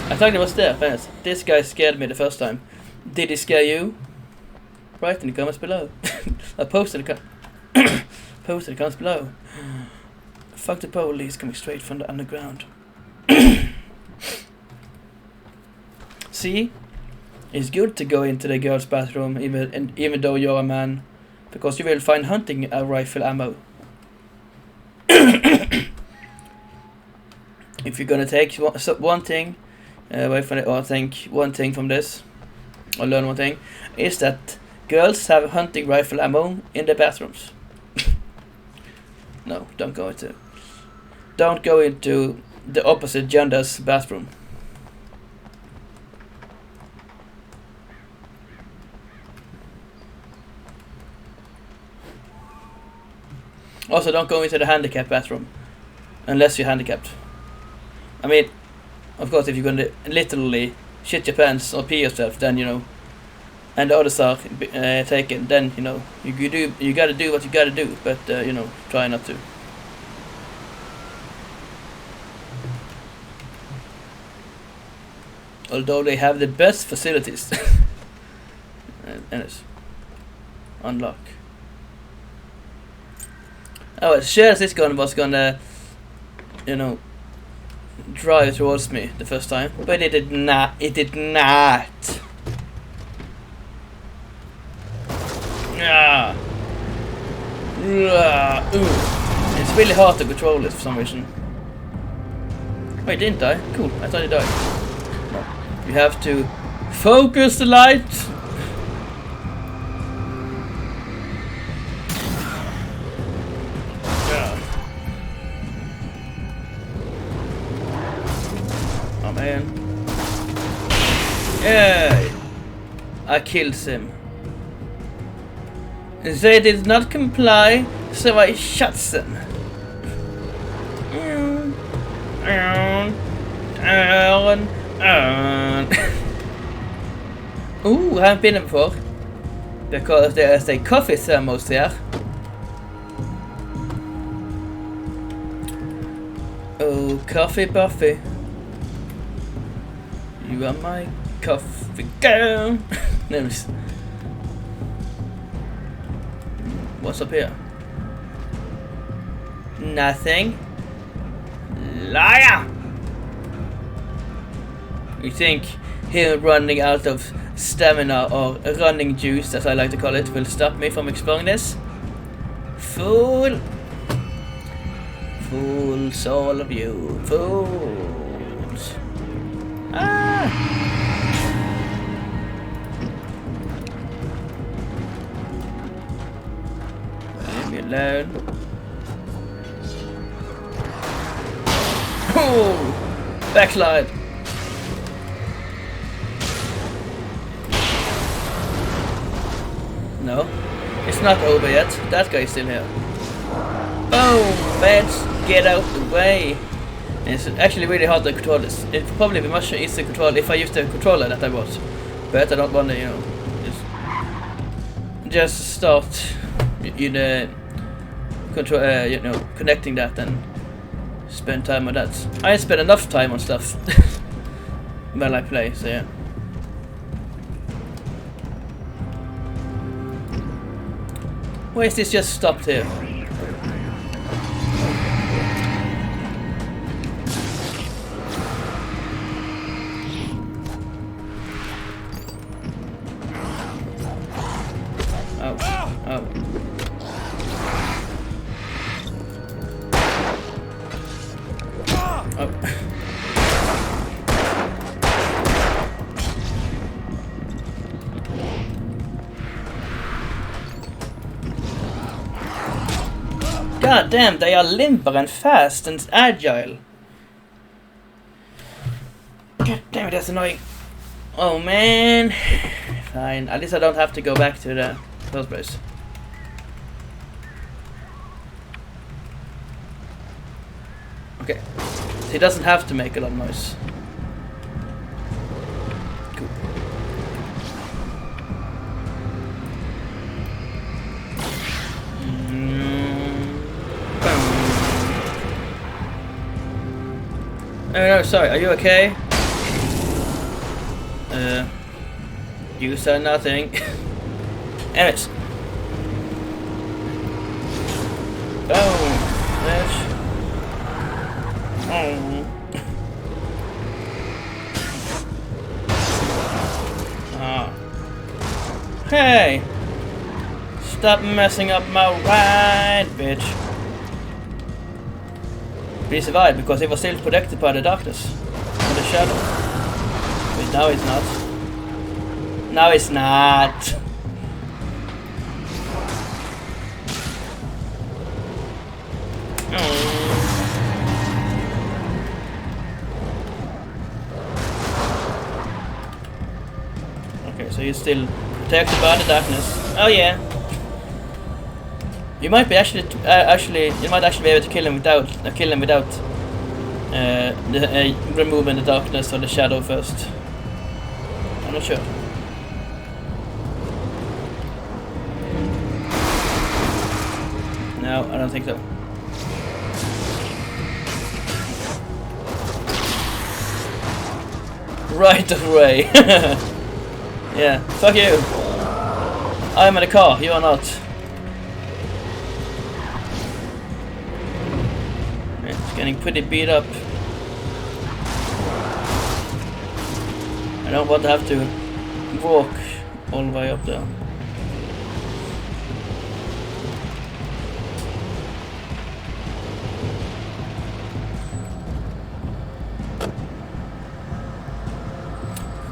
I thought it was there, fans. This guy scared me the first time. Did he scare you? Write in the comments below. I posted the comments below. Fuck the police coming straight from the underground. See? It's good to go into the girls' bathroom even though you're a man. Because you will find hunting rifle ammo. If you're gonna take one thing away from it, or think one thing from this, or learn one thing, is that girls have hunting rifle ammo in their bathrooms. No, don't go into the opposite gender's bathroom. Also, don't go into the handicapped bathroom unless you're handicapped. I mean, of course, if you're going to literally shit your pants or pee yourself, then, you know, and the others are taken, then, you know, you gotta do what you gotta do, but, you know, try not to. Although they have the best facilities. And it's unlock. Oh, it shares this gun was gonna, you know, drive towards me the first time, but it did not. It did not. Ah. It's really hard to control it for some reason. Wait, didn't I? Cool. I thought it died. No. You have to focus the light. Yeah, I killed him. They did not comply, so I shot them. Ooh, I haven't been there before. Because there's a coffee thermos here. Oh, coffee buffy. You are my coffee girl. What's up here? Nothing. Liar! You think him running out of stamina, or running juice as I like to call it, will stop me from exploring this? Fool! Fools, all of you. Fools. Ah! Leave me alone. Oh! Backslide. No, it's not over yet. That guy's still here. Boom! Let's get out the way. And it's actually really hard to control this. It would probably be much easier to control if I used the controller that I bought. But I don't want to, you know, just start, you know, control, you know, connecting that and spend time on that. I spend enough time on stuff when I play, so yeah. Why is this just stopped here? Oh, oh. Oh. God damn, they are limber and fast and agile. God damn it, that's annoying. Oh man. Fine, at least I don't have to go back to the first place. Okay, so he doesn't have to make a lot of noise. Cool. Oh no, sorry, are you okay? You said nothing. Anyways. Oh, bitch. Oh. Ah. Hey! Stop messing up my ride, bitch. But he survived because he was still protected by the darkness and the shadow. Wait, now he's not. No, it's not. Okay, so he's still protected by the darkness. Oh yeah. You might be you might actually be able to kill him without removing the darkness or the shadow first. I'm not sure. No, I don't think so. Right away. Yeah, fuck you. I'm in a car, you are not. It's getting pretty beat up. I don't want to have to walk all the way up there.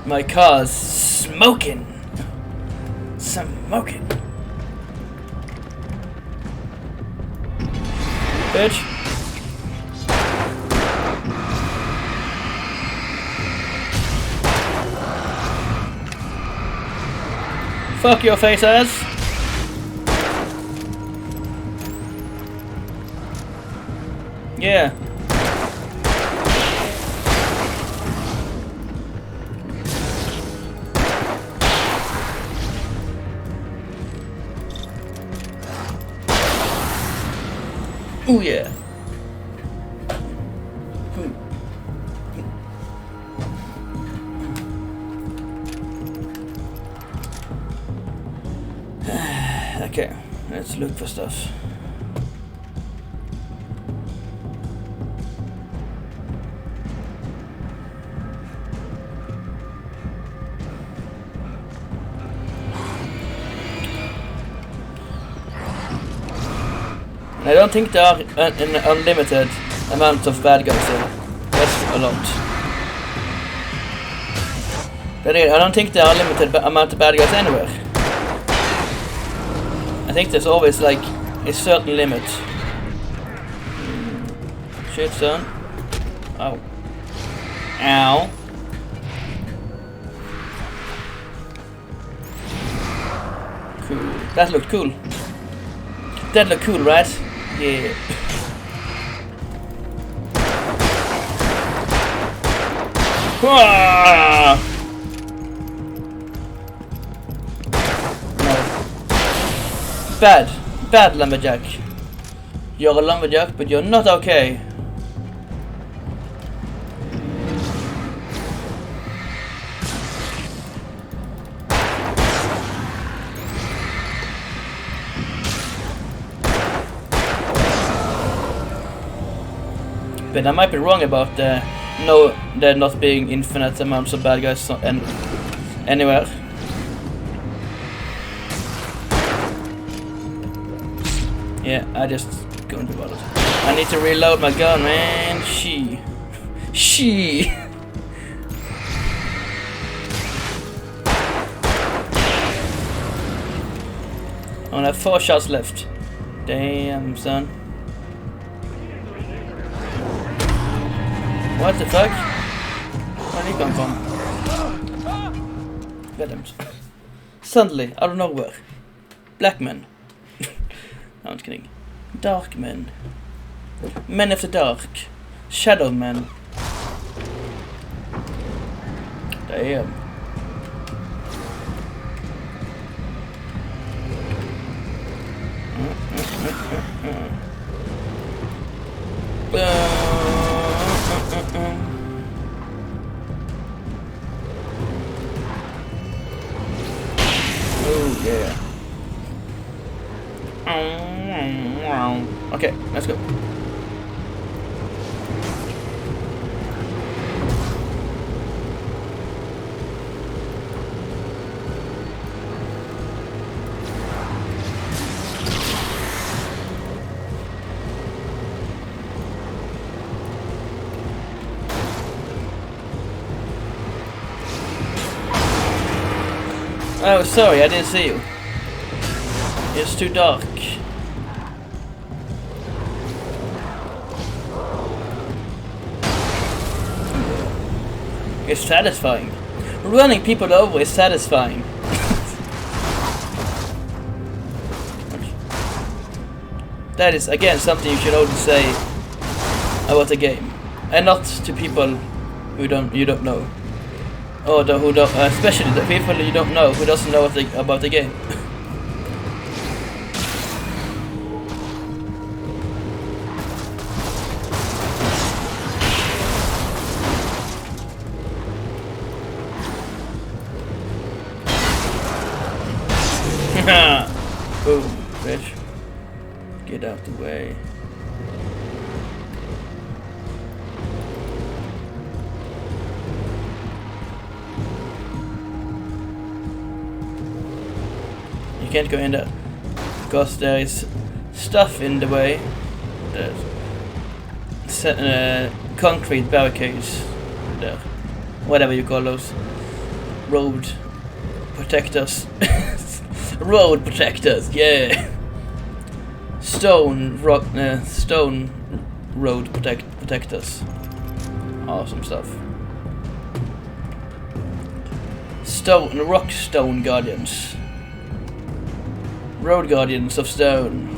My car's smoking. Smoking. Bitch. Fuck your face ass. Yeah. Oh yeah. Okay, let's look for stuff. I don't think there are an unlimited amount of bad guys here. That's a lot. But I don't think there are unlimited amount of bad guys anywhere. I think there's always like a certain limit. Shit, son. Ow. Ow. Cool. That looked cool. That looked cool, right? Yeah. No. Bad lumberjack. You're a lumberjack, but you're not okay. But I might be wrong about there not being infinite amounts of bad guys anywhere. Yeah, I just couldn't be bothered. I need to reload my gun, man. She. I only have 4 shots left. Damn, son. What the fuck? Where did he come from? Goddamn. Suddenly, out of nowhere. Black men. No, I'm just kidding. Dark men. Men of the dark. Shadow men. Damn. Oh yeah. Okay, let's go. Oh, sorry, I didn't see you. It's too dark. It's satisfying. Running people over is satisfying. That is, again, something you should only say about the game. And not to people who you don't know. Or who don't, especially the people you don't know who doesn't know about the game. Boom, bitch. Get out the way. You can't go in there because there is stuff in the way. There's concrete barricades there, whatever you call those. Road protectors. Road protectors, yeah. Stone road protectors. Awesome stuff. Rock stone guardians. Road guardians of stone.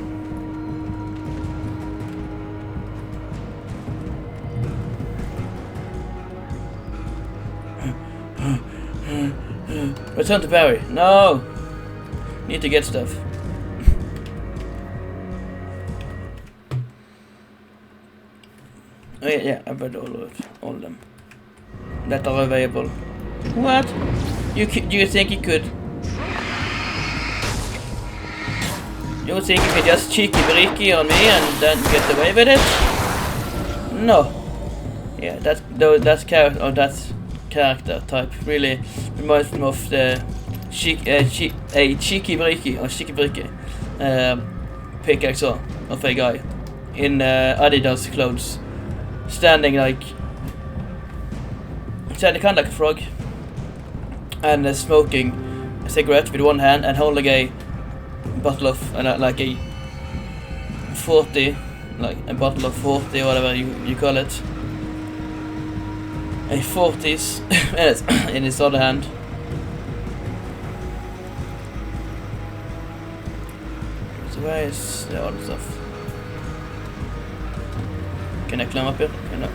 Return to Barry. No. Need to get stuff. Oh, yeah, I've read all of them that are available. What? Do you think you could? You think you could just cheeky breaky on me and then get away with it? No. Yeah, that's character type really reminds me of the cheeky breaky pickaxe of a guy in Adidas clothes, standing kind of like a frog, and smoking a cigarette with one hand and holding a bottle of like a 40, like a bottle of 40 or whatever you call it, a 40s in his other hand. So where is the other stuff? Can I climb up here? No.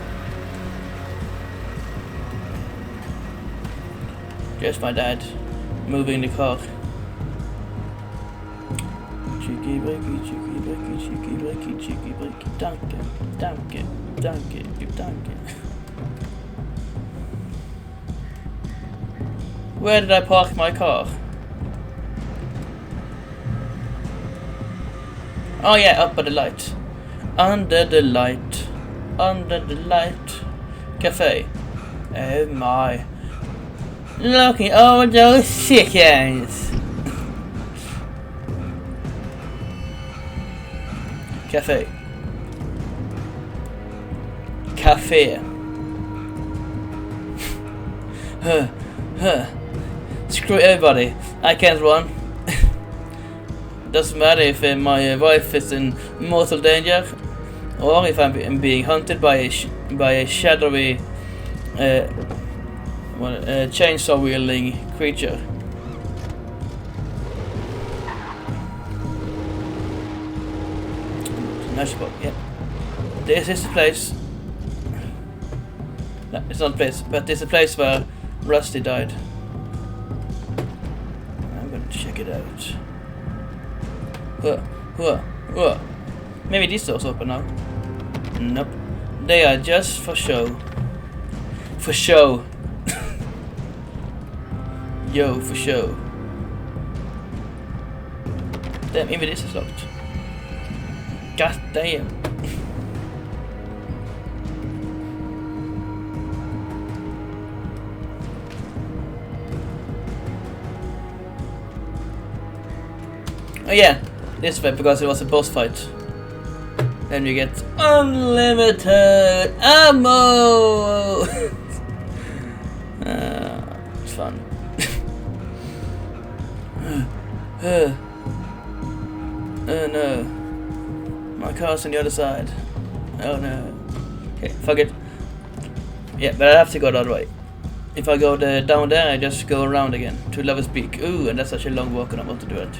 Just my dad moving the car. Cheeky breaky, cheeky breaky, cheeky breaky, cheeky breaky, danke, danke, danke, danke. Where did I park my car? Oh yeah, up by the light. Under the light. Under the light. Cafe. Oh my. Look at all those chickens. Cafe. Cafe. Screw everybody. I can't run. Doesn't matter if my wife is in mortal danger or if I'm being hunted by a shadowy chainsaw wielding creature. Nice spot, yeah. This is the place. No, it's not a place, but it's a place where Rusty died. I'm gonna check it out. Maybe these doors open now. Nope. They are just for show. For show. Yo, for show. Damn, even this is locked. God damn. Oh yeah, this way because it was a boss fight. Then you get unlimited ammo! It's fun. Oh no. My car's on the other side. Oh no. Okay, fuck it. Yeah, but I have to go the other way. If I go down there, I just go around again to Lover's Peak. Ooh, and that's such a long walk and I want to do it.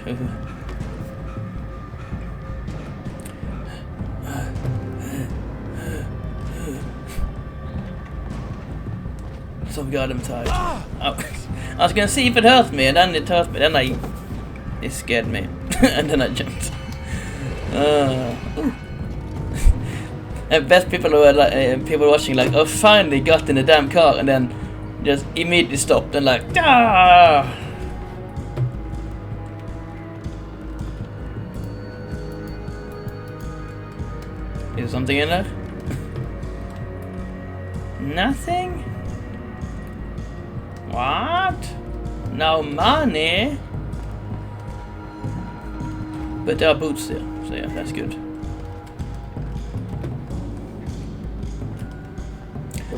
So god, I'm tired. Oh. I was gonna see if it hurt me, and then it hurt me. Then it scared me, and then I jumped. And best people who were like, people watching like, oh, finally got in the damn car, and then just immediately stopped and like, ah. Is there something in there? Nothing. What? No money? But there are boots there, so yeah, that's good.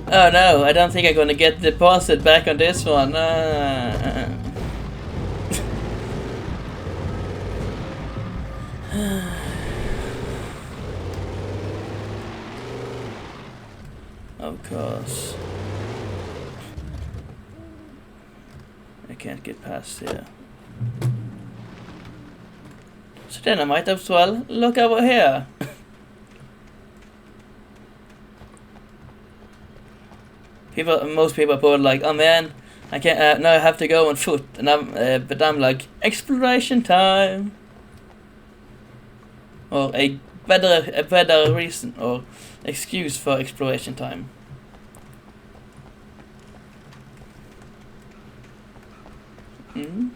Oh no, I don't think I'm gonna get the deposit back on this one. Of course. I can't get past here. So then I might as well look over here. Most people are probably like, oh man, I can't. Now I have to go on foot, and but I'm like, exploration time, or a better reason or excuse for exploration time. Mm-hmm.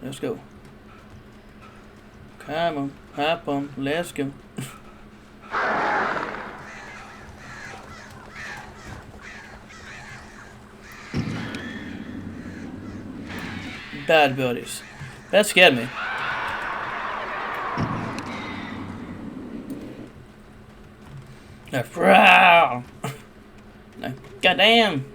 Let's go. Come on, hop on, let's go. Bad buddies. That scared me. No, goddamn.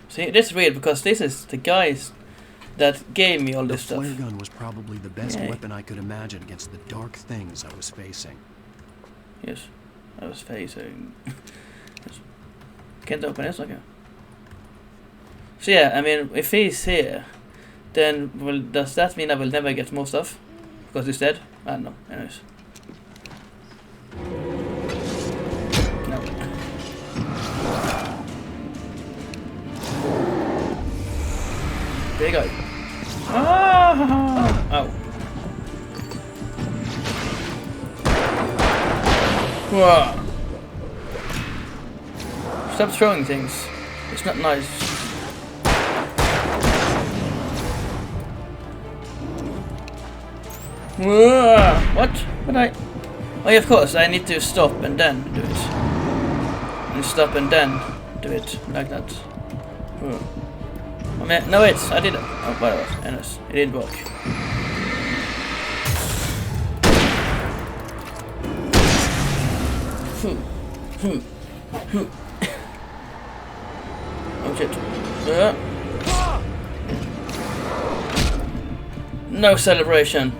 See, this is weird because this is the guys that gave me all this stuff. The flare gun was probably the best weapon I could imagine against the dark things I was facing. Yes, I was facing. Yes. Can't open this, okay. So yeah, I mean, if he's here, then well, does that mean I will never get more stuff? Because he's dead? I don't know, anyways. No. There you go. Ah! Oh. Whoa. Stop throwing things. It's not nice. What? But I... Oh yeah, of course, I need to stop and then do it. And stop and then do it like that. I mean, no wait, I did it. Oh, whatever. Anyways, it didn't work. Oh shit. No celebration.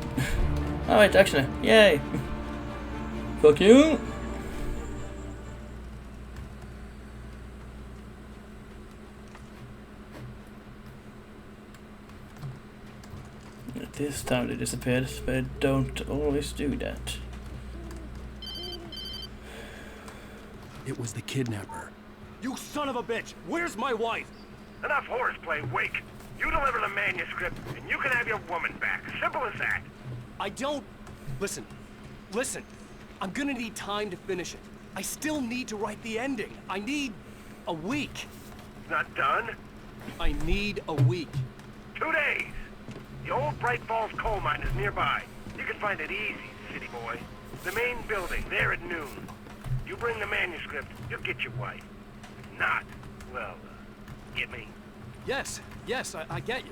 Oh wait, actually, yay. Fuck you. This time they disappeared, but I don't always do that. It was the kidnapper. You son of a bitch! Where's my wife? Enough horseplay, Wake. You deliver the manuscript, and you can have your woman back. Simple as that. I don't... Listen. I'm gonna need time to finish it. I still need to write the ending. I need a week. Not done? I need a week. 2 days. The old Bright Falls coal mine is nearby. You can find it easy, city boy. The main building, there at noon. You bring the manuscript, you'll get your wife. If not, well, get me? Yes, I get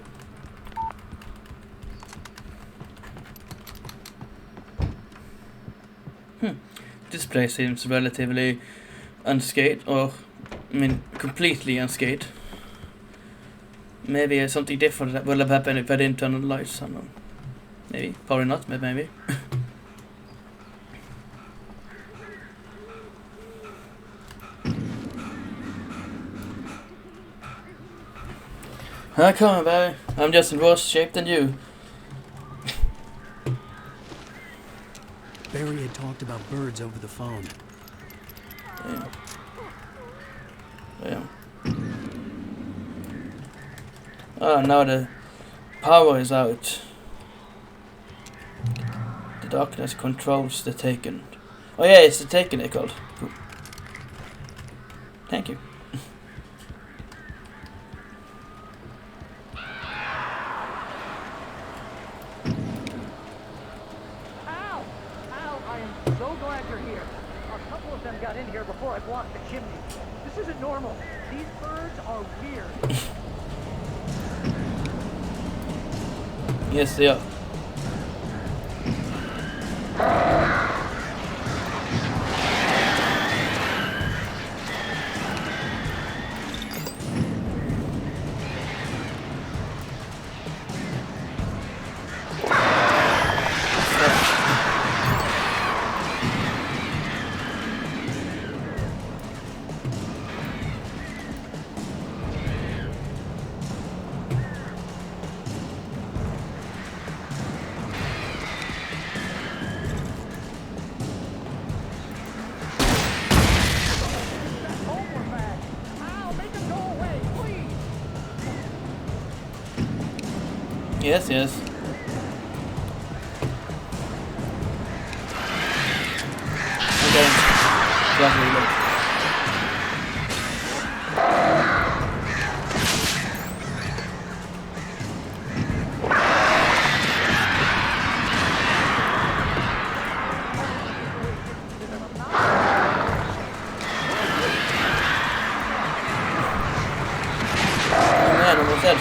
you. This place seems relatively unscathed, or, I mean, completely unscathed. Maybe something different that would have happened if I didn't turn on the lights. I don't know. Maybe, probably not, but maybe. Come on, baby. I'm just in worse shape than you. Barry had talked about birds over the phone. Yeah. Oh, now the power is out. The darkness controls the Taken. Oh yeah, it's the Taken they called. Cool. Thank you. So glad you're here. A couple of them got in here before I blocked the chimney. This isn't normal. These birds are weird. Yes, they are. Yes, yes. Okay. Lovely look. Oh man, almost dead.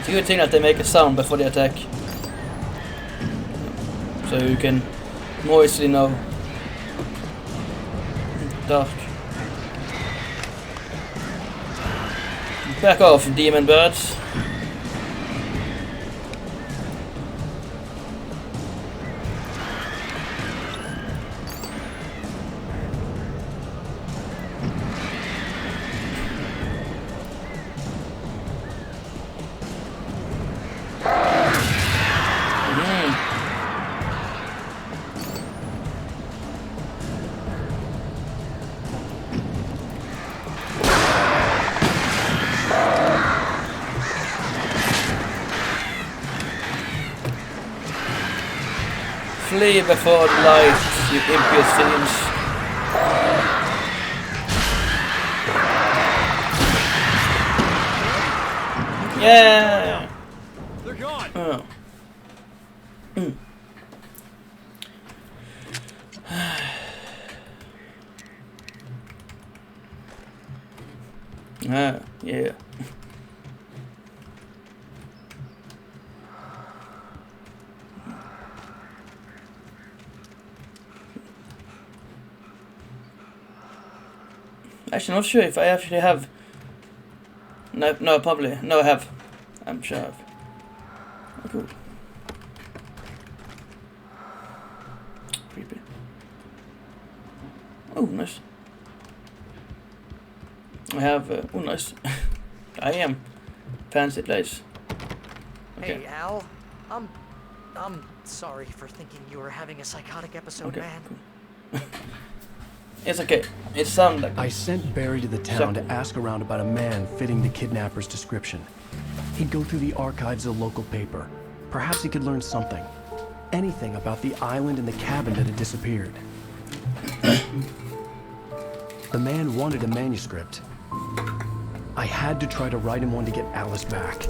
It's a good thing that they make a sound before they attack, so you can more easily know. Dark. Back off, demon birds. Flee before the light, you impious fiends. Yeah! They're gone! Oh. Yeah. Actually, not sure if I actually have. No, probably. No, I have. I'm sure I have. Oh, cool. Creepy. Oh, nice. I have. Oh, nice. I am. Fancy place. Okay. Hey, Al. I'm sorry for thinking you were having a psychotic episode, Okay, man. cool. It's okay. It sounds like. I sent Barry to the town to ask around about a man fitting the kidnapper's description. He'd go through the archives of the local paper. Perhaps he could learn something. Anything about the island and the cabin that had disappeared. The man wanted a manuscript. I had to try to write him one to get Alice back.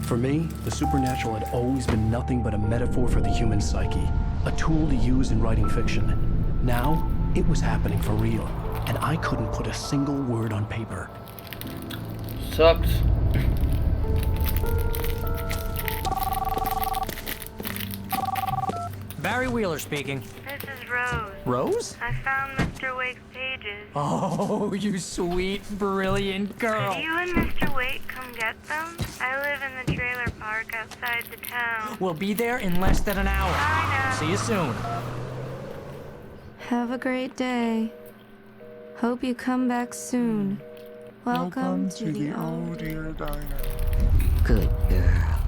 For me, the supernatural had always been nothing but a metaphor for the human psyche, a tool to use in writing fiction. Now, it was happening for real, and I couldn't put a single word on paper. Sucks. Barry Wheeler speaking. This is Rose. Rose? I found Mr. Wake's pages. Oh, you sweet, brilliant girl. Could you and Mr. Wake come get them? I live in the trailer park outside the town. We'll be there in less than an hour. I know. See you soon. Have a great day. Hope you come back soon. Welcome to the old dear diner. Good girl.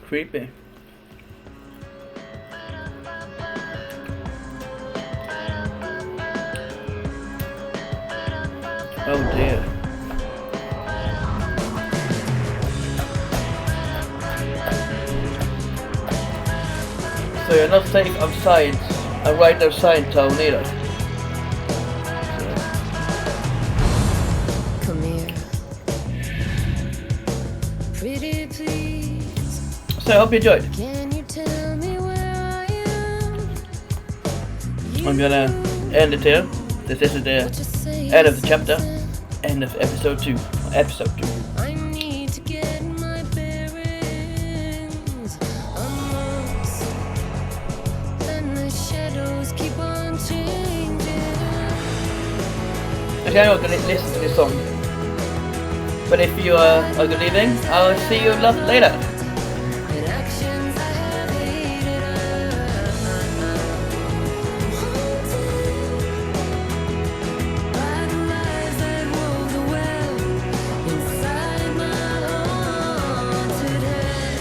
Creepy. Oh dear. So you're not safe outside and right outside town either. Come here. Pretty please. So I hope you enjoyed. Can you tell me where I am? I'm gonna end it here. This is the end of the chapter. End of episode 2. Episode 2. I need to get my bearings amongst, and the shadows keep on changing. Actually, I'm not gonna listen to this song. But if you are good evening, I'll see you later. And actions I have hated by the lies that wove the web inside my haunted head.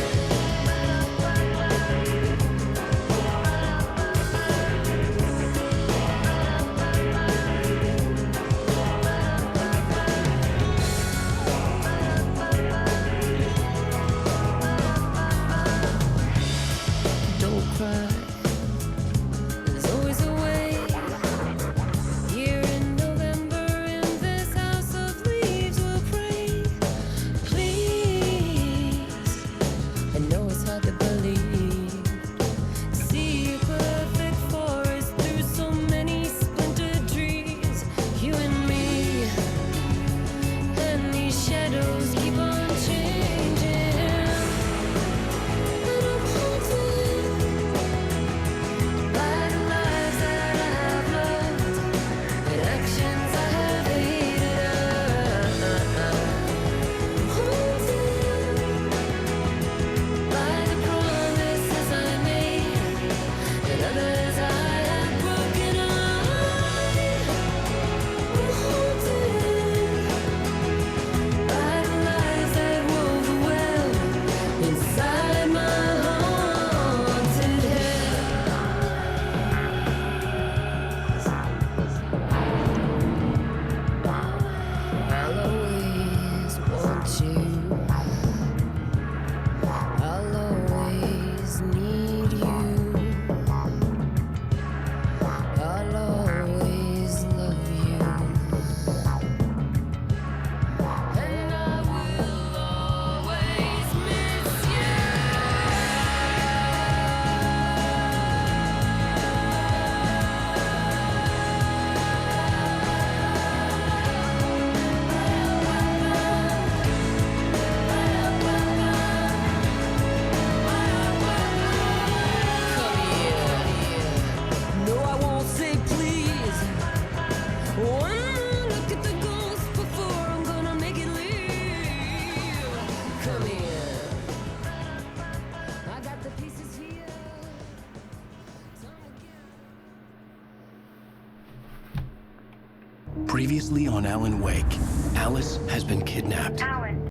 Previously on Alan Wake, Alice has been kidnapped. Alice.